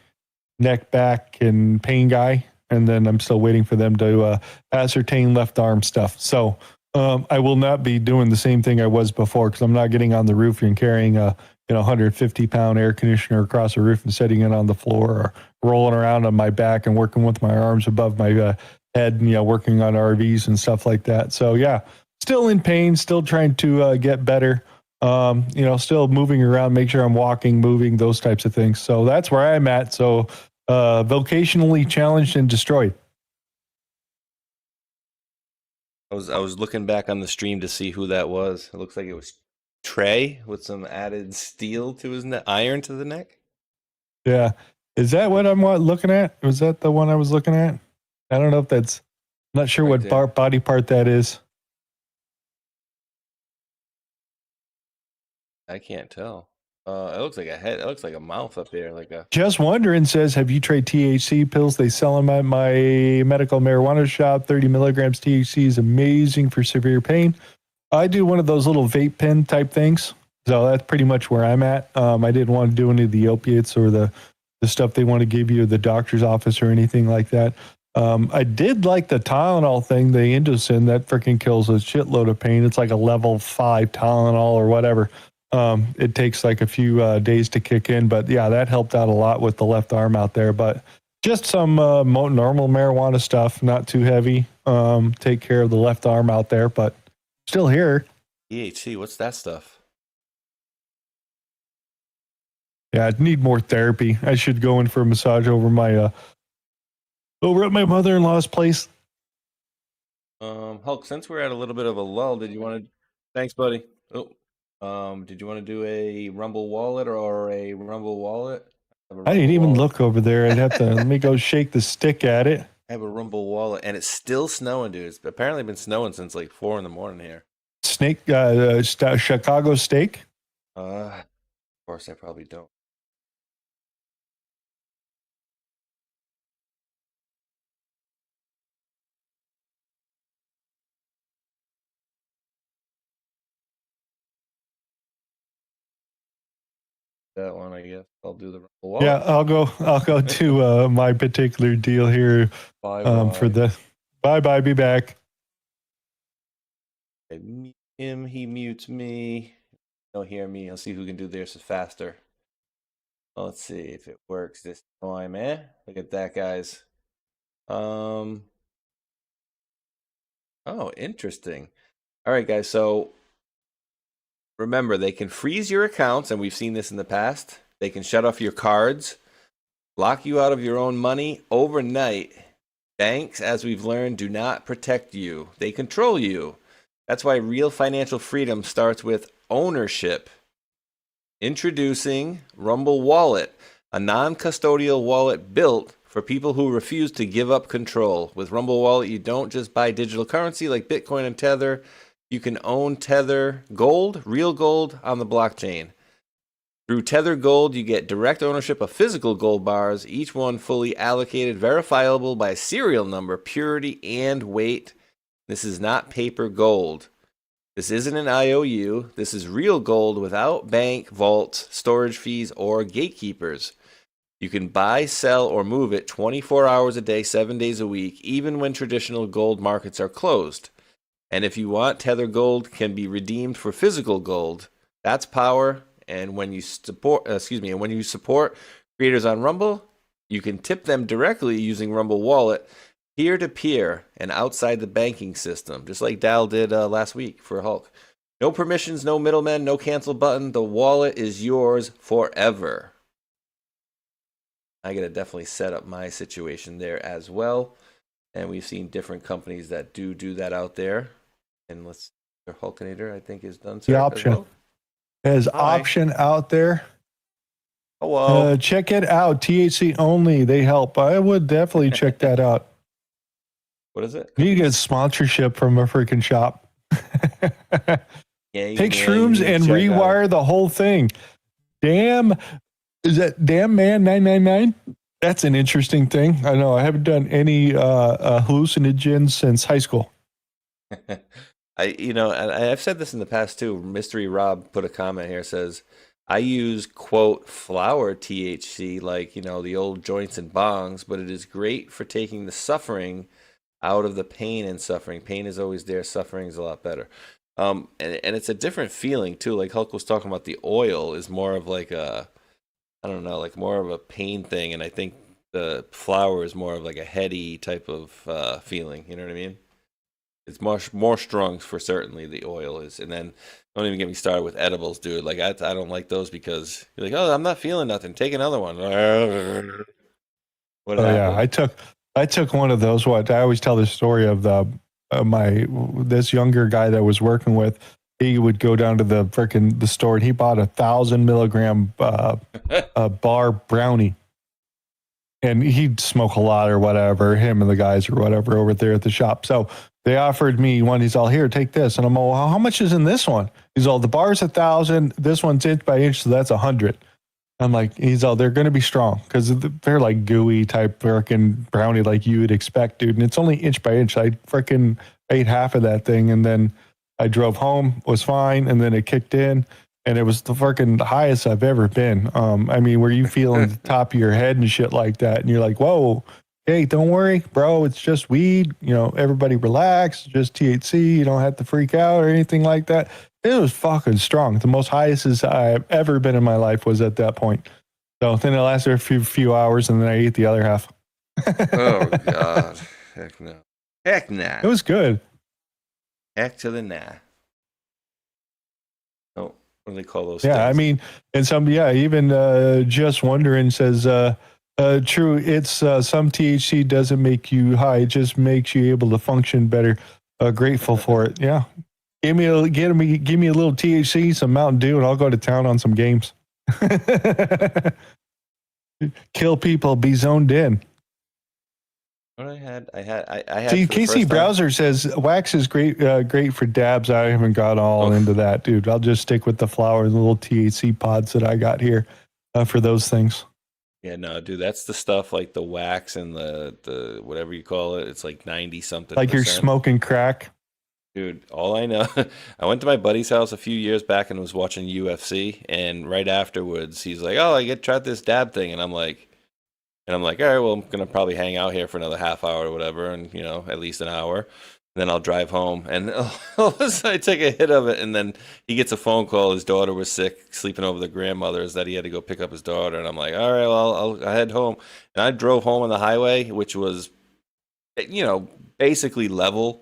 neck, back, and pain guy. And then I'm still waiting for them to ascertain left arm stuff. So I will not be doing the same thing I was before, because I'm not getting on the roof and carrying a 150-pound air conditioner across the roof and setting it on the floor, or rolling around on my back and working with my arms above my head and working on RVs and stuff like that. So yeah, still in pain, still trying to get better. Still moving around, make sure I'm walking, moving, those types of things. So that's where I'm at. So vocationally challenged and destroyed. I was looking back on the stream to see who that was. It looks like it was Trey with some added steel to his neck, iron to the neck. Yeah. Is that what I'm looking at? Was that the one I was looking at? I don't know if that's, I'm not sure what body part that is. I can't tell. It looks like a head. It looks like a mouth up there, like a. Just Wondering says, have you tried THC pills? They sell them at my medical marijuana shop. 30 milligrams THC is amazing for severe pain. I do one of those little vape pen type things. So that's pretty much where I'm at. I didn't want to do any of the opiates or the stuff they want to give you at the doctor's office or anything like that. I did like the Tylenol thing, the Indocin, that freaking kills a shitload of pain. It's like a level 5 Tylenol or whatever. It takes like a few days to kick in, but yeah, that helped out a lot with the left arm out there. But just some normal marijuana stuff, not too heavy. Take care of the left arm out there, but still here. THC, what's that stuff? Yeah, I need more therapy. I should go in for a massage over at my mother-in-law's place. Hulk, since we're at a little bit of a lull, did you want to? Thanks, buddy. Did you want to do a Rumble Wallet or a Rumble Wallet? I didn't even look over there. I'd have to let me go shake the stick at it. I have a Rumble Wallet, and it's still snowing, dude. It's apparently been snowing since like 4 in the morning here. Chicago steak. Of course, I probably don't. that one, I guess. I'll do the Rumble Wallet. Yeah, I'll go to my particular deal here for the bye. Be back. I mute him, he mutes me. Don't hear me. I'll see who can do this faster. Well, let's see if it works this time, eh? Look at that, guys. Oh, interesting. All right, guys. So remember, they can freeze your accounts, and we've seen this in the past. They can shut off your cards, lock you out of your own money overnight. Banks, as we've learned, do not protect you. They control you. That's why real financial freedom starts with ownership. Introducing Rumble Wallet, a non-custodial wallet built for people who refuse to give up control. With Rumble Wallet, you don't just buy digital currency like Bitcoin and Tether. You can own Tether Gold, real gold, on the blockchain. Through Tether Gold, you get direct ownership of physical gold bars, each one fully allocated, verifiable by serial number, purity, and weight. This is not paper gold. This isn't an IOU. This is real gold without bank, vaults, storage fees, or gatekeepers. You can buy, sell, or move it 24 hours a day, 7 days a week, even when traditional gold markets are closed. And if you want, Tether Gold can be redeemed for physical gold. That's power. And when you support creators on Rumble, you can tip them directly using Rumble Wallet, peer-to-peer and outside the banking system, just like Dal did last week for Hulk. No permissions, no middlemen, no cancel button. The wallet is yours forever. I got to definitely set up my situation there as well. And we've seen different companies that do that out there. And let's see, Hulkanator, I think, is done. The option. Well. There's option out there. Hello. Check it out. THC only. They help. I would definitely check that out. What is it? You get sponsorship from a freaking shop. Take shrooms and rewire the whole thing. Damn. Is that Damn Man 999? That's an interesting thing. I know. I haven't done any hallucinogens since high school. I've said this in the past too. Mystery Rob put a comment here, says, I use, quote, flower THC, like, the old joints and bongs, but it is great for taking the suffering out of the pain and suffering. Pain is always there. Suffering is a lot better. And it's a different feeling too. Like Hulk was talking about, the oil is more of like more of a pain thing. And I think the flower is more of like a heady type of feeling. You know what I mean? It's more strong for certainly, the oil is. And then don't even get me started with edibles, dude. Like I don't like those because you're like, oh, I'm not feeling nothing. Take another one. I took one of those. I always tell the story of this younger guy that I was working with. He would go down to the store and he bought 1,000 milligram bar brownie. And he'd smoke a lot or whatever, him and the guys or whatever over there at the shop. So they offered me one. He's all, here, take this. And I'm all, how much is in this one? He's all, the bar's 1,000. This one's inch by inch, so that's 100. I'm like, he's all, they're going to be strong because they're like gooey type freaking brownie like you would expect, dude. And it's only inch by inch. I freaking ate half of that thing. And then I drove home, was fine. And then it kicked in. And it was the freaking highest I've ever been. Where you feel in the top of your head and shit like that. And you're like, whoa, hey, don't worry, bro. It's just weed. Everybody relax. Just THC. You don't have to freak out or anything like that. It was fucking strong. The most highest I've ever been in my life was at that point. So then it lasted a few hours and then I ate the other half. Oh, God. Heck no. Heck nah. It was good. Heck to the nah. What do they call those things? Even Just Wondering says, true, it's some THC doesn't make you high. It just makes you able to function better. Grateful for it. Yeah. Give me a little THC, some Mountain Dew, and I'll go to town on some games. Kill people, be zoned in. What I had. See, Casey Browser says wax is great for dabs. I haven't got all into that, dude. I'll just stick with the flower and the little THC pods that I got here for those things. Yeah, no, dude, that's the stuff like the wax and the whatever you call it. It's like 90 something. Like you're smoking crack. Dude, all I know, I went to my buddy's house a few years back and was watching UFC, and right afterwards, he's like, "Oh, I tried this dab thing," and I'm like, all right, well, I'm gonna probably hang out here for another half hour or whatever, and at least an hour, and then I'll drive home. And all of a sudden, I take a hit of it, and then he gets a phone call. His daughter was sick, sleeping over the grandmother's, that he had to go pick up his daughter, and I'm like, all right, well, I'll head home, and I drove home on the highway, which was, basically level.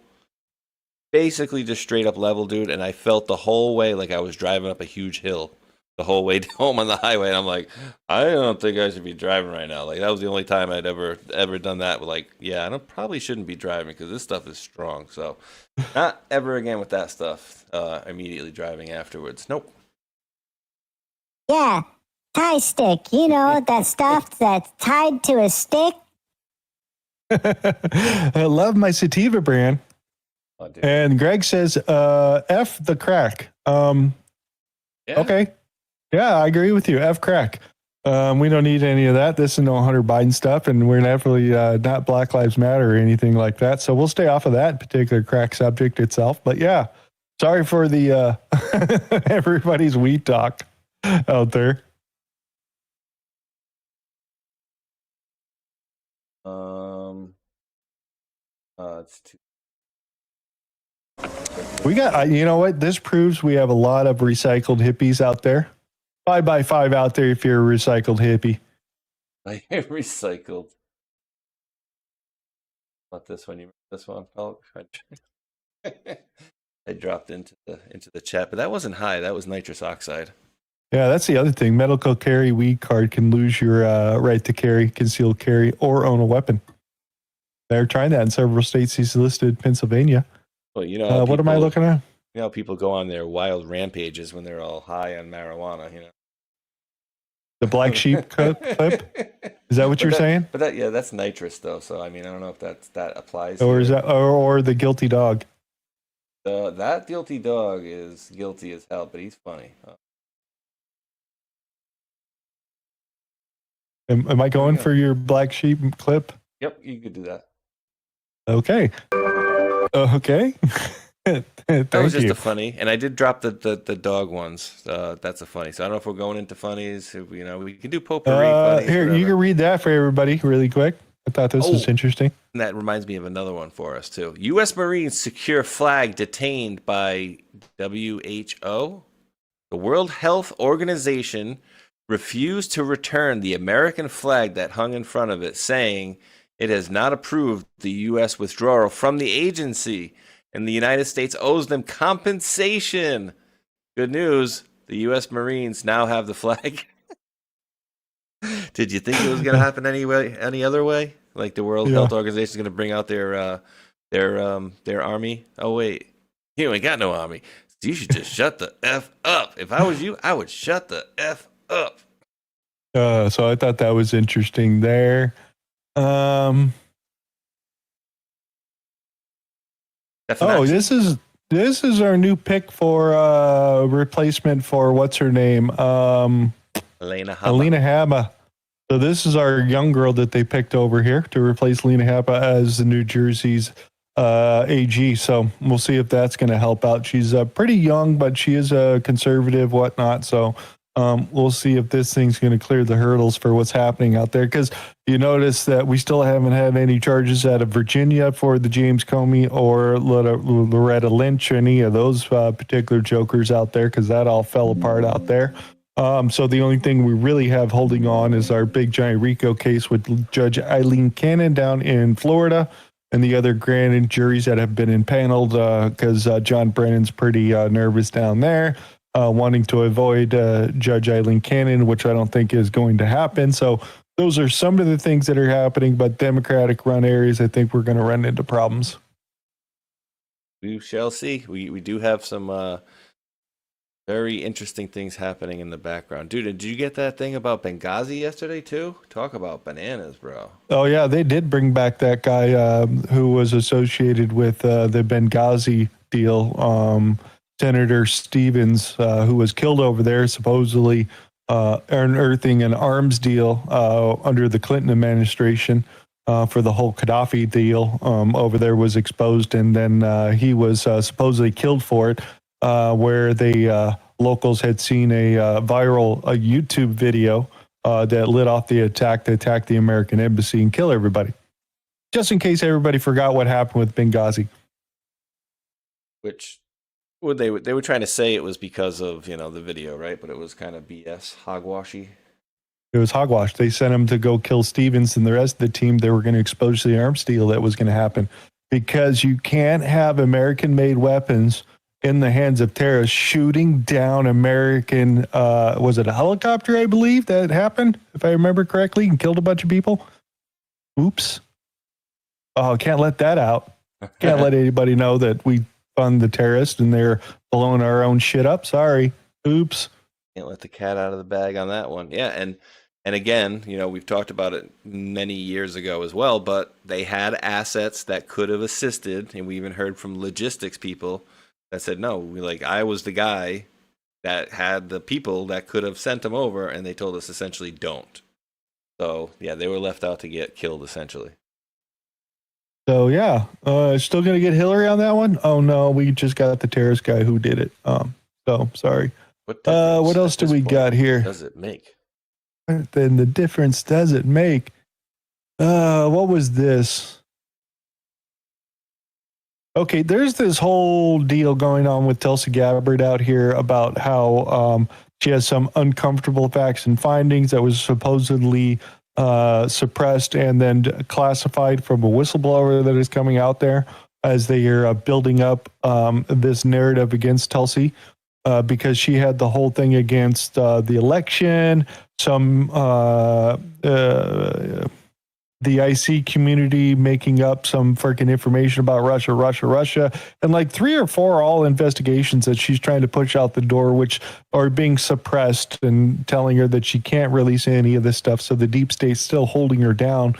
Basically just straight up level, dude, and I felt the whole way like I was driving up a huge hill the whole way home on the highway, and I'm like, I don't think I should be driving right now. Like, that was the only time I'd ever done that. Like, yeah, probably shouldn't be driving because this stuff is strong. So not ever again with that stuff, immediately driving afterwards. Nope. Yeah, tie stick, that stuff that's tied to a stick. I love my sativa brand. And Greg says, F the crack. Okay. Yeah, I agree with you. F crack. We don't need any of that. This is no Hunter Biden stuff, and we're definitely not Black Lives Matter or anything like that. So we'll stay off of that particular crack subject itself. But yeah, sorry for the everybody's weed talk out there. It's too. We got, you know what? This proves we have a lot of recycled hippies out there. 5x5 out there if you're a recycled hippie. I recycled. Not this one. You remember this one? Oh, I dropped into the chat, but that wasn't high. That was nitrous oxide. Yeah, that's the other thing. Medical carry weed card can lose your right to carry, concealed carry, or own a weapon. They're trying that in several states. He's listed Pennsylvania. Well, what am I looking at? You know, people go on their wild rampages when they're all high on marijuana. The black sheep clip? Is that what you're saying? But that's nitrous though. So I don't know if that applies. Or is that or the guilty dog? That guilty dog is guilty as hell, but he's funny. Am I going for your black sheep clip? Yep, you could do that. Okay. Okay. That was just a funny, and I did drop the dog ones. That's a funny. So I don't know if we're going into funnies. We can do potpourri. Funnies, here, whatever. You can read that for everybody really quick. I thought this was interesting. And that reminds me of another one for us too. U.S. Marines secure flag detained by WHO. The World Health Organization refused to return the American flag that hung in front of it, saying it has not approved the U.S. withdrawal from the agency, and the United States owes them compensation. Good news, the U.S. Marines now have the flag. Did you think it was going to happen any other way? Like the World Health Organization is going to bring out their army? Oh, wait. You ain't got no army. You should just shut the F up. If I was you, I would shut the F up. So I thought that was interesting there. This is our new pick for replacement for what's her name? Lena Hama. So this is our young girl that they picked over here to replace Lena Hama as the New Jersey's AG. So we'll see if that's going to help out. She's pretty young, but she is a conservative, whatnot. So we'll see if this thing's going to clear the hurdles for what's happening out there. Because you notice that we still haven't had any charges out of Virginia for the James Comey or Loretta Lynch, any of those particular jokers out there, because that all fell apart out there. So the only thing we really have holding on is our big giant RICO case with Judge Eileen Cannon down in Florida, and the other grand juries that have been impaneled because John Brennan's pretty nervous down there, wanting to avoid Judge Eileen Cannon, which I don't think is going to happen. So those are some of the things that are happening, but Democratic run areas, I think we're going to run into problems. We shall see. We do have some very interesting things happening in the background. Dude, did you get that thing about Benghazi yesterday too? Talk about bananas, bro. Oh, yeah, they did bring back that guy who was associated with the Benghazi deal, Senator Stevens, who was killed over there, supposedly unearthing an arms deal under the Clinton administration. for the whole Gaddafi deal over there was exposed, and then he was supposedly killed for it, where the locals had seen a viral YouTube video that lit off the attack to attack the American embassy and kill everybody. Just in case everybody forgot what happened with Benghazi. Which they were trying to say it was because of, the video, right? But it was kind of BS, hogwashy. It was hogwash. They sent him to go kill Stevens and the rest of the team. They were going to expose the arms deal that was going to happen, because you can't have American-made weapons in the hands of terrorists shooting down American, was it a helicopter, I believe, that happened, if I remember correctly, and killed a bunch of people? Oops. Oh, can't let that out. Can't let anybody know that we fund the terrorists and they're blowing our own shit up. Sorry. Oops. Can't let the cat out of the bag on that one. Yeah, and again, we've talked about it many years ago as well, but they had assets that could have assisted, and we even heard from logistics people that said, no, I was the guy that had the people that could have sent them over, and they told us essentially don't. So, yeah, they were left out to get killed, essentially. So, yeah, still going to get Hillary on that one? Oh, no, we just got the terrorist guy who did it. So, sorry. What else do we got here? Does it make? Then the difference does it make? What was this? Okay, there's this whole deal going on with Tulsi Gabbard out here about how she has some uncomfortable facts and findings that was supposedly suppressed and then classified from a whistleblower that is coming out there as they are building up this narrative against Tulsi. Because she had the whole thing against the election, the IC community making up some freaking information about Russia, and like 3 or 4 all investigations that she's trying to push out the door, which are being suppressed and telling her that she can't release any of this stuff. So the deep state's still holding her down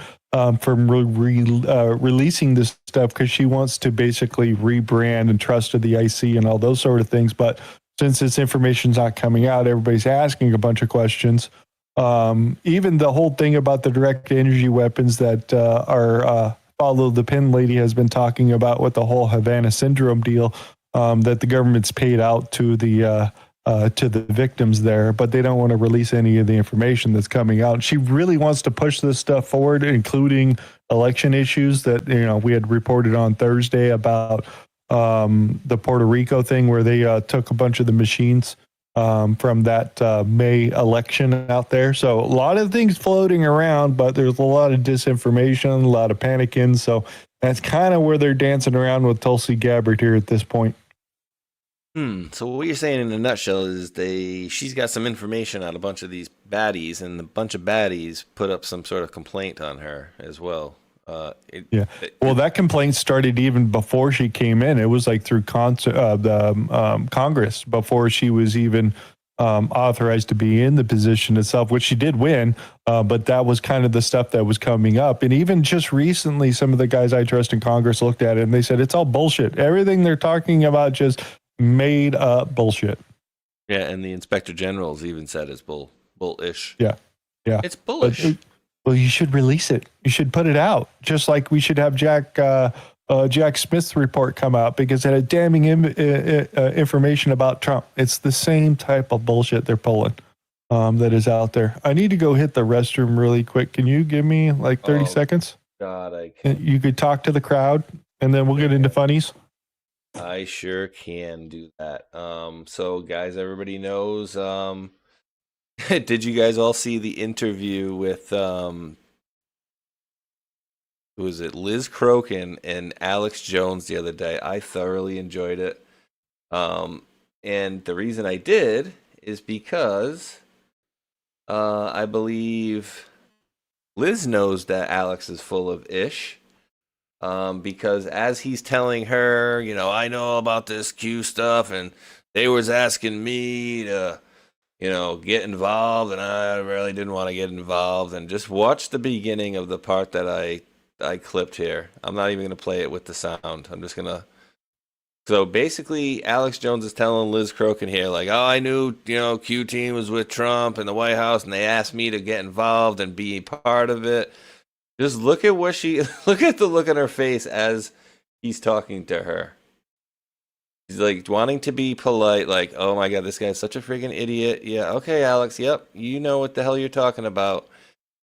from releasing this stuff, because she wants to basically rebrand and trust of the IC and all those sort of things. But since this information's not coming out, everybody's asking a bunch of questions. Even the whole thing about the direct energy weapons that our Follow the Pin lady has been talking about, with the whole Havana syndrome deal, that the government's paid out to the victims there, but they don't want to release any of the information that's coming out. She really wants to push this stuff forward, including election issues that we had reported on Thursday about the Puerto Rico thing, where they took a bunch of the machines from that May election out there. So a lot of things floating around, but there's a lot of disinformation, a lot of panicking. So that's kind of where they're dancing around with Tulsi Gabbard here at this point. So what you're saying in a nutshell is she's got some information on a bunch of these baddies, and a bunch of baddies put up some sort of complaint on her as well. Well, that complaint started even before she came in. It was like through the Congress, before she was even authorized to be in the position itself, which she did win. But that was kind of the stuff that was coming up. And even just recently, some of the guys I trust in Congress looked at it and they said, it's all bullshit. Everything they're talking about just made up bullshit. Yeah, and the Inspector General's even said it's bullish. Yeah. It's bullish. Well, you should release it. You should put it out, just like we should have Jack Smith's report come out, because it had damning information about Trump. It's the same type of bullshit they're pulling that is out there. I need to go hit the restroom really quick. Can you give me like 30 seconds? God, I can't. You could talk to the crowd, and then we'll get into funnies. I sure can do that. So, guys, everybody knows. Did you guys all see the interview with who was it, Liz Crokin and Alex Jones the other day? I thoroughly enjoyed it. And the reason I did is because I believe Liz knows that Alex is full of ish. Because as he's telling her, I know about this Q stuff, and they was asking me to get involved, and I really didn't want to get involved. And just watch the beginning of the part that I clipped here. I'm not even going to play it with the sound. I'm just going to. So basically, Alex Jones is telling Liz Crokin here, like, oh, I knew, Q team was with Trump in the White House, and they asked me to get involved and be part of it. Just look at what look at the look on her face as he's talking to her. He's like wanting to be polite, like, oh my God, this guy's such a freaking idiot. Yeah, okay, Alex, yep, you know what the hell you're talking about.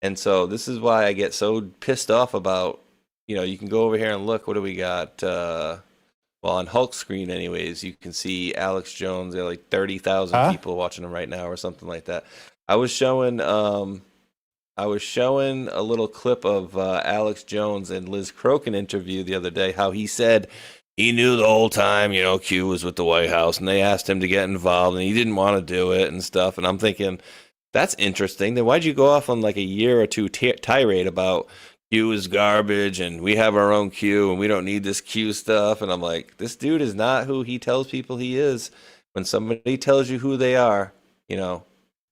And so this is why I get so pissed off about, you can go over here and look, what do we got? Well, on Hulk screen anyways, you can see Alex Jones. There are like 30,000 people watching him right now or something like that. I was showing a little clip of Alex Jones and Liz Crokin interview the other day, how he said he knew the whole time, Q was with the White House, and they asked him to get involved, and he didn't want to do it and stuff. And I'm thinking, that's interesting. Then why'd you go off on like a year or two tirade about Q is garbage, and we have our own Q, and we don't need this Q stuff? And I'm like, this dude is not who he tells people he is. When somebody tells you who they are,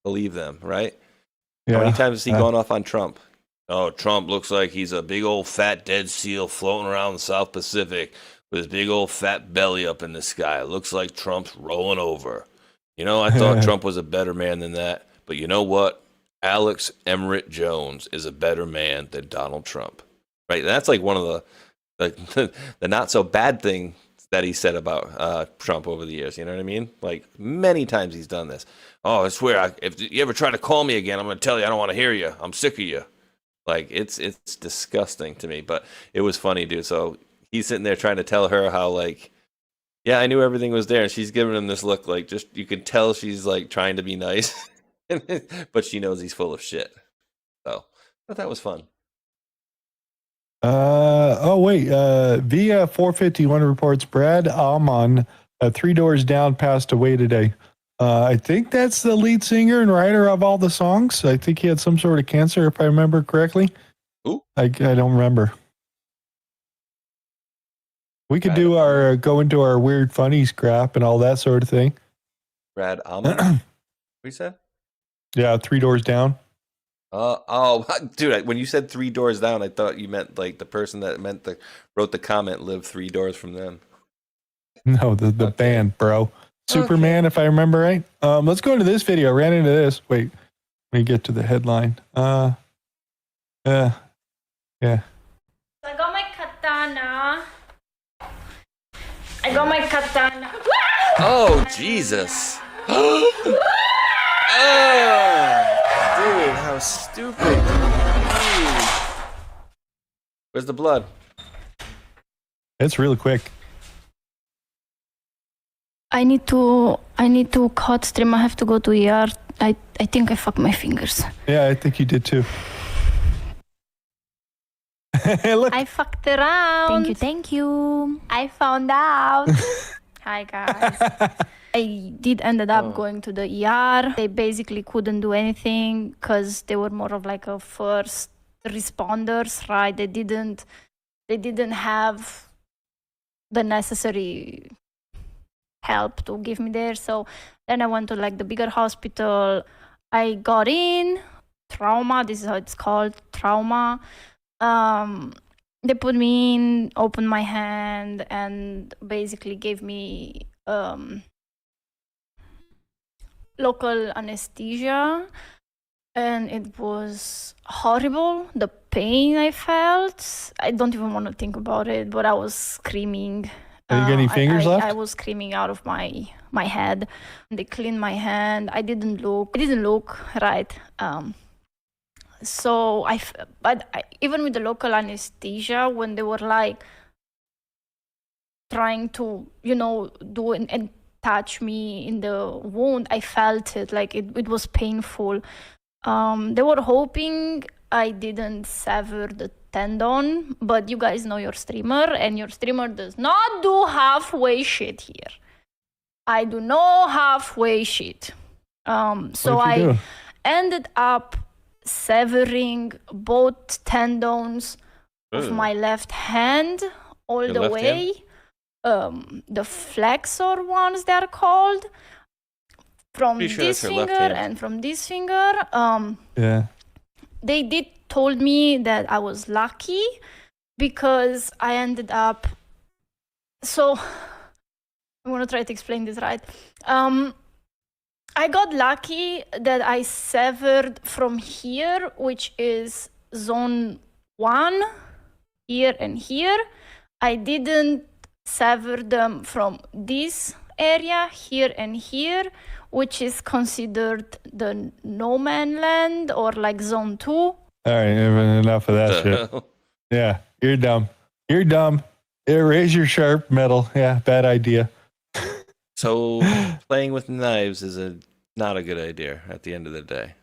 believe them, right? Yeah. How many times has he gone off on Trump? Oh, Trump looks like he's a big old fat dead seal floating around the South Pacific with his big old fat belly up in the sky. Looks like Trump's rolling over. I thought Trump was a better man than that. But you know what? Alex Emmerich Jones is a better man than Donald Trump. Right? And that's like one of the not so bad thing that he said about Trump over the years. You know what I mean? Like many times he's done this. Oh, I swear, if you ever try to call me again, I'm going to tell you I don't want to hear you. I'm sick of you. Like, it's disgusting to me. But it was funny, dude. So he's sitting there trying to tell her how, like, yeah, I knew everything was there. And she's giving him this look like, just, you can tell she's, like, trying to be nice. But she knows he's full of shit. So I thought that was fun. Via 451 reports Brad Alman, 3 Doors Down, passed away today. I think that's the lead singer and writer of all the songs. I think he had some sort of cancer, if I remember correctly. Ooh. I don't remember. We could go into our weird funnies crap and all that sort of thing. Brad Alman? What you said? Yeah, 3 Doors Down. Dude, when you said 3 Doors Down, I thought you meant like the person that wrote the comment lived 3 doors from them. No, the band, bro. Superman, if I remember right. Let's go into this video. I ran into this. Wait, let me get to the headline. Yeah. I got my katana. Oh, Jesus. Oh, dude, how stupid. Dude. Where's the blood? It's really quick. I need to cut stream. I have to go to ER. I think I fucked my fingers. Yeah, I think you did too. Look. I fucked around. Thank you. I found out. Hi guys. I ended up going to the ER. They basically couldn't do anything because they were more of like a first responders, right? They didn't have the necessary help to give me there. So then I went to like the bigger hospital. I got in trauma. This is how it's called, trauma. They put me in, opened my hand, and basically gave me local anesthesia. And it was horrible. The pain I felt, I don't even want to think about it, but I was screaming. Are you getting fingers left? I was screaming out of my head. They cleaned my hand. I didn't look right. So even with the local anesthesia, when they were like trying to, do and touch me in the wound, I felt it, like it was painful. They were hoping I didn't sever the tendon, but you guys know your streamer, and your streamer does not do halfway shit here. I do no halfway shit. So I ended up severing both tendons of my left hand all the way. The flexor ones, they're called, from this finger and from this finger. They did told me that I was lucky because I ended up, so I'm gonna try to explain this right. I got lucky that I severed from here, which is zone one here and here. I didn't sever them from this area here and here, which is considered the no man land or like zone 2. All right, enough of that shit. Yeah, you're dumb. You're dumb. Erase your sharp metal. Yeah, bad idea. So playing with knives is not a good idea at the end of the day.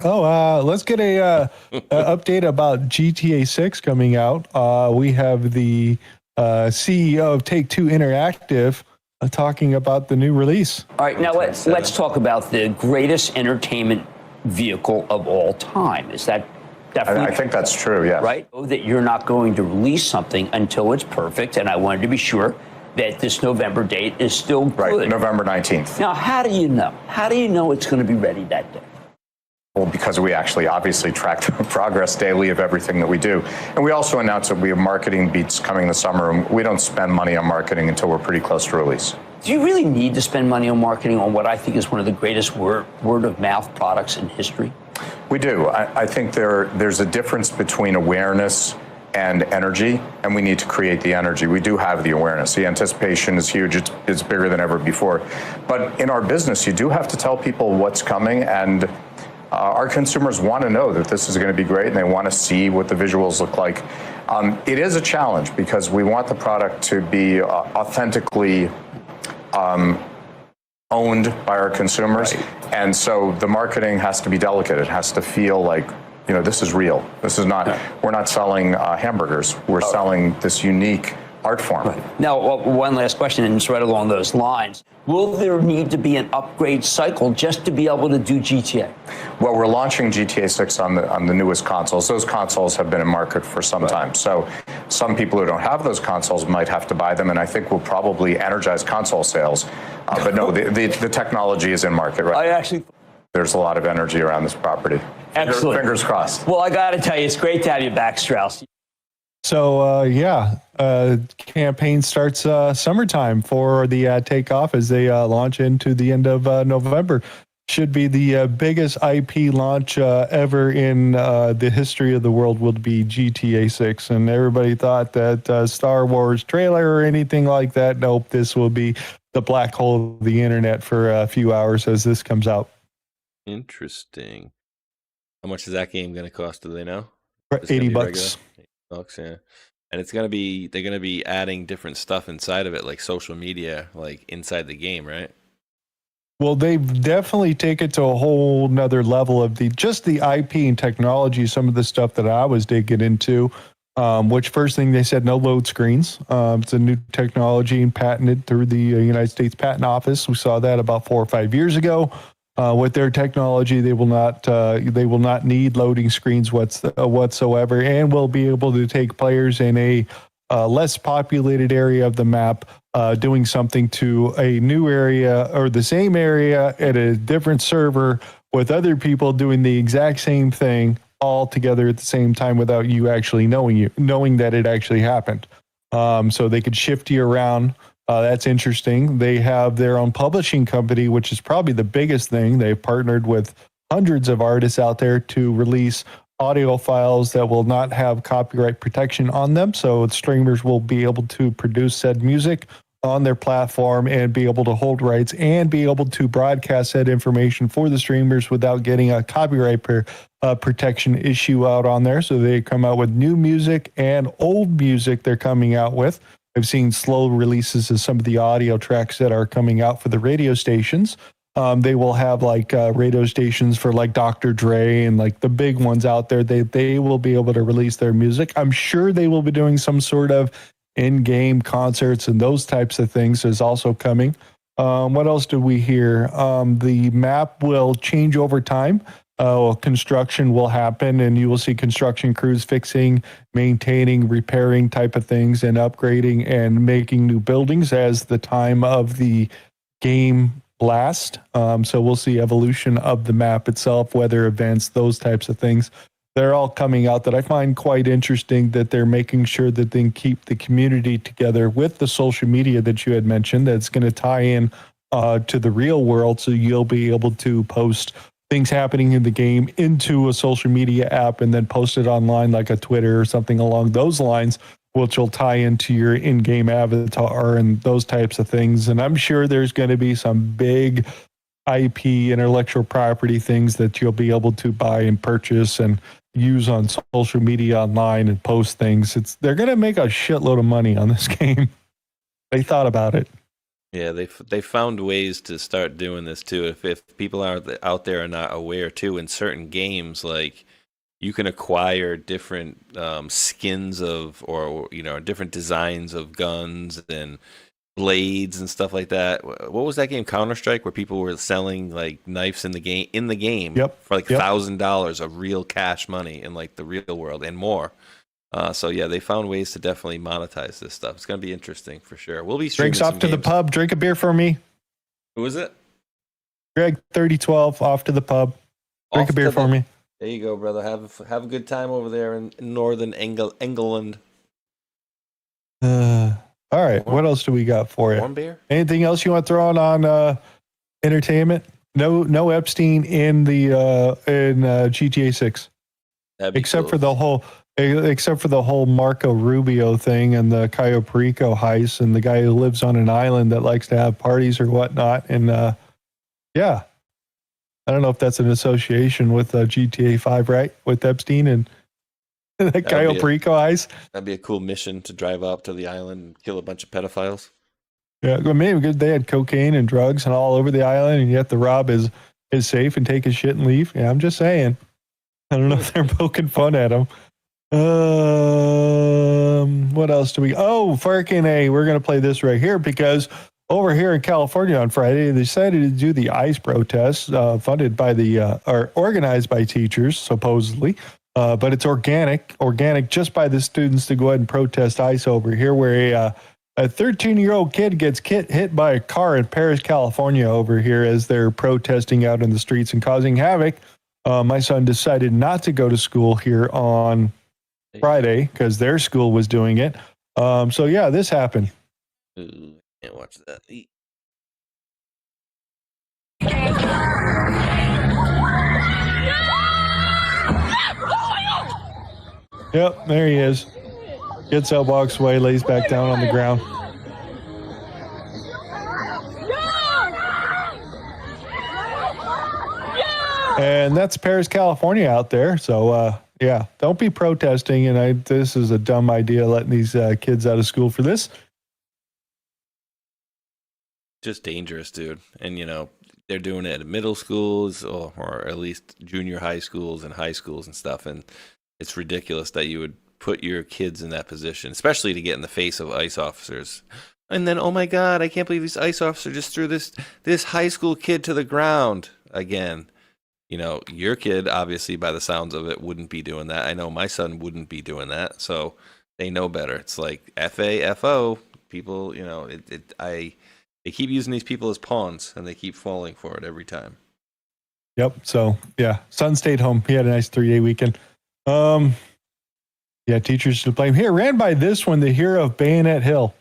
Oh, let's get a update about GTA 6 coming out. We have the CEO of Take-Two Interactive talking about the new release. All right, now let's talk about the greatest entertainment vehicle of all time. Is that definitely? I think that's true, yes. Right? That you're not going to release something until it's perfect, and I wanted to be sure that this November date is still good. Right, November 19th. Now, how do you know? How do you know it's going to be ready that day? Well, because we actually obviously track the progress daily of everything that we do. And we also announced that we have marketing beats coming this summer, and we don't spend money on marketing until we're pretty close to release. Do you really need to spend money on marketing on what I think is one of the greatest word-of-mouth products in history? We do. I think there's a difference between awareness and energy, and we need to create the energy. We do have the awareness. The anticipation is huge. It's bigger than ever before. But in our business, you do have to tell people what's coming, and our consumers want to know that this is going to be great, and they want to see what the visuals look like. It is a challenge because we want the product to be authentically owned by our consumers. Right. And so the marketing has to be delicate. It has to feel like, you know, this is real. This is not, we're not selling hamburgers. We're selling this unique art form. Right. Now, one last question, and it's right along those lines. Will there need to be an upgrade cycle just to be able to do GTA? Well, we're launching GTA 6 on the newest consoles. Those consoles have been in market for some time. So some people who don't have those consoles might have to buy them, and I think we'll probably energize console sales. But no, the technology is in market, right? There's a lot of energy around this property. Excellent. Fingers crossed. Well, I got to tell you, it's great to have you back, Strauss. So, campaign starts summertime for the takeoff as they launch into the end of November. Should be the biggest IP launch ever in the history of the world will be GTA 6. And everybody thought that Star Wars trailer or anything like that. Nope, this will be the black hole of the internet for a few hours as this comes out. Interesting. How much is that game going to cost? Do they know? $80. $80, yeah. And it's going to be, they're going to be adding different stuff inside of it, like social media, like inside the game, right? Well, they've definitely taken it to a whole nother level of the IP and technology, some of the stuff that I was digging into, which first thing they said, no load screens. It's a new technology and patented through the United States Patent Office. We saw that about 4 or 5 years ago. With their technology, they will not need loading screens whatsoever, and will be able to take players in a less populated area of the map, doing something to a new area or the same area at a different server with other people doing the exact same thing all together at the same time without you actually knowing that it actually happened. So they could shift you around. That's interesting. They have their own publishing company, which is probably the biggest thing. They've partnered with hundreds of artists out there to release audio files that will not have copyright protection on them. So streamers will be able to produce said music on their platform and be able to hold rights and be able to broadcast said information for the streamers without getting a copyright protection issue out on there. So they come out with new music and old music they're coming out with. I've seen slow releases of some of the audio tracks that are coming out for the radio stations. They will have radio stations for like Dr. Dre and like the big ones out there. They will be able to release their music. I'm sure they will be doing some sort of in-game concerts and those types of things is also coming. What else did we hear? The map will change over time. Construction will happen, and you will see construction crews fixing, maintaining, repairing type of things, and upgrading and making new buildings as the time of the game lasts. So we'll see evolution of the map itself, weather events, those types of things. They're all coming out that I find quite interesting, that they're making sure that they keep the community together with the social media that you had mentioned that's going to tie in to the real world. So you'll be able to post things happening in the game into a social media app and then post it online like a Twitter or something along those lines, which will tie into your in-game avatar and those types of things. And I'm sure there's going to be some big IP, intellectual property things that you'll be able to buy and purchase and use on social media online and post things. They're going to make a shitload of money on this game. They thought about it. Yeah, they found ways to start doing this too. If people out there are not aware too, in certain games, like you can acquire different skins of, or different designs of guns and blades and stuff like that. What was that game, Counter-Strike, where people were selling like knives in the game for like $1,000 of real cash money in like the real world and more. So yeah, they found ways to definitely monetize this stuff. It's going to be interesting for sure. We'll be streaming Drinks off to the pub. Drink a beer for me. Who is it? Greg 3012 off to the pub. Drink a beer for me. There you go, brother. Have a good time over there in northern England. All right, what else do we got for you? Warm beer? Anything else you want to throw on entertainment? No Epstein in the GTA 6, except for the whole Marco Rubio thing and the Cayo Perico heist and the guy who lives on an island that likes to have parties or whatnot. And yeah, I don't know if that's an association with GTA 5, right? With Epstein and the Cayo Perico heist. That'd be a cool mission to drive up to the island and kill a bunch of pedophiles. Yeah, maybe they had cocaine and drugs and all over the island, and you have to rob his safe and take his shit and leave. Yeah, I'm just saying. I don't know if they're poking fun at him. What else do we? Oh, Farkin A. We're going to play this right here because over here in California on Friday, they decided to do the ICE protest funded by or organized by teachers, supposedly. But it's organic just by the students to go ahead and protest ICE over here, where a 13-year-old kid gets hit by a car in Paris, California over here as they're protesting out in the streets and causing havoc. My son decided not to go to school here on Friday because their school was doing it. So yeah, this happened. Ooh, can't watch that. Yep, there he is. Gets up, walks away, lays back down on the ground. And that's Paris, California out there. So, yeah, don't be protesting. And this is a dumb idea, letting these kids out of school for this. Just dangerous, dude. And, they're doing it at middle schools or at least junior high schools and high schools and stuff. And it's ridiculous that you would put your kids in that position, especially to get in the face of ICE officers. And then, oh my God, I can't believe this ICE officer just threw this high school kid to the ground again. Your kid, obviously, by the sounds of it, wouldn't be doing that. I know my son wouldn't be doing that. So they know better. It's like FAFO. People, they keep using these people as pawns, and they keep falling for it every time. Yep. So, yeah, son stayed home. He had a nice 3-day weekend. Yeah, teachers to blame. Here, ran by this one, the hero of Bayonet Hill.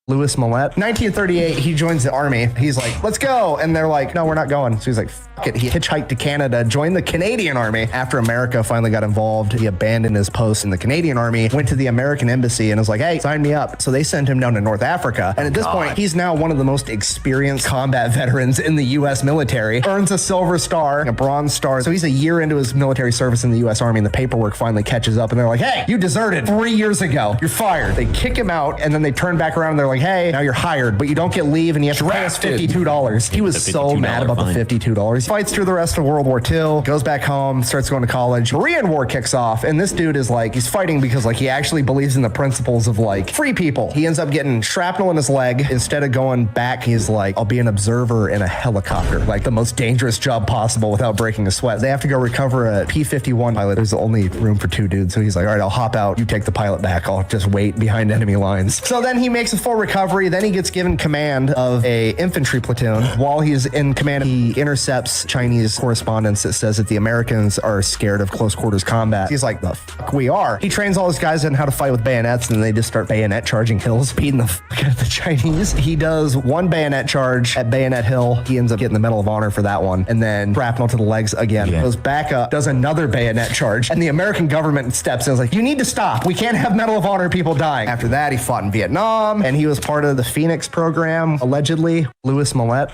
Louis Millette. 1938, he joins the army. He's like, let's go. And they're like, no, we're not going. So he's like, fuck it. He hitchhiked to Canada, joined the Canadian Army. After America finally got involved, he abandoned his post in the Canadian Army, went to the American embassy and was like, hey, sign me up. So they sent him down to North Africa. And at this point, he's now one of the most experienced combat veterans in the U.S. military. Earns a Silver Star, a Bronze Star. So he's a year into his military service in the U.S. Army, and the paperwork finally catches up. And they're like, hey, you deserted 3 years ago. You're fired. They kick him out, and then they turn back around and they're like, hey, now you're hired, but you don't get leave, and you have to pay us $52. He was so mad about the $52. He fights through the rest of World War II, goes back home, starts going to college. Korean War kicks off, and this dude is like, he's fighting because like he actually believes in the principles of like free people. He ends up getting shrapnel in his leg. Instead of going back, he's like, I'll be an observer in a helicopter, like the most dangerous job possible without breaking a sweat. They have to go recover a P-51 pilot. There's only room for 2 dudes, so he's like, all right, I'll hop out. You take the pilot back. I'll just wait behind enemy lines. So then he makes a full recovery. Then he gets given command of a infantry platoon. While he's in command, he intercepts Chinese correspondence that says that the Americans are scared of close quarters combat. He's like, the fuck we are. He trains all his guys in how to fight with bayonets, and they just start bayonet charging hills, beating the fuck out of the Chinese. He does one bayonet charge at Bayonet Hill. He ends up getting the Medal of Honor for that one, and then shrapnel to the legs again. Goes back up, does another bayonet charge, and the American government steps in and is like, you need to stop. We can't have Medal of Honor people dying. After that, he fought in Vietnam, and he was part of the Phoenix program, allegedly. Louis Millet.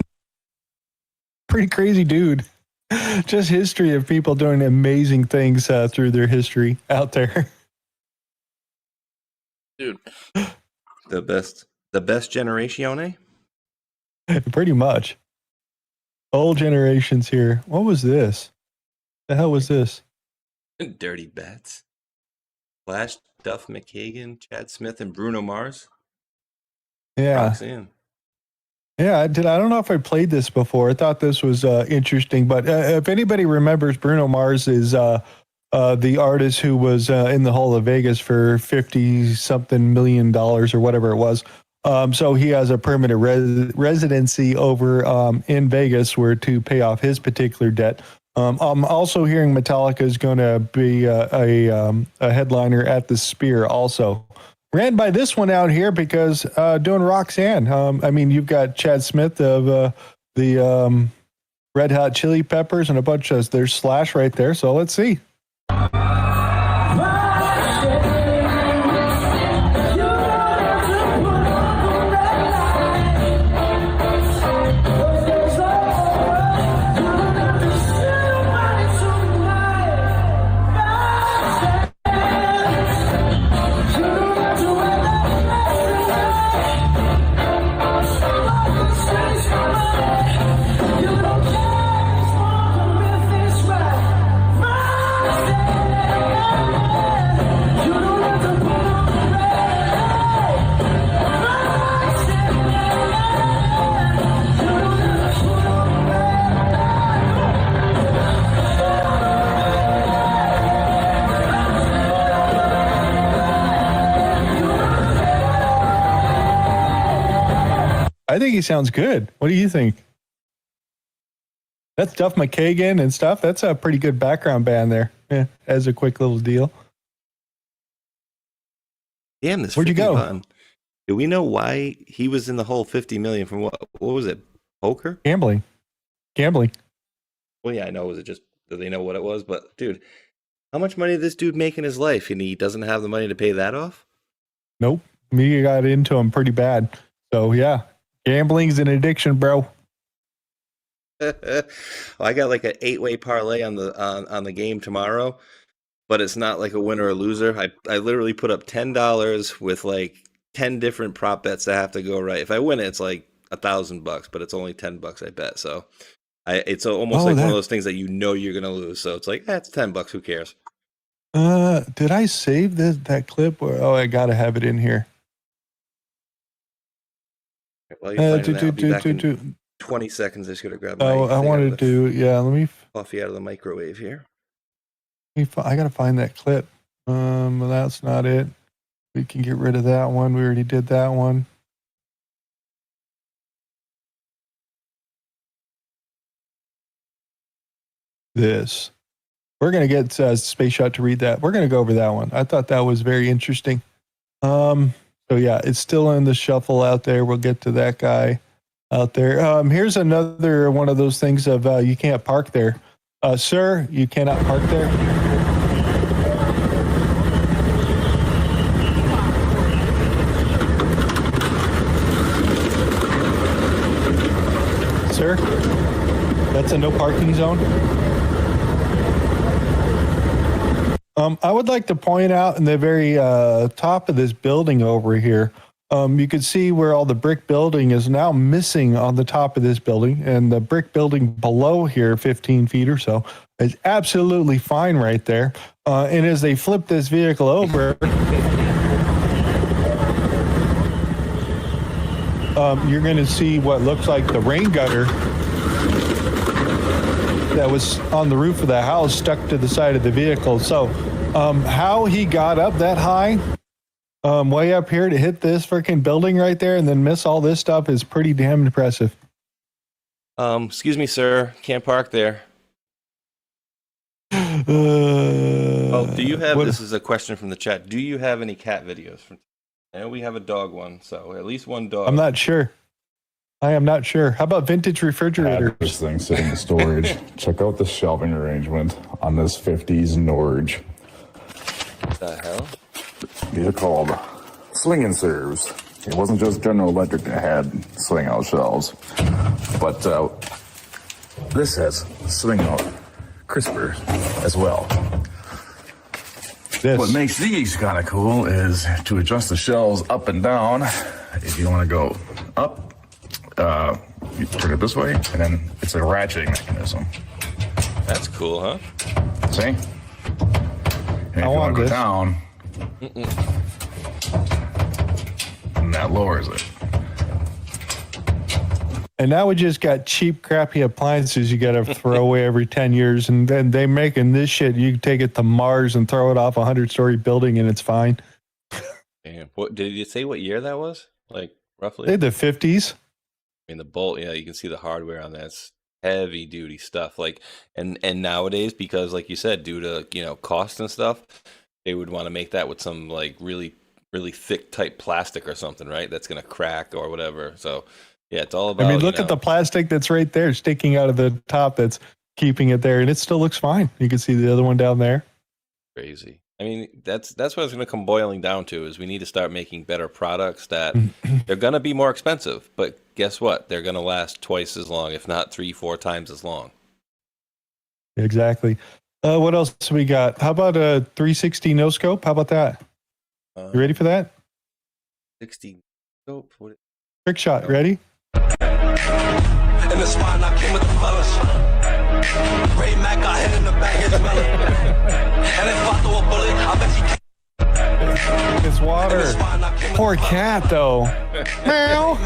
Pretty crazy dude. Just history of people doing amazing things through their history out there. Dude. The best generatione? Pretty much. Old generations here. What was this? The hell was this? Dirty Bats. Flash, Duff McKagan, Chad Smith, and Bruno Mars. Yeah. Roxanne. Yeah, I don't know if I played this before. I thought this was interesting, but if anybody remembers, Bruno Mars is the artist who was in the Hall of Vegas for $50-something million or whatever it was. So he has a permanent residency over in Vegas where to pay off his particular debt. I'm also hearing Metallica is going to be a headliner at the Sphere also. Ran by this one out here because doing Roxanne. I mean, you've got Chad Smith of the Red Hot Chili Peppers and a bunch of, there's Slash right there. So let's see. I think he sounds good. What do you think? That's Duff McKagan and stuff. That's a pretty good background band there. Yeah, as a quick little deal. Damn, this. Where'd you go? Fun. Do we know why he was in the whole $50 million from what was it? Poker? Gambling. Well, yeah, I know. Was it just, do they know what it was? But dude, how much money did this dude make in his life, and he doesn't have the money to pay that off? Nope. Me got into him pretty bad. So yeah. Gambling's an addiction, bro. Well, I got like an 8-way parlay on the game tomorrow, but it's not like a winner or loser. I literally put up $10 with like 10 different prop bets that have to go right. If I win it, it's like $1,000, but it's only $10 I bet. So it's almost like one of those things that you know you're gonna lose. So it's like, it's $10. Who cares? Did I save that clip? Oh, I gotta have it in here. Well, you're finding that. I'll be back in 20 seconds. I just gotta grab my I wanted to, let me coffee out of the microwave here. I gotta find that clip. Well, that's not it. We can get rid of that one. We already did that one. This. We're gonna get Spaceshot to read that. We're gonna go over that one. I thought that was very interesting. So yeah, it's still in the shuffle out there. We'll get to that guy out there. Here's another one of those things of you can't park there. Sir, you cannot park there. Sir, that's a no parking zone. I would like to point out in the very top of this building over here, you can see where all the brick building is now missing on the top of this building, and the brick building below here, 15 feet or so, is absolutely fine right there. And as they flip this vehicle over, you're going to see what looks like the rain gutter that was on the roof of the house stuck to the side of the vehicle. So how he got up that high, Way up here to hit this freaking building right there and then miss all this stuff is pretty damn impressive. Excuse me, sir. Can't park there. Oh, do you have, this is a question from the chat. Do you have any cat videos? I know we have a dog one, so at least one dog. I'm not sure. I am not sure. How about vintage refrigerators? This thing sitting in storage. Check out the shelving arrangement on this 50s Norge. What the hell? These are called swing and serves. It wasn't just General Electric that had swing out shelves, but this has swing out crisper as well. What makes these kind of cool is to adjust the shelves up and down. If you want to go up, you turn it this way, and then it's a ratcheting mechanism. That's cool, huh? See? And if you want to go down, and that lowers it. And now we just got cheap, crappy appliances you got to throw away every 10 years. And then they making this shit. You can take it to Mars and throw it off a 100-story building and it's fine. Damn. What did you say what year that was? Like, roughly? They the 50s. I mean, the bolt, yeah, you can see the hardware on that. It's heavy duty stuff. Like, and nowadays, because like you said, due to, you know, cost and stuff, they would want to make that with some like really, really thick type plastic or something, right? That's going to crack or whatever. So, yeah, it's all about. I mean, look at the plastic that's right there sticking out of the top that's keeping it there, and it still looks fine. You can see the other one down there. Crazy. I mean, that's what it's going to come boiling down to is we need to start making better products that they're going to be more expensive, but guess what? They're going to last twice as long, if not 3-4 times as long. Exactly. What else we got? How about a 360 no scope? How about that? You ready for that? 60 scope. Trick shot. Ready? In the spine, I came with the fellas. Ray Mac got hit in the back, it's melon. And if I throw a bullet, I bet you It's water. Poor cat, though. Meow.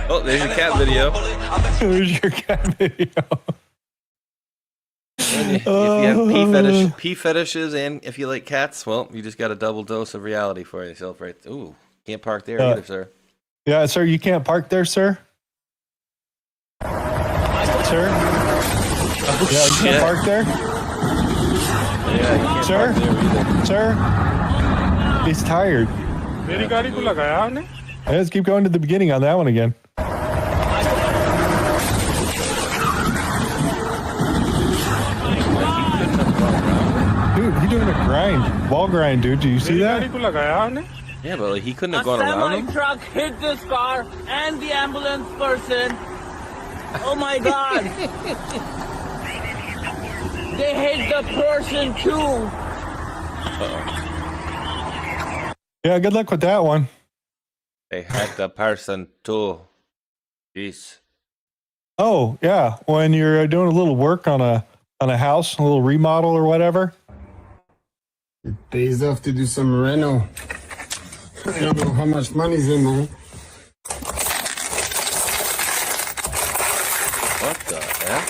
Oh, there's your cat video. There's your cat video. If you have pee fetishes and if you like cats, well, you just got a double dose of reality for yourself, right? Ooh, can't park there either, sir. Yeah, sir, you can't park there, sir. Sir? Yeah, you can't park there? Yeah, you can't Sir? park there either. Sir? He's tired. Yeah, let's keep going to the beginning on that one again. Dude, he's doing a grind. Wall grind, dude. Do you see that? Yeah, but like, he couldn't have gone around him. A truck hit this car and the ambulance person. Oh my God. They hit the person too. Yeah, good luck with that one. They hit the person too. Jeez. Oh, yeah. When you're doing a little work on a house, a little remodel or whatever. Days off to do some reno. I don't know how much money's in there. What the heck?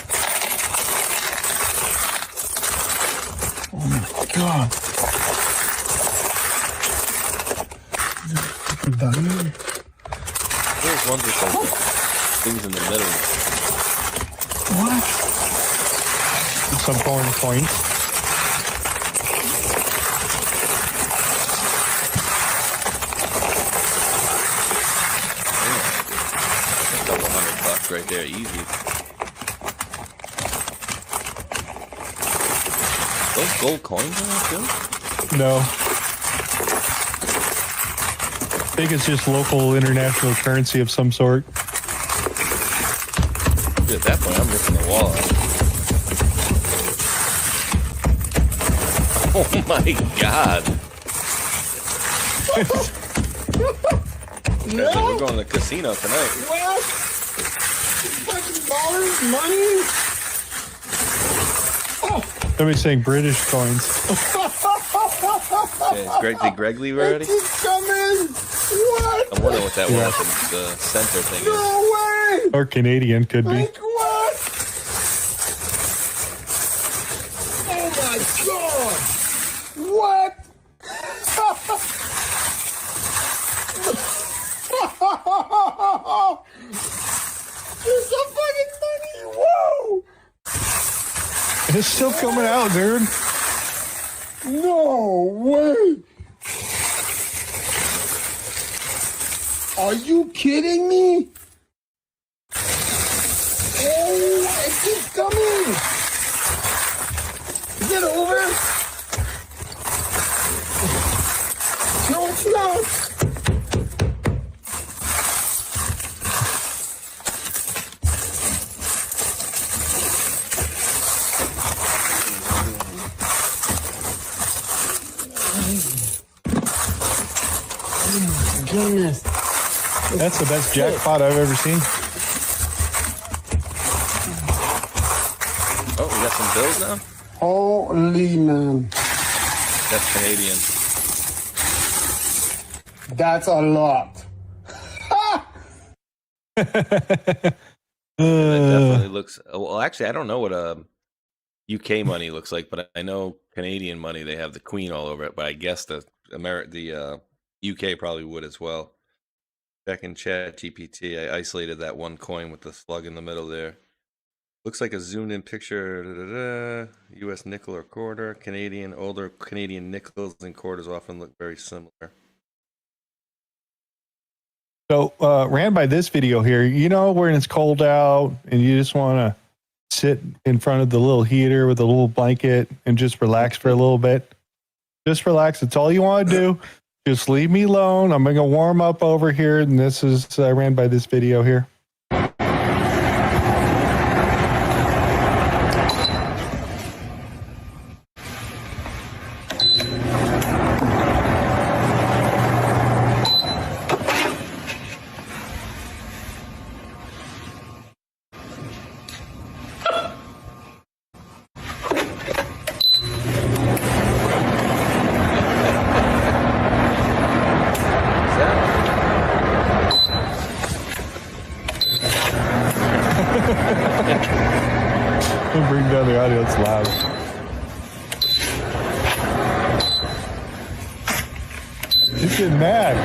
Oh my God. There's one just like things in the middle. What? Some foreign points. Right there, easy. Those gold coins in there too? No. I think it's just local international currency of some sort. Dude, at that point, I'm ripping the wall out. Oh my God. No. We're going to the casino tonight. What? Fucking dollars, money? Oh. Somebody's saying British coins. Yeah, did Greg leave already? Keep coming. What? I'm wondering what that was, the center thing No is. way. Or Canadian, could be. Like what? Oh my God. What? It's still coming out, dude. No way! Are you kidding me? Oh, it keeps coming! Is it over? No, it's not. Goodness. That's the best jackpot I've ever seen. Oh, we got some bills now? Holy man. That's Canadian. That's a lot. That definitely looks. Well, actually, I don't know what UK money looks like, but I know Canadian money. They have the Queen all over it, but I guess the UK probably would as well. Back in Chat GPT, I isolated that one coin with the slug in the middle there. Looks like a zoomed in picture. US nickel or quarter. Older Canadian nickels and quarters often look very similar. So, ran by this video here, you know, when it's cold out and you just want to sit in front of the little heater with a little blanket and just relax for a little bit. Just relax. That's all you want to do. Just leave me alone. I'm going to warm up over here. And this is, ran by this video here. Bring down the audio, it's loud. He's getting mad.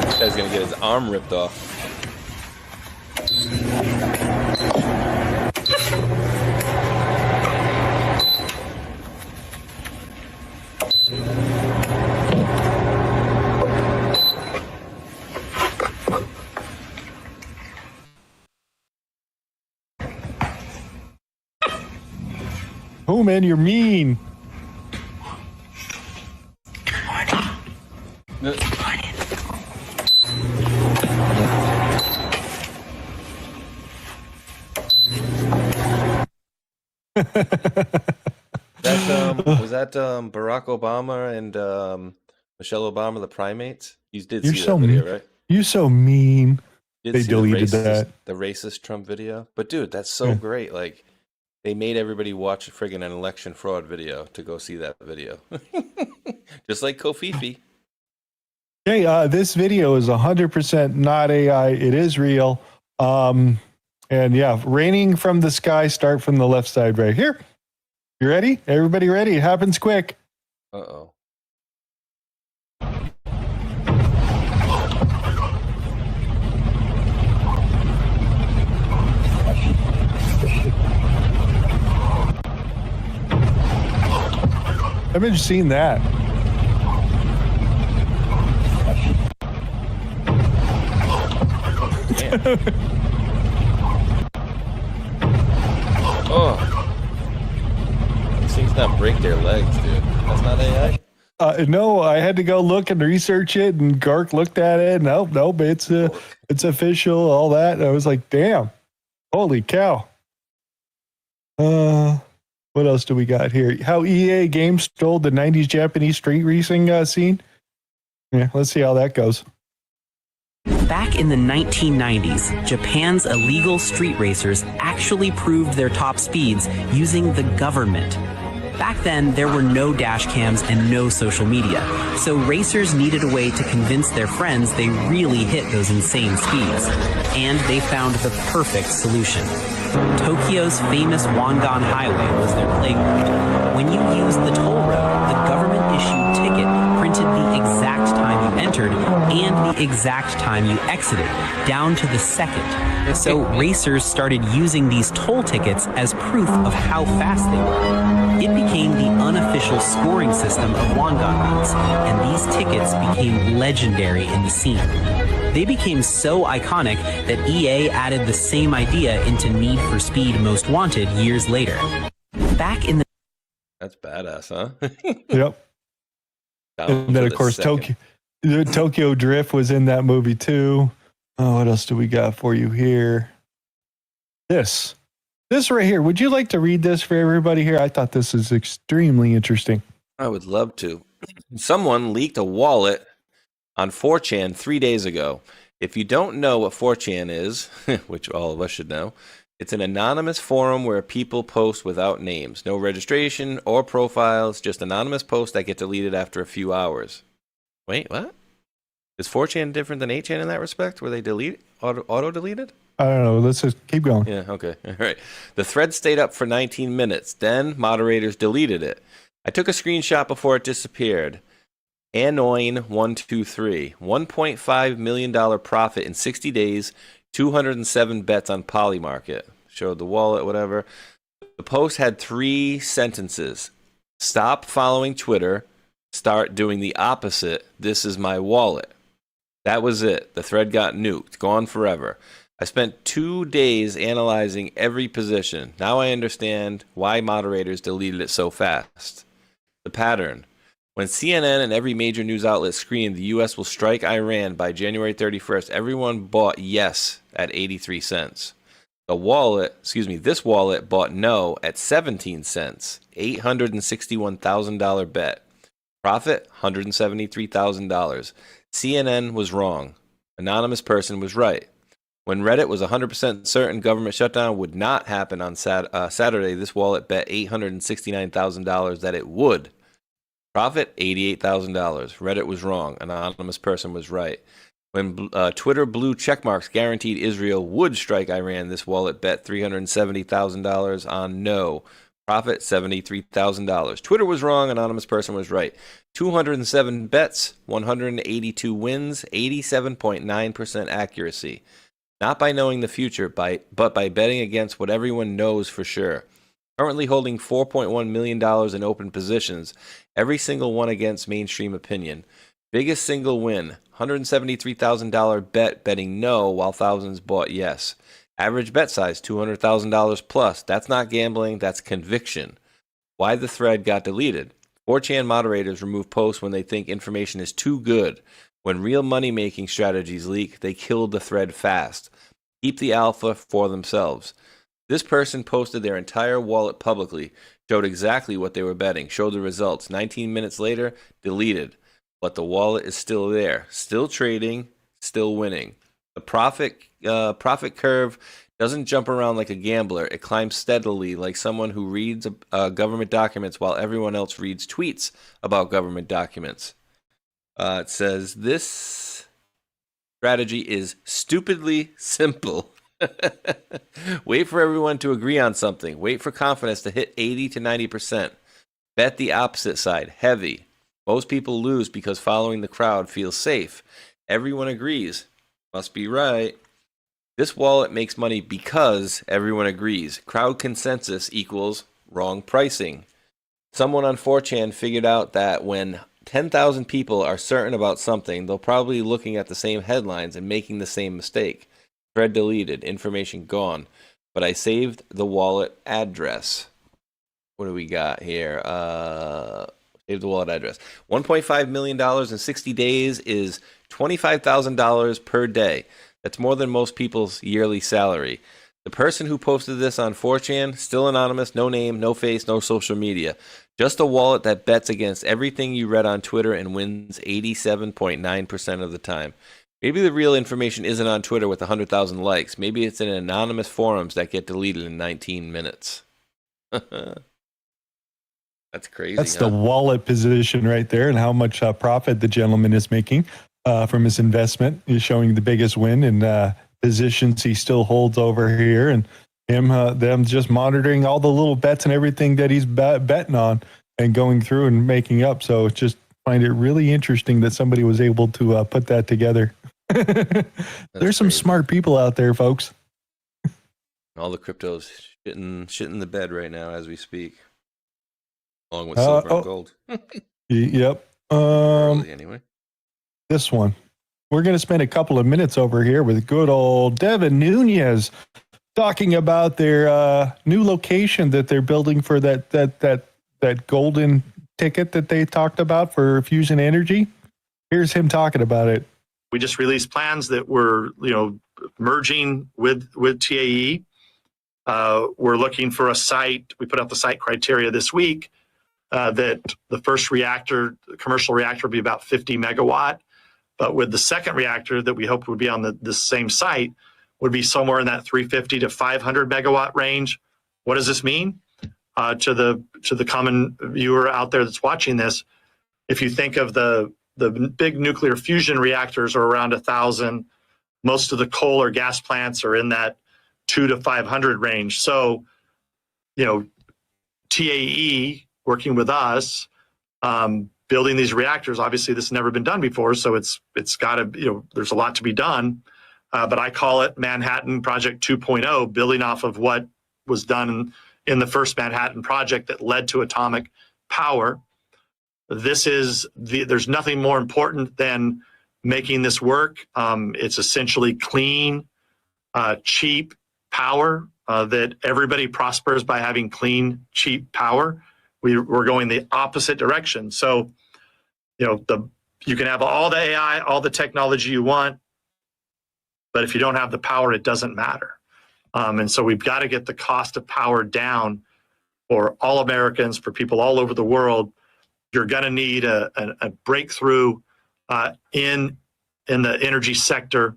This guy's gonna get his arm ripped off. Oh man, you're mean. Was that Barack Obama and Michelle Obama, the primates? You did You're see so that video, mean. right? You're so mean. Did They see deleted that. The racist Trump video. But dude, that's so great. Like, they made everybody watch friggin' an election fraud video to go see that video. Just like Kofifi. Hey, this video is 100% not AI. It is real. And yeah, raining from the sky, start from the left side right here. You ready? Everybody ready? It happens quick. Uh-oh. I've been seeing that. Oh. These things not break their legs, dude. That's not AI? No, I had to go look and research it, and Gark looked at it. Nope, it's official, all that. And I was like, damn, holy cow. What else do we got here? How EA Games stole the 90s Japanese street racing scene. Yeah, let's see how that goes. Back in the 1990s, Japan's illegal street racers actually proved their top speeds using the government. Back then, there were no dash cams and no social media, so racers needed a way to convince their friends they really hit those insane speeds. And they found the perfect solution. Tokyo's famous Wangan Highway was their playground. When you used the toll road, the government-issued ticket printed the exact time you entered and the exact time you exited, down to the second. So racers started using these toll tickets as proof of how fast they were. It became the unofficial scoring system of Wangan runs, and these tickets became legendary in the scene. They became so iconic that EA added the same idea into Need for Speed Most Wanted years later. Back in the... That's badass, huh? Yep. Down And then, to of the course, second. Tokyo Drift was in that movie, too. Oh, what else do we got for you here? This right here. Would you like to read this for everybody here? I thought this is extremely interesting. I would love to. Someone leaked a wallet on 4chan 3 days ago. If you don't know what 4chan is, which all of us should know, it's an anonymous forum where people post without names. No registration or profiles, just anonymous posts that get deleted after a few hours. Wait, what? Is 4chan different than 8chan in that respect, where they delete auto-deleted? I don't know. Let's just keep going. Yeah, okay. All right. The thread stayed up for 19 minutes. Then moderators deleted it. I took a screenshot before it disappeared. Anoin123. $1.5 million profit in 60 days. 207 bets on Polymarket. Showed the wallet, whatever. The post had 3 sentences. Stop following Twitter. Start doing the opposite. This is my wallet. That was it. The thread got nuked. Gone forever. I spent 2 days analyzing every position. Now I understand why moderators deleted it so fast. The pattern. When CNN and every major news outlet screamed the U.S. will strike Iran by January 31st, everyone bought yes at 83 cents. This wallet bought no at 17 cents. $861,000 bet. Profit, $173,000. CNN was wrong. Anonymous person was right. When Reddit was 100% certain government shutdown would not happen on Saturday, this wallet bet $869,000 that it would. Profit, $88,000. Reddit was wrong. Anonymous person was right. When Twitter blue checkmarks guaranteed Israel would strike Iran, this wallet bet $370,000 on no. Profit, $73,000. Twitter was wrong. Anonymous person was right. 207 bets, 182 wins, 87.9% accuracy. Not by knowing the future, but by betting against what everyone knows for sure. Currently holding $4.1 million in open positions, every single one against mainstream opinion. Biggest single win, $173,000 bet betting no while thousands bought yes. Average bet size, $200,000 plus. That's not gambling, that's conviction. Why the thread got deleted. 4chan moderators remove posts when they think information is too good. When real money-making strategies leak, they kill the thread fast. Keep the alpha for themselves. This person posted their entire wallet publicly, showed exactly what they were betting, showed the results. 19 minutes later, deleted. But the wallet is still there, still trading, still winning. The profit curve doesn't jump around like a gambler. It climbs steadily like someone who reads government documents while everyone else reads tweets about government documents. It says, this strategy is stupidly simple. Wait for everyone to agree on something. Wait for confidence to hit 80 to 90%. Bet the opposite side, heavy. Most people lose because following the crowd feels safe. Everyone agrees. Must be right. This wallet makes money because everyone agrees. Crowd consensus equals wrong pricing. Someone on 4chan figured out that when 10,000 people are certain about something, they'll probably be looking at the same headlines and making the same mistake. Thread deleted, information gone. But I saved the wallet address. What do we got here? Save the wallet address. $1.5 million in 60 days is $25,000 per day. That's more than most people's yearly salary. The person who posted this on 4chan, still anonymous, no name, no face, no social media. Just a wallet that bets against everything you read on Twitter and wins 87.9% of the time. Maybe the real information isn't on Twitter with 100,000 likes. Maybe it's in anonymous forums that get deleted in 19 minutes. That's crazy. That's the wallet position right there, and how much profit the gentleman is making from his investment. He's showing the biggest win and positions he still holds over here, and them just monitoring all the little bets and everything that he's betting on and going through and making up. So just find it really interesting that somebody was able to put that together. There's some smart people out there, folks. All the cryptos shitting the bed right now as we speak, along with silver and gold. Yep. Early anyway. This one. We're going to spend a couple of minutes over here with good old Devin Nunez talking about their new location that they're building for that golden ticket that they talked about for fusion energy. Here's him talking about it. We just released plans that we're, merging with TAE. We're looking for a site. We put out the site criteria this week that the first reactor, the commercial reactor, will be about 50 megawatt. But with the second reactor that we hope would be on the same site, would be somewhere in that 350 to 500 megawatt range. What does this mean to the common viewer out there that's watching this? If you think of the big nuclear fusion reactors are around 1,000, most of the coal or gas plants are in that 200 to 500 range. So, TAE working with us, building these reactors. Obviously, this has never been done before, so it's got to, there's a lot to be done. But I call it Manhattan Project 2.0, building off of what was done in the first Manhattan Project that led to atomic power. There's nothing more important than making this work. It's essentially clean, cheap power that everybody prospers by having clean, cheap power. We're going the opposite direction. So, you can have all the AI, all the technology you want, but if you don't have the power, it doesn't matter. And so we've got to get the cost of power down for all Americans, for people all over the world. You're going to need a breakthrough in the energy sector.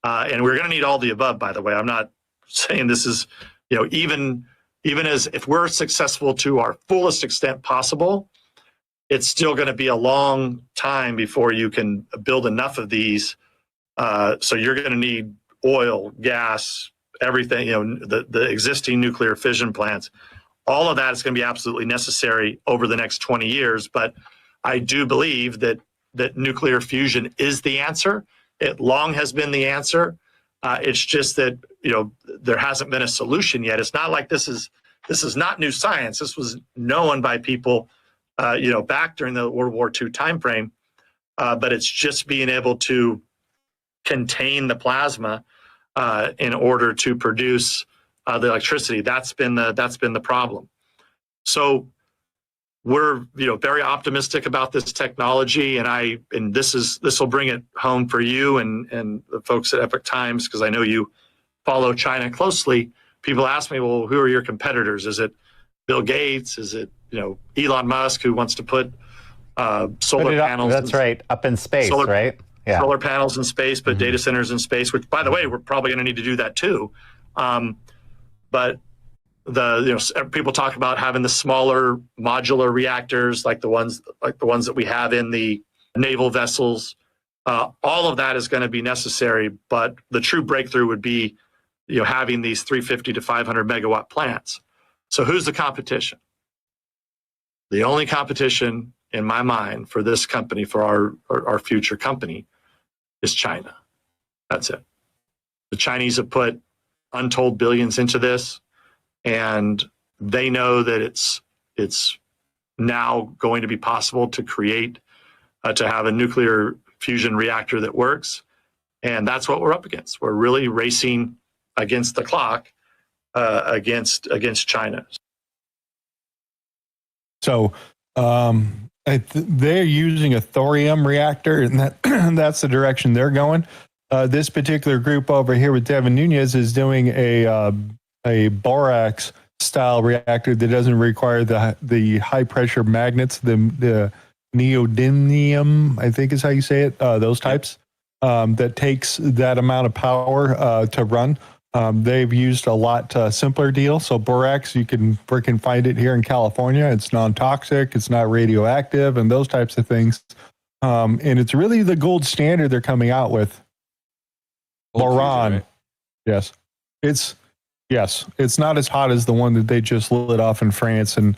And we're going to need all the above, by the way. I'm not saying this is, even as if we're successful to our fullest extent possible, it's still going to be a long time before you can build enough of these. So you're going to need oil, gas, everything, the existing nuclear fission plants. All of that is going to be absolutely necessary over the next 20 years. But I do believe that nuclear fusion is the answer. It long has been the answer. It's just that, there hasn't been a solution yet. It's not like this is not new science. This was known by people, back during the World War II timeframe. But it's just being able to contain the plasma in order to produce the electricity. That's been the problem. So we're very optimistic about this technology, and this will bring it home for you and the folks at Epoch Times, because I know you follow China closely. People ask me, well, who are your competitors? Is it Bill Gates? Is it Elon Musk, who wants to put solar panels? That's right, up in space, right? Yeah. Solar panels in space, but data centers in space. Which, by the way, we're probably going to need to do that too. But people talk about having the smaller modular reactors, like the ones that we have in the naval vessels. All of that is going to be necessary, but the true breakthrough would be, having these 350 to 500 megawatt plants. So who's the competition? The only competition in my mind for this company, for our future company, is China. That's it. The Chinese have put untold billions into this, and they know that it's now going to be possible to create, to have a nuclear fusion reactor that works. And that's what we're up against. We're really racing against the clock, against China. So they're using a thorium reactor, and that's the direction they're going. This particular group over here with Devin Nunez is doing a borax style reactor that doesn't require the high pressure magnets, the neodymium, I think is how you say it, those types, that takes that amount of power to run. They've used a lot simpler deal. So borax, you can freaking find it here in California. It's non-toxic, it's not radioactive, and those types of things. And it's really the gold standard they're coming out with. Boron. Right? Yes. It's not as hot as the one that they just lit off in France and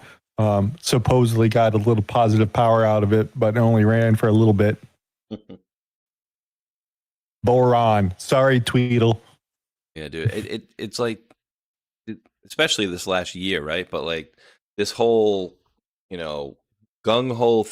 supposedly got a little positive power out of it, but it only ran for a little bit. Boron. Sorry, Tweedle. Yeah, dude. It's like, especially this last year, right? But like this whole, gung-ho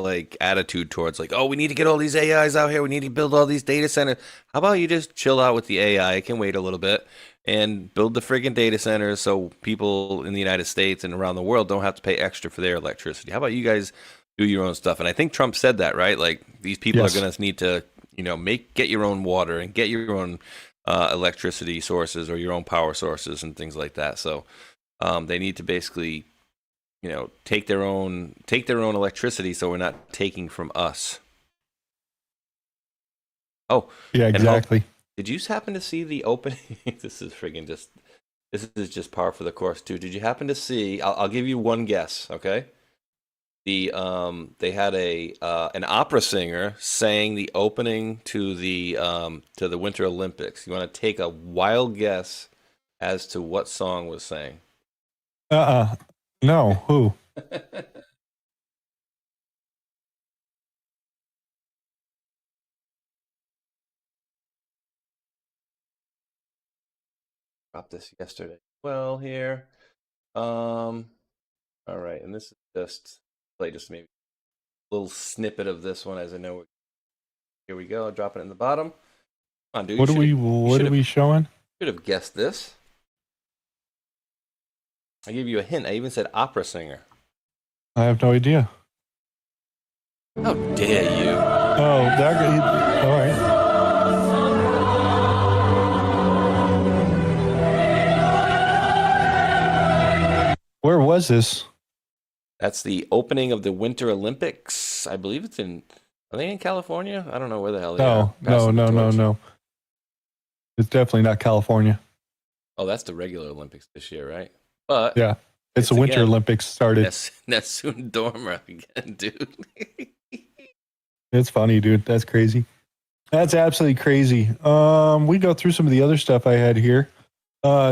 like attitude towards like, oh, we need to get all these AIs out here. We need to build all these data centers. How about you just chill out with the AI? It can wait a little bit and build the friggin' data centers so people in the United States and around the world don't have to pay extra for their electricity. How about you guys do your own stuff? And I think Trump said that, right? Like these people are going to need to, get your own water and get your own electricity sources or your own power sources and things like that. So they need to basically, take their own electricity so we're not taking from us. Oh, yeah, exactly. Did you happen to see the opening? This is just par for the course too. Did you happen to see? I'll give you one guess. Okay. They had an opera singer sang the opening to the Winter Olympics. You want to take a wild guess as to what song was sang? No, who? Dropped this yesterday. Well, here. All right, and this is just maybe a little snippet of this one, as I know. Here we go. I'll drop it in the bottom. Come on, dude. What are we showing? Should have guessed this. I gave you a hint. I even said opera singer. I have no idea. How dare you? Oh, all right. Where was this? That's the opening of the Winter Olympics. I believe it's in. Are they in California? I don't know where the hell they are. No. It's definitely not California. Oh, that's the regular Olympics this year, right? But yeah, it's the Winter Olympics started. Nessun Dorma again, dude. It's funny, dude. That's crazy. That's absolutely crazy. We go through some of the other stuff I had here.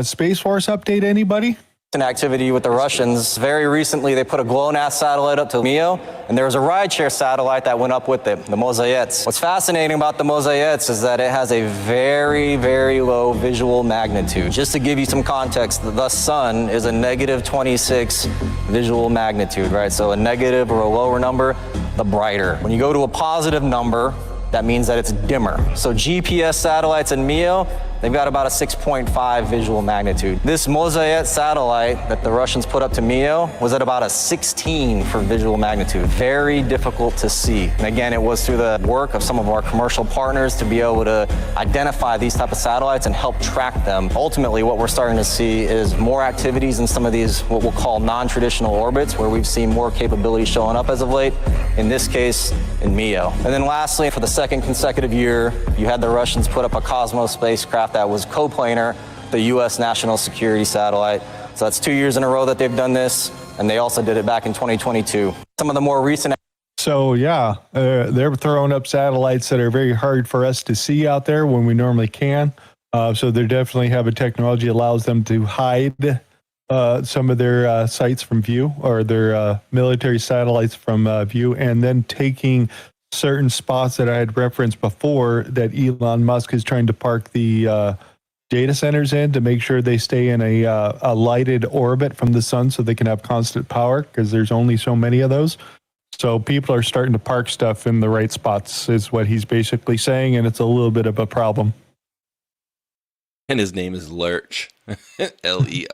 Space Force update, anybody? An activity with the Russians. Very recently, they put a GLONASS satellite up to MEO, and there was a rideshare satellite that went up with it, the Mosayets. What's fascinating about the Mosayets is that it has a very, very low visual magnitude. Just to give you some context, the sun is a negative 26 visual magnitude, right? So a negative or a lower number, the brighter. When you go to a positive number, that means that it's dimmer. So GPS satellites in MEO, they've got about a 6.5 visual magnitude. This Mosayet satellite that the Russians put up to MEO was at about a 16 for visual magnitude. Very difficult to see. And again, it was through the work of some of our commercial partners to be able to identify these type of satellites and help track them. Ultimately, what we're starting to see is more activities in some of these, what we'll call non-traditional orbits, where we've seen more capability showing up as of late, in this case, in MEO. And then lastly, for the second consecutive year, you had the Russians put up a Cosmos spacecraft that was coplanar, the U.S. national security satellite. So that's 2 years in a row that they've done this, and they also did it back in 2022. Some of the more recent. So yeah, they're throwing up satellites that are very hard for us to see out there when we normally can. So they definitely have a technology that allows them to hide some of their sites from view, or their military satellites from view, and then taking certain spots that I had referenced before that Elon Musk is trying to park the data centers in to make sure they stay in a lighted orbit from the sun so they can have constant power, because there's only so many of those. So people are starting to park stuff in the right spots is what he's basically saying, and it's a little bit of a problem. And his name is Lurch, Lerch.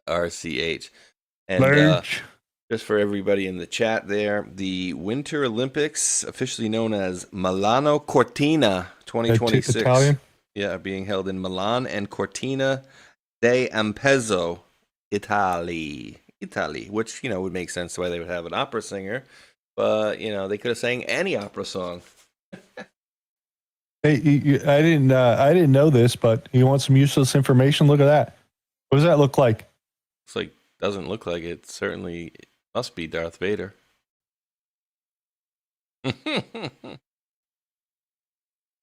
And Lurch. Just for everybody in the chat there, the Winter Olympics, officially known as Milano Cortina 2026. Italian? Yeah, being held in Milan and Cortina d'Ampezzo, Italy, which, would make sense why they would have an opera singer, but, they could have sang any opera song. Hey, I didn't know this, but you want some useless information? Look at that. What does that look like? It's doesn't look like it. Certainly must be Darth Vader.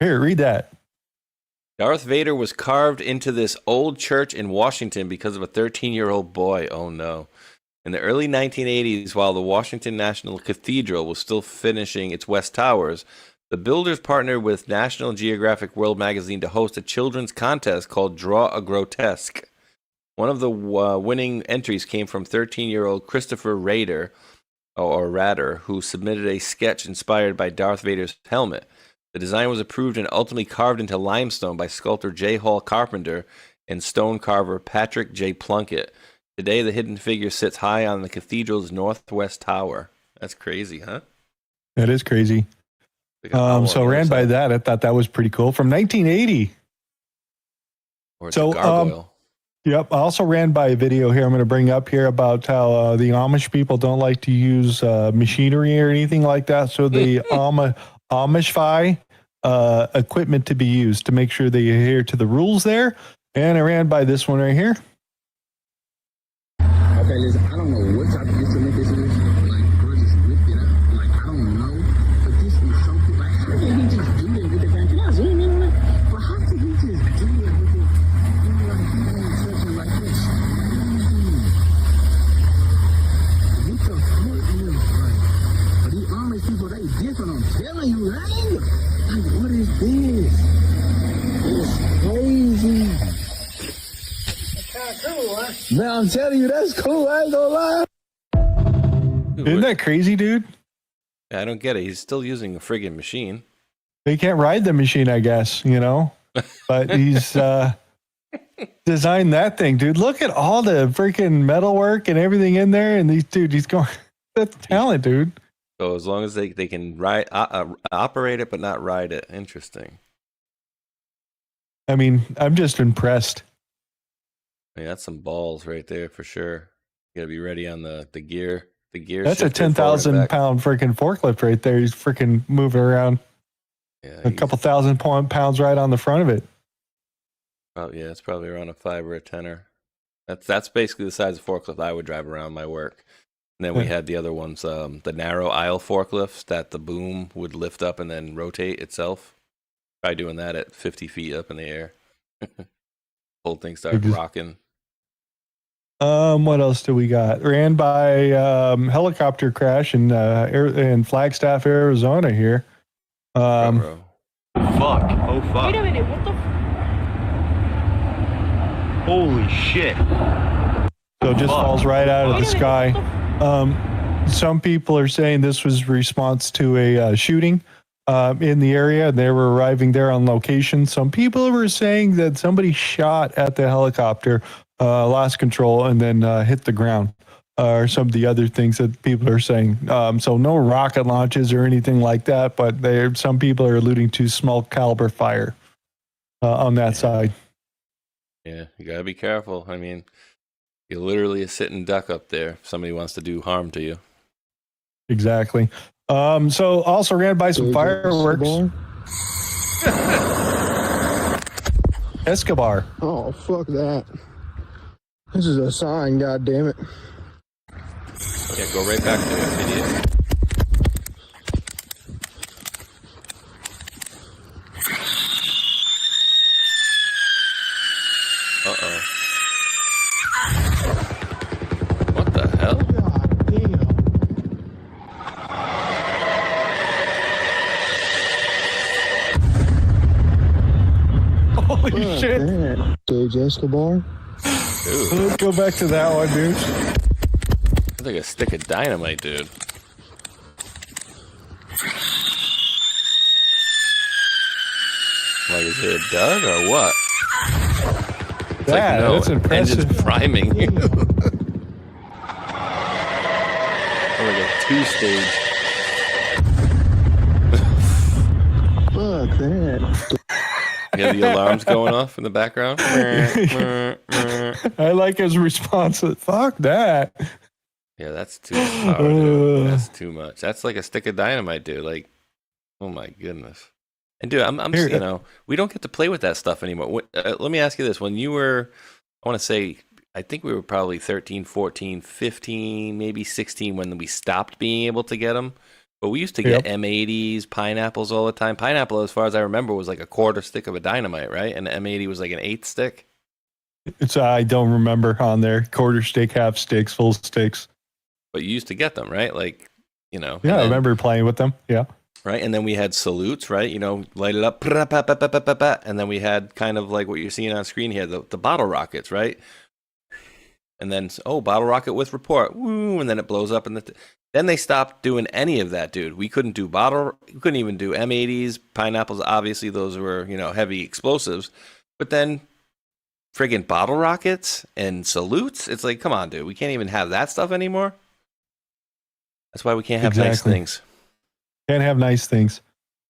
Here, read that. Darth Vader was carved into this old church in Washington because of a 13-year-old boy. Oh, no. In the early 1980s, while the Washington National Cathedral was still finishing its West Towers, The builders partnered with National Geographic World Magazine to host a children's contest called Draw a Grotesque. One of the winning entries came from 13-year-old Christopher Rader, who submitted a sketch inspired by Darth Vader's helmet. The design was approved and ultimately carved into limestone by sculptor J. Hall Carpenter and stone carver Patrick J. Plunkett. Today, the hidden figure sits high on the cathedral's northwest tower. That's crazy, huh? That is crazy. So ran by that. I thought that was pretty cool. From 1980. Or it's a gargoyle. Yep. I also ran by a video here I'm going to bring up here about how the Amish people don't like to use machinery or anything like that. So the Amishify equipment to be used to make sure they adhere to the rules there. And I ran by this one right here. Okay, listen, I don't know what type of instrument this is. Like, bro, just whipped it up. Like, I don't know. But this is so cool. Like, how did he just do it with the fan? Can I zoom in on it? But how did he just do it with the, like, touching like this? What the fuck is, like, but these Amish people, they different, I'm telling you, right? Like, what is this? It's crazy. Man, I'm telling you, that's cool. I ain't gonna lie. Isn't that crazy, dude? I don't get it. He's still using a friggin' machine. They can't ride the machine, I guess, you know? But he's designed that thing, dude. Look at all the freaking metalwork and everything in there. And he's going, that's talent, dude. So as long as they can ride, operate it, but not ride it. Interesting. I mean, I'm just impressed. Yeah, that's some balls right there for sure. You gotta be ready on the gear. The gear. That's a 10,000 pound freaking forklift right there. He's freaking moving around. Yeah, a couple thousand pounds right on the front of it. Oh yeah, it's probably around a 5 or a 10er. That's basically the size of forklift I would drive around my work. And then we had the other ones, the narrow aisle forklifts that the boom would lift up and then rotate itself. Try doing that at 50 feet up in the air. Whole thing started rocking. What else do we got? Ran by helicopter crash in Flagstaff, Arizona here. Fuck. Oh fuck. Wait a minute, what the Holy shit. So it just falls right out of the sky. Some people are saying this was response to a shooting in the area. They were arriving there on location. Some people were saying that somebody shot at the helicopter, lost control, and then hit the ground, or some of the other things that people are saying. So no rocket launches or anything like that, but some people are alluding to small caliber fire on that side. Yeah, you gotta be careful. I mean, you're literally a sitting duck up there if somebody wants to do harm to you. Exactly. So also ran by some fireworks. Escobar. Oh, fuck that. This is a sign, goddammit. Yeah, go right back to it, idiot. Uh-oh. What the hell? Holy shit. Sage Escobar. Dude. Let's go back to that one, dude. It's like a stick of dynamite, dude. Like, is it a dud or what? It's Yeah, like, no, that's impressive. engine's priming you. Like a 2-stage. Fuck that. You have the alarms going off in the background. I like his response. Fuck that. Yeah, that's too much power, dude. That's too much. That's like a stick of dynamite, dude. Like, oh my goodness. And dude, I'm you know, we don't get to play with that stuff anymore. Let me ask you this: when you were, I want to say, I think we were probably 13, 14, 15, maybe 16 when we stopped being able to get them. But we used to get M80s, pineapples all the time. Pineapple, as far as I remember, was like a quarter stick of a dynamite, right? And the M80 was like an 1/8 stick. It's I don't remember on there. Quarter stick, half sticks, full sticks. But you used to get them, right? Like, you know. Yeah, I remember playing with them. Yeah. right? And then we had salutes, right? You know, light it up, and then we had kind of like what you're seeing on screen here, the bottle rockets, right? And then, bottle rocket with report, woo, and then it blows up, and then they stopped doing any of that, dude. We couldn't even do M80s, pineapples. Obviously, those were, you know, heavy explosives, but then friggin' bottle rockets and salutes. It's like, come on, dude, we can't even have that stuff anymore. That's why we can't have nice things. Can't have nice things.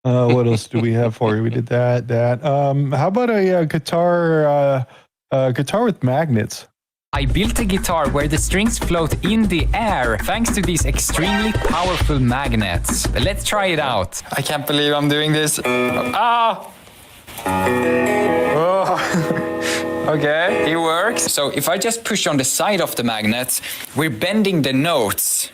What else do we have for you? We did that. How about a guitar with magnets? I built a guitar where the strings float in the air thanks to these extremely powerful magnets. Let's try it out. I can't believe I'm doing this. Ah! Oh. Okay, it works. So if I just push on the side of the magnet, we're bending the notes.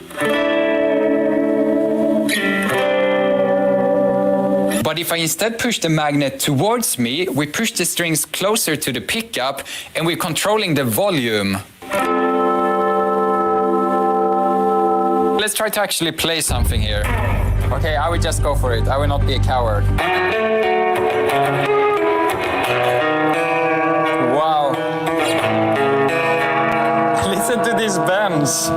But if I instead push the magnet towards me, we push the strings closer to the pickup and we're controlling the volume. Let's try to actually play something here. Okay, I will just go for it. I will not be a coward. Wow. Listen to these bends.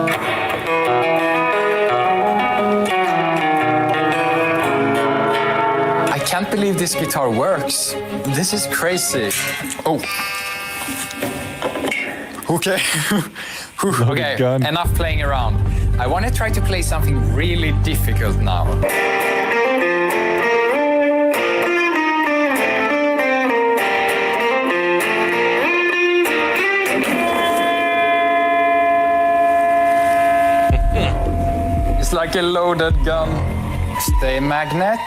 I can't believe this guitar works. This is crazy. Oh. Okay. Okay, enough playing around. I want to try to play something really difficult now. It's like a loaded gun. Stay magnet.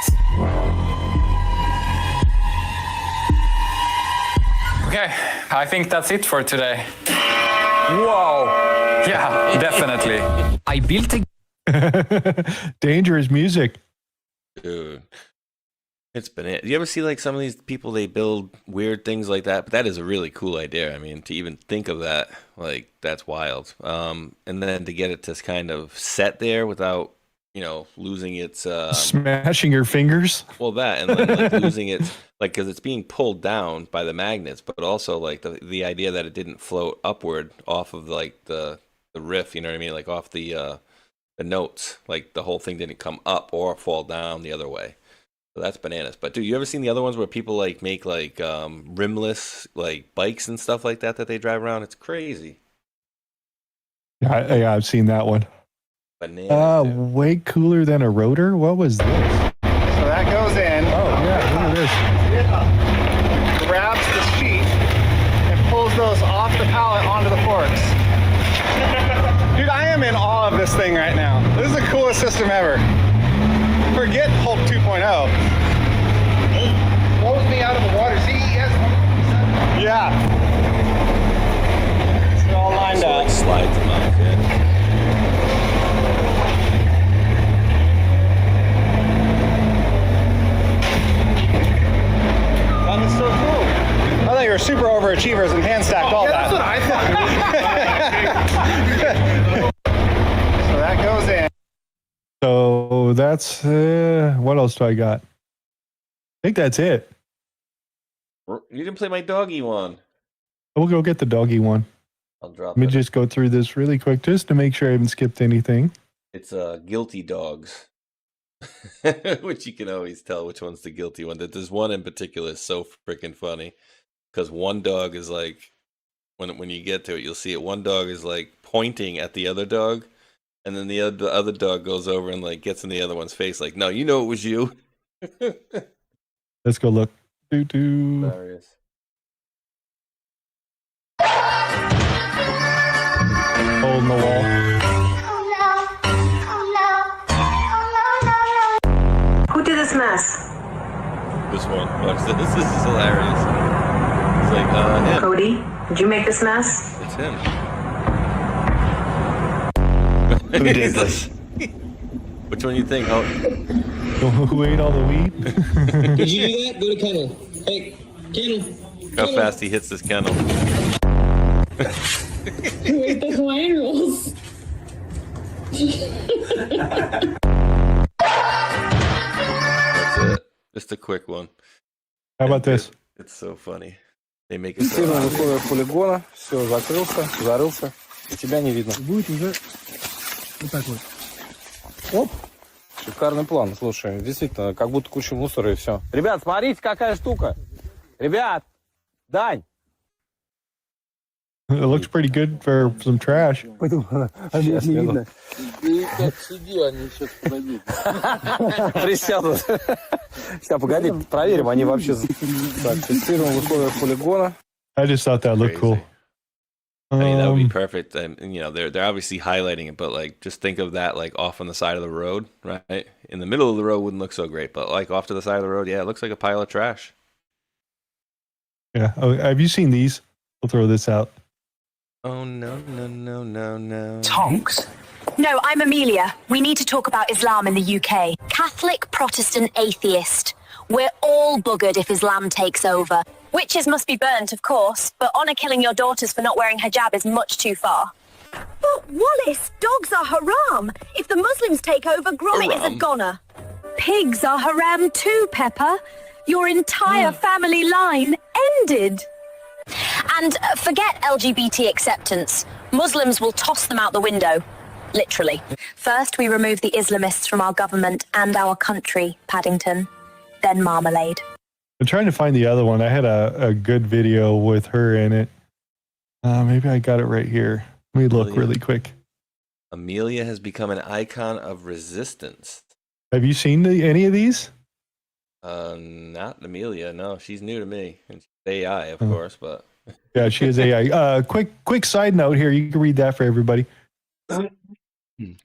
Okay, I think that's it for today. Whoa! Yeah, definitely. I built a... Dangerous music. Dude. It's bananas. You ever see like some of these people, they build weird things like that? But that is a really cool idea. I mean, to even think of that, like, that's wild. And then to get it to kind of set there without, you know, losing its... smashing your fingers? Well, that, and then like losing its... Like, because it's being pulled down by the magnets, but also like the idea that it didn't float upward off of like the riff, you know what I mean? Like off the notes, like the whole thing didn't come up or fall down the other way. So that's bananas. But dude, you ever seen the other ones where people like make like rimless like bikes and stuff like that they drive around? It's crazy. Yeah, I've seen that one. Bananas. Way cooler than a rotor. What was this? So that goes in. Oh yeah, look at this. Grabs the sheet and pulls those off the pallet onto the forks. Dude, I am in awe of this thing right now. This is the coolest system ever. Forget Hulk 2.0. Blows me out of the water. See, yes. Yeah. It's all lined up. Like slides them out, yeah. That was so cool. I thought you were super overachievers and hand stacked all that. That's what I thought. So that goes in. So that's what else do I got? I think that's it. You didn't play my doggy one. We'll go get the doggy one. I'll drop Let me it. just go through this really quick just to make sure I haven't skipped anything. It's guilty dogs. Which you can always tell which one's the guilty one. That there's one in particular is so freaking funny because one dog is like, when you get to it, you'll see it. One dog is like pointing at the other dog, and then the other dog goes over and like gets in the other one's face, like, "No, you know it was you." Let's go look. Doo-doo. Hilarious. Hole in the wall. Who did this mess? This one. Watch this. This is hilarious. It's like, him. Cody, did you make this mess? It's him. Who did this? Which one you think? Who ate all the weed? Did you do that? Go to kennel. Hey, kennel. How fast he hits this kennel. Who ate the Hawaiian rolls? Just a quick one. How about this? It's so funny. They make it so Фиксируем obvious. условия полигона. Все, закрылся, зарылся. Тебя не видно. Будет уже вот так вот. Оп. Шикарный план, слушай. Действительно, как будто куча мусора и все. Ребят, смотрите, какая штука. Ребят, Дань. It looks pretty good for some trash. Сейчас, не минуту. видно. Ты как сиди, они сейчас пробьют. Присядут. Сейчас, погоди, проверим, они вообще... Так, тестируем в условиях полигона. I just thought that looked cool. I mean, that would be perfect. And you know, they're obviously highlighting it, but like, just think of that like off on the side of the road, right? In the middle of the road wouldn't look so great, but like off to the side of the road, yeah, it looks like a pile of trash. Yeah. Oh, have you seen these? We'll throw this out. Oh no. Tonks? No, I'm Amelia. We need to talk about Islam in the UK. Catholic, Protestant, atheist. We're all buggered if Islam takes over. Witches must be burnt, of course, but honour killing your daughters for not wearing hijab is much too far. But Wallace, dogs are haram. If the Muslims take over, Gromit is a goner. Pigs are haram too, Pepper. Your entire family line ended. And forget LGBT acceptance. Muslims will toss them out the window. Literally. First, we remove the Islamists from our government and our country, Paddington. Then marmalade. I'm trying to find the other one. I had a good video with her in it. Maybe I got it right here. Let me look really quick. Amelia has become an icon of resistance. Have you seen any of these? Not Amelia. No, she's new to me. And she's AI, of course, but Yeah, she is AI. Quick side note here. You can read that for everybody.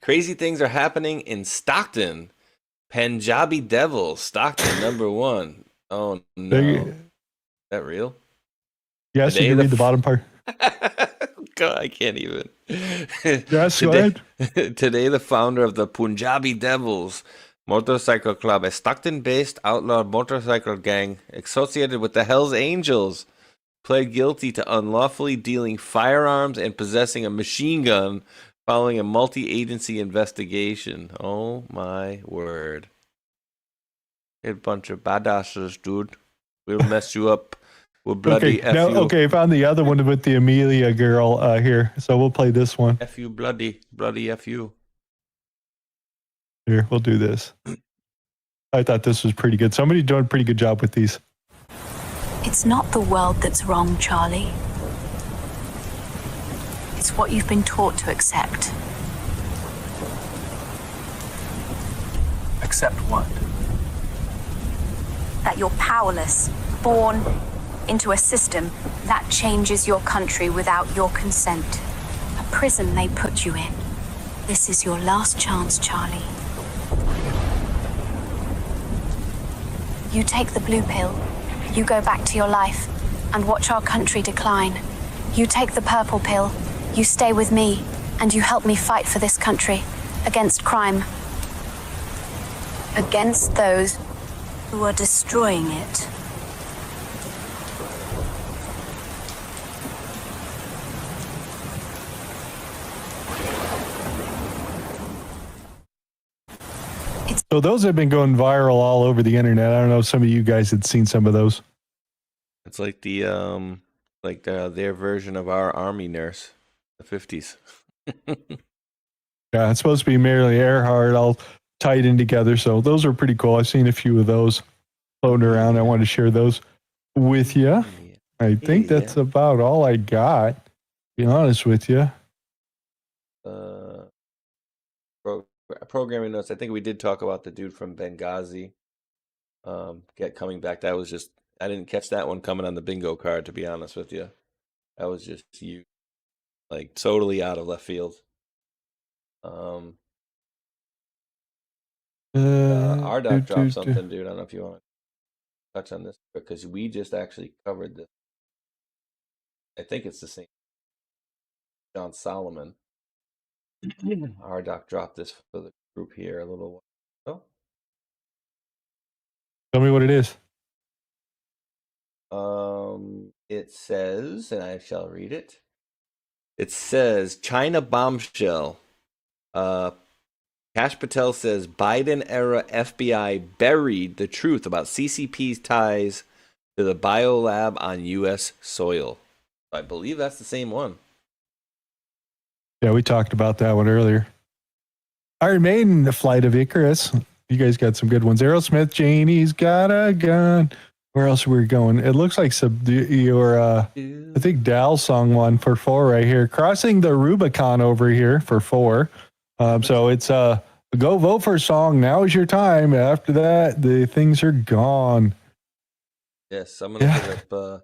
crazy things are happening in Stockton. Punjabi Devils, Stockton #1. Oh no, is that real? Yes, you can read the bottom part. God, I can't even. Yes, go ahead. Today, the founder of the Punjabi Devils Motorcycle Club, a Stockton-based outlaw motorcycle gang associated with the Hells Angels, pled guilty to unlawfully dealing firearms and possessing a machine gun following a multi-agency investigation. Oh my word. A bunch of badasses, dude. We'll mess you up. We'll bloody F you. Okay, I found the other one with the Amelia girl here. So we'll play this one. F you, bloody F you. Here, we'll do this. I thought this was pretty good. Somebody's doing a pretty good job with these. It's not the world that's wrong, Charlie. It's what you've been taught to accept. Accept what? That you're powerless, born into a system that changes your country without your consent. A prison they put you in. This is your last chance, Charlie. You take the blue pill, you go back to your life and watch our country decline. You take the purple pill, you stay with me, and you help me fight for this country against crime. Against those who are destroying it. So those have been going viral all over the internet. I don't know if some of you guys had seen some of those. It's like their version of our army nurse, the 50s. Yeah, it's supposed to be Mary Earhart all tied in together. So those are pretty cool. I've seen a few of those floating around. I wanted to share those with you. I think that's about all I got, to be honest with you. Programming notes. I think we did talk about the dude from Benghazi coming back. That was just, I didn't catch that one coming on the bingo card, to be honest with you. That was just you, like totally out of left field. RDoc dropped something, dude. I don't know if you want to touch on this because we just actually covered this. I think it's the same. John Solomon. RDoc dropped this for the group here a little while ago. Tell me what it is. It says, and I shall read it. It says China bombshell. Cash Patel says Biden-era FBI buried the truth about CCP's ties to the biolab on U.S. soil. I believe that's the same one. Yeah, we talked about that one earlier. Iron Maiden, The Flight of Icarus. You guys got some good ones. Aerosmith, Janie's got a gun. Where else are we going? It looks like I think Dal sung one for 4 right here. Crossing the Rubicon over here for 4. So it's go vote for a song. Now is your time. After that, the things are gone. Yes, I'm gonna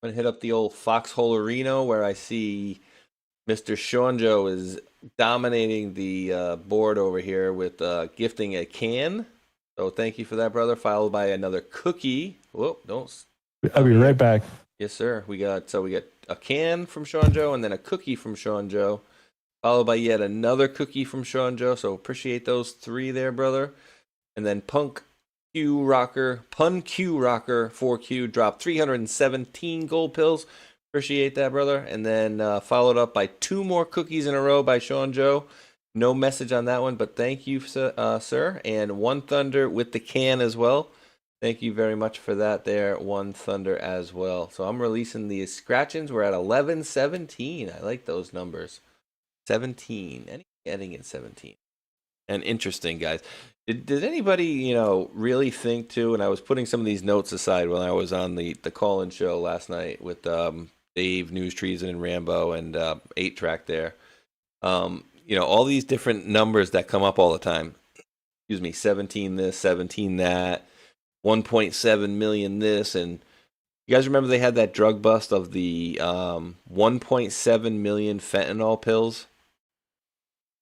hit up the old Foxhole Arena where I see Mr. Shonjo is dominating the board over here with gifting a can. So thank you for that, brother. Followed by another cookie. Whoa, don't. I'll be right back. Yes, sir. We got a can from Shonjo and then a cookie from Shonjo, followed by yet another cookie from Shonjo. So appreciate those 3 there, brother. And then Pun Q Rocker 4Q dropped 317 gold pills. Appreciate that, brother. And then followed up by 2 more cookies in a row by Shonjo. No message on that one, but thank you, sir. And One Thunder with the can as well. Thank you very much for that there, One Thunder as well. So I'm releasing the scratchings. We're at 11-17. I like those numbers. 17. Any getting at 17. And interesting, guys. Did anybody, really think too, and I was putting some of these notes aside when I was on the call-in show last night with Dave, News Treason, and Rambo, and 8-Track there. All these different numbers that come up all the time. Excuse me, 17 this, 17 that, 1.7 million this, and you guys remember they had that drug bust of the 1.7 million fentanyl pills,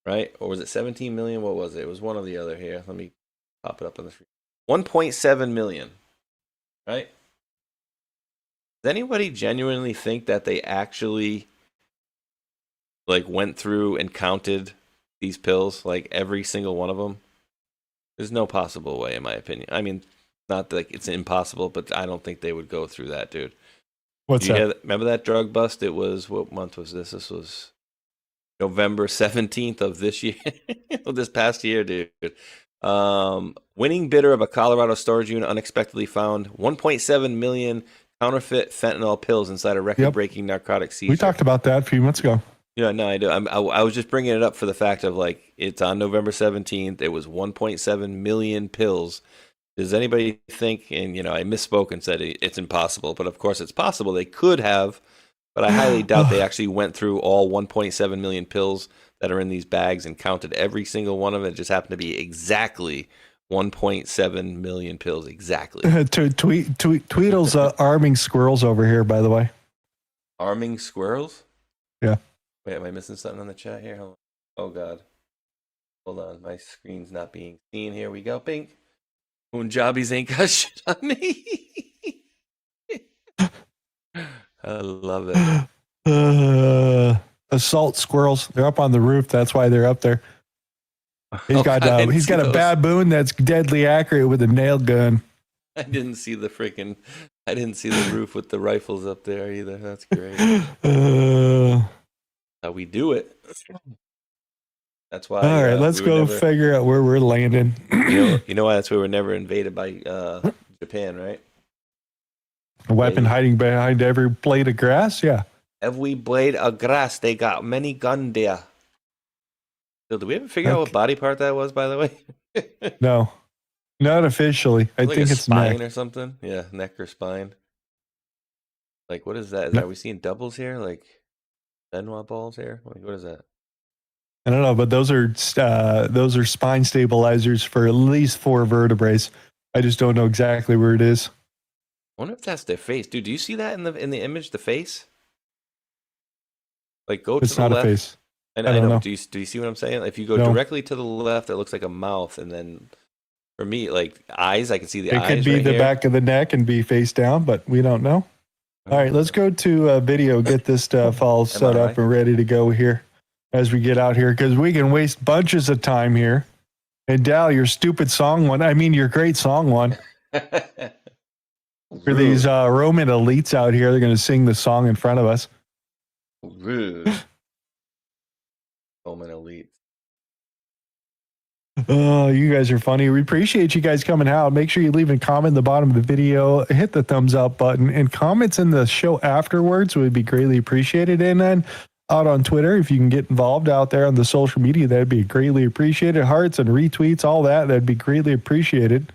right? Or was it 17 million? What was it? It was one or the other here. Let me pop it up on the screen. 1.7 million, right? Does anybody genuinely think that they actually went through and counted these pills, every single one of them? There's no possible way, in my opinion. I mean, not that it's impossible, but I don't think they would go through that, dude. What's that? Remember that drug bust? It was, what month was this? This was November 17th of this year, of this past year, dude. Winning bidder of a Colorado storage unit unexpectedly found 1.7 million counterfeit fentanyl pills inside a record-breaking narcotic seizure. We talked about that a few months ago. Yeah, no, I do. I was just bringing it up for the fact of it's on November 17th. It was 1.7 million pills. Does anybody think? And I misspoke and said it's impossible, but of course it's possible. They could have, but I highly doubt they actually went through all 1.7 million pills that are in these bags and counted every single one of them. It just happened to be exactly 1.7 million pills, exactly. Tweedle's arming squirrels over here, by the way. Arming squirrels? Yeah. Wait, am I missing something on the chat here? Oh, God. Hold on. My screen's not being seen. Here we go. Pink. Punjabis ain't got shit on me. I love it. Assault squirrels. They're up on the roof. That's why they're up there. He's got a baboon that's deadly accurate with a nail gun. I didn't see the roof with the rifles up there either. That's great. How we do it. That's why. All right, let's go figure out where we're landing. You know why that's why we're never invaded by Japan, right? A weapon hiding behind every blade of grass? Yeah. Every blade of grass, they got many gun there. So did we ever figure out what body part that was, by the way? No. Not officially. I think it's spine neck or something. Yeah, neck or spine. What is that? Are we seeing doubles here? Benoit balls here? What is that? I don't know, but those are spine stabilizers for at least 4 vertebrae. I just don't know exactly where it is. I wonder if that's their face, dude. Do you see that in the image? The face? Go to it's the not left. A face. I don't know. Do you see what I'm saying? If you go directly to the left, it looks like a mouth, and then for me, eyes, I can see the eyes. It could be the back of the neck and be face down, but we don't know. All right, let's go to video. Get this stuff all set up and ready to go here as we get out here, because we can waste bunches of time here. And Dal, your stupid song one. I mean, your great song one. For these Roman elites out here, they're going to sing the song in front of us. Rude. Roman elites. Oh, you guys are funny. We appreciate you guys coming out. Make sure you leave a comment in the bottom of the video, hit the thumbs up button, and comments in the show afterwards would be greatly appreciated. And then out on Twitter, if you can get involved out there on the social media, that'd be greatly appreciated. Hearts and retweets, all that, that'd be greatly appreciated.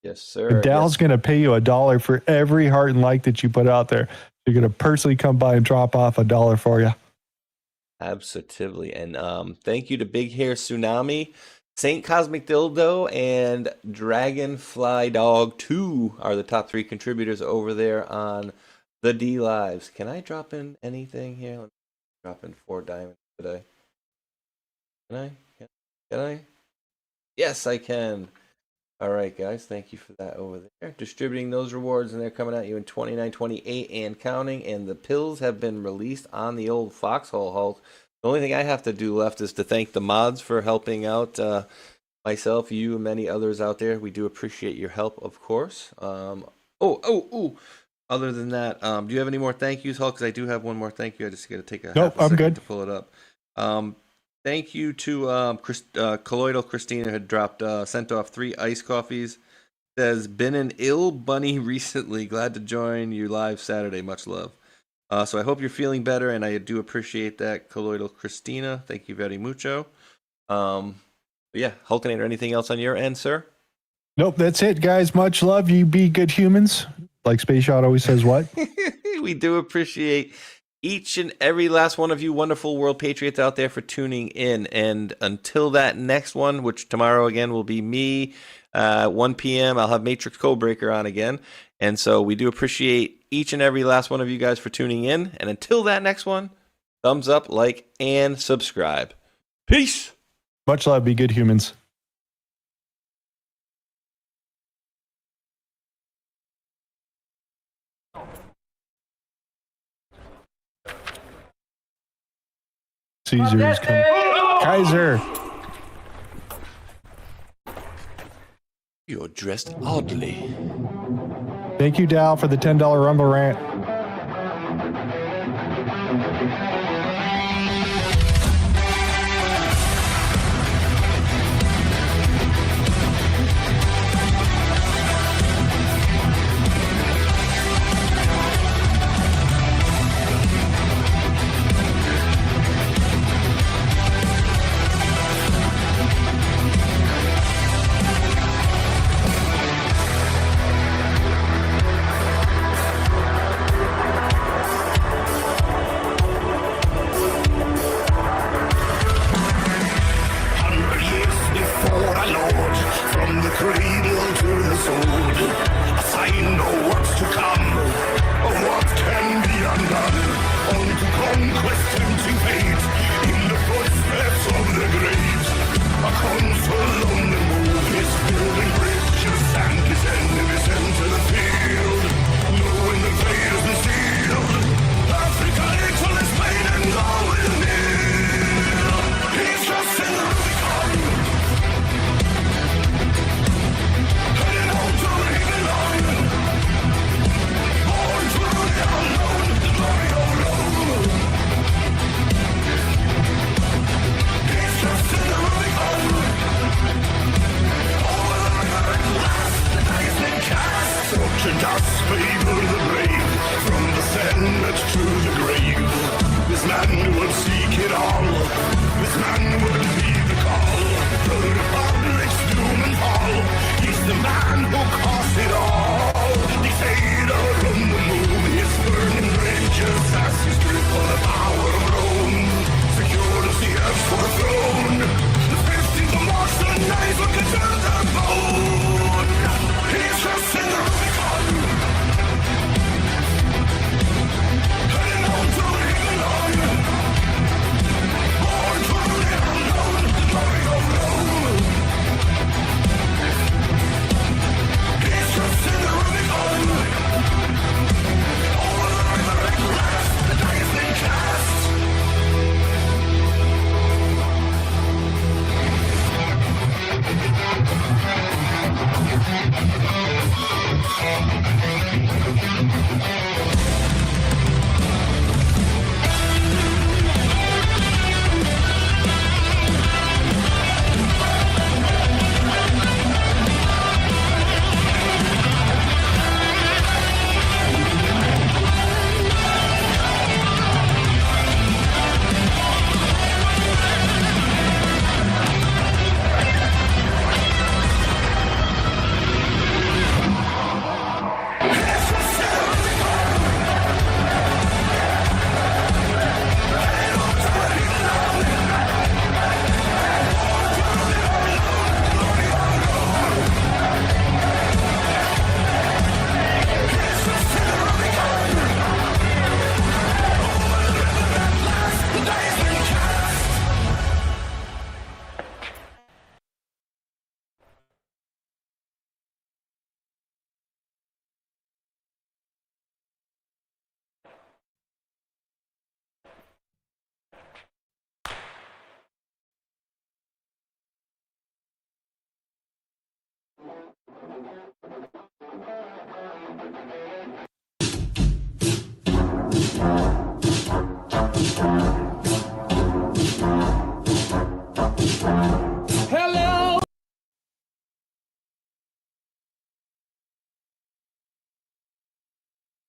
Yes, sir. And Dal's going to pay you $1 for every heart and like that you put out there. You're going to personally come by and drop off $1 for you. Absolutely. And thank you to Big Hair Tsunami, Saint Cosmic Dildo, and Dragonfly Dog 2 are the top 3 contributors over there on the D Lives. Can I drop in anything here? Let me drop in 4 diamonds today. Can I? Yes, I can. All right, guys. Thank you for that over there. Distributing those rewards, and they're coming at you in 29, 28, and counting. And the pills have been released on the old Foxhole Hulk. The only thing I have to do left is to thank the mods for helping out myself, you, and many others out there. We do appreciate your help, of course. Other than that, do you have any more thank yous, Hulk? Because I do have one more thank you. I just got to take a half a second good to pull it up. Thank you to Colloidal Christina, had sent off 3 iced coffees. Says, been an ill bunny recently. Glad to join you live Saturday. Much love. So I hope you're feeling better, and I do appreciate that, Colloidal Christina. Thank you very mucho. Yeah, Hulkanator, anything else on your end, sir? Nope, that's it, guys. Much love. You be good humans. Like Spaceshot always says, what? We do appreciate each and every last one of you wonderful world patriots out there for tuning in. And until that next one, which tomorrow again will be me, 1 p.m., I'll have Matrix Codebreaker on again. And so we do appreciate each and every last one of you guys for tuning in. And until that next one, thumbs up, like, and subscribe. Peace. Much love. Be good humans. Caesar's coming. Kaiser. You're dressed oddly. Thank you, Dal, for the $10 Rumble rant.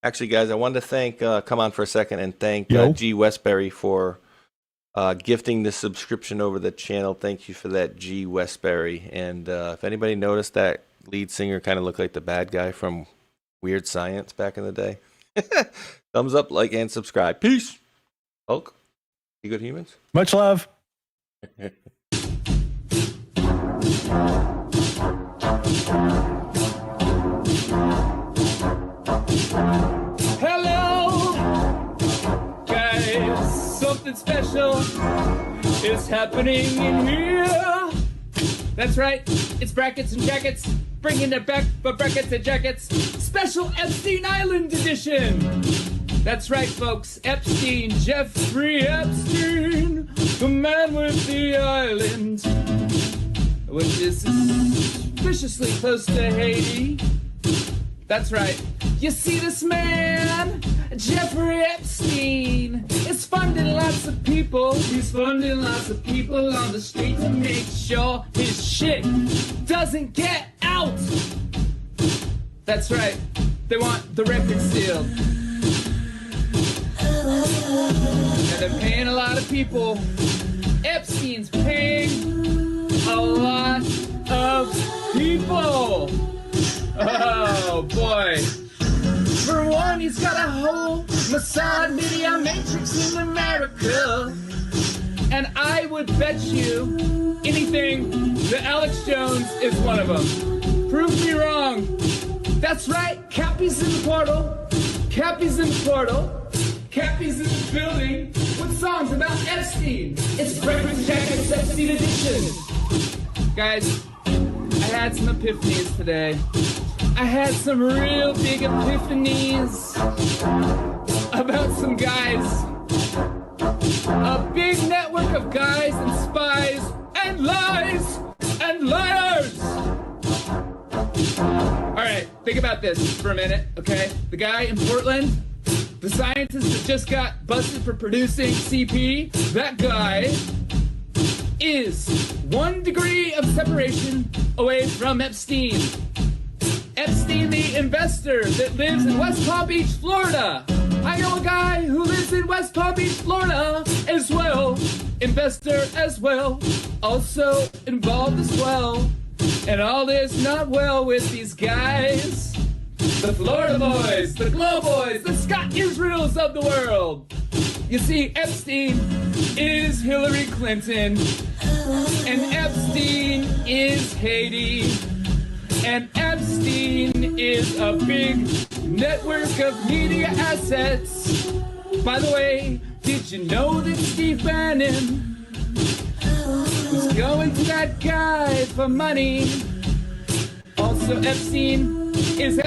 Actually, guys, I wanted to thank, come on for a second and thank Yo. G. Westbury for gifting the subscription over the channel. Thank you for that, G. Westbury. And if anybody noticed, that lead singer kind of looked like the bad guy from Weird Science back in the day. Thumbs up, like, and subscribe. Peace. Hulk, you good humans? Much love. Hello, guys. Something special is happening in here. That's right. It's brackets and jackets. Bringing it back for brackets and jackets. Special Epstein Island edition. That's right, folks. Epstein, Jeffrey Epstein, the man with the island, which is suspiciously close to Haiti. That's right. You see, this man, Jeffrey Epstein, is funding lots of people. He's funding lots of people on the street to make sure his shit doesn't get out. That's right. They want the record sealed. And they're paying a lot of people. Epstein's paying a lot of people. Oh, boy. For one, he's got a whole Mossad media matrix in America. And I would bet you anything that Alex Jones is one of them. Prove me wrong. That's right. Cappy's in the portal. Cappy's in the portal. Cappy's in the building with songs about Epstein. It's Breakfast Jackets Epstein edition. Guys, I had some epiphanies today. I had some real big epiphanies about some guys. A big network of guys and spies and lies and liars. All right, think about this for a minute, okay? The guy in Portland, the scientist that just got busted for producing CP, that guy is 1 degree of separation away from Epstein. Epstein, the investor that lives in West Palm Beach, Florida. I know a guy who lives in West Palm Beach, Florida as well. Investor as well. Also involved as well. And all is not well with these guys. The Florida boys, the Glow boys, the Scott Israels of the world. You see, Epstein is Hillary Clinton. And Epstein is Haiti. And Epstein is a big network of media assets. By the way, did you know that Steve Bannon was going to that guy for money? Also, Epstein is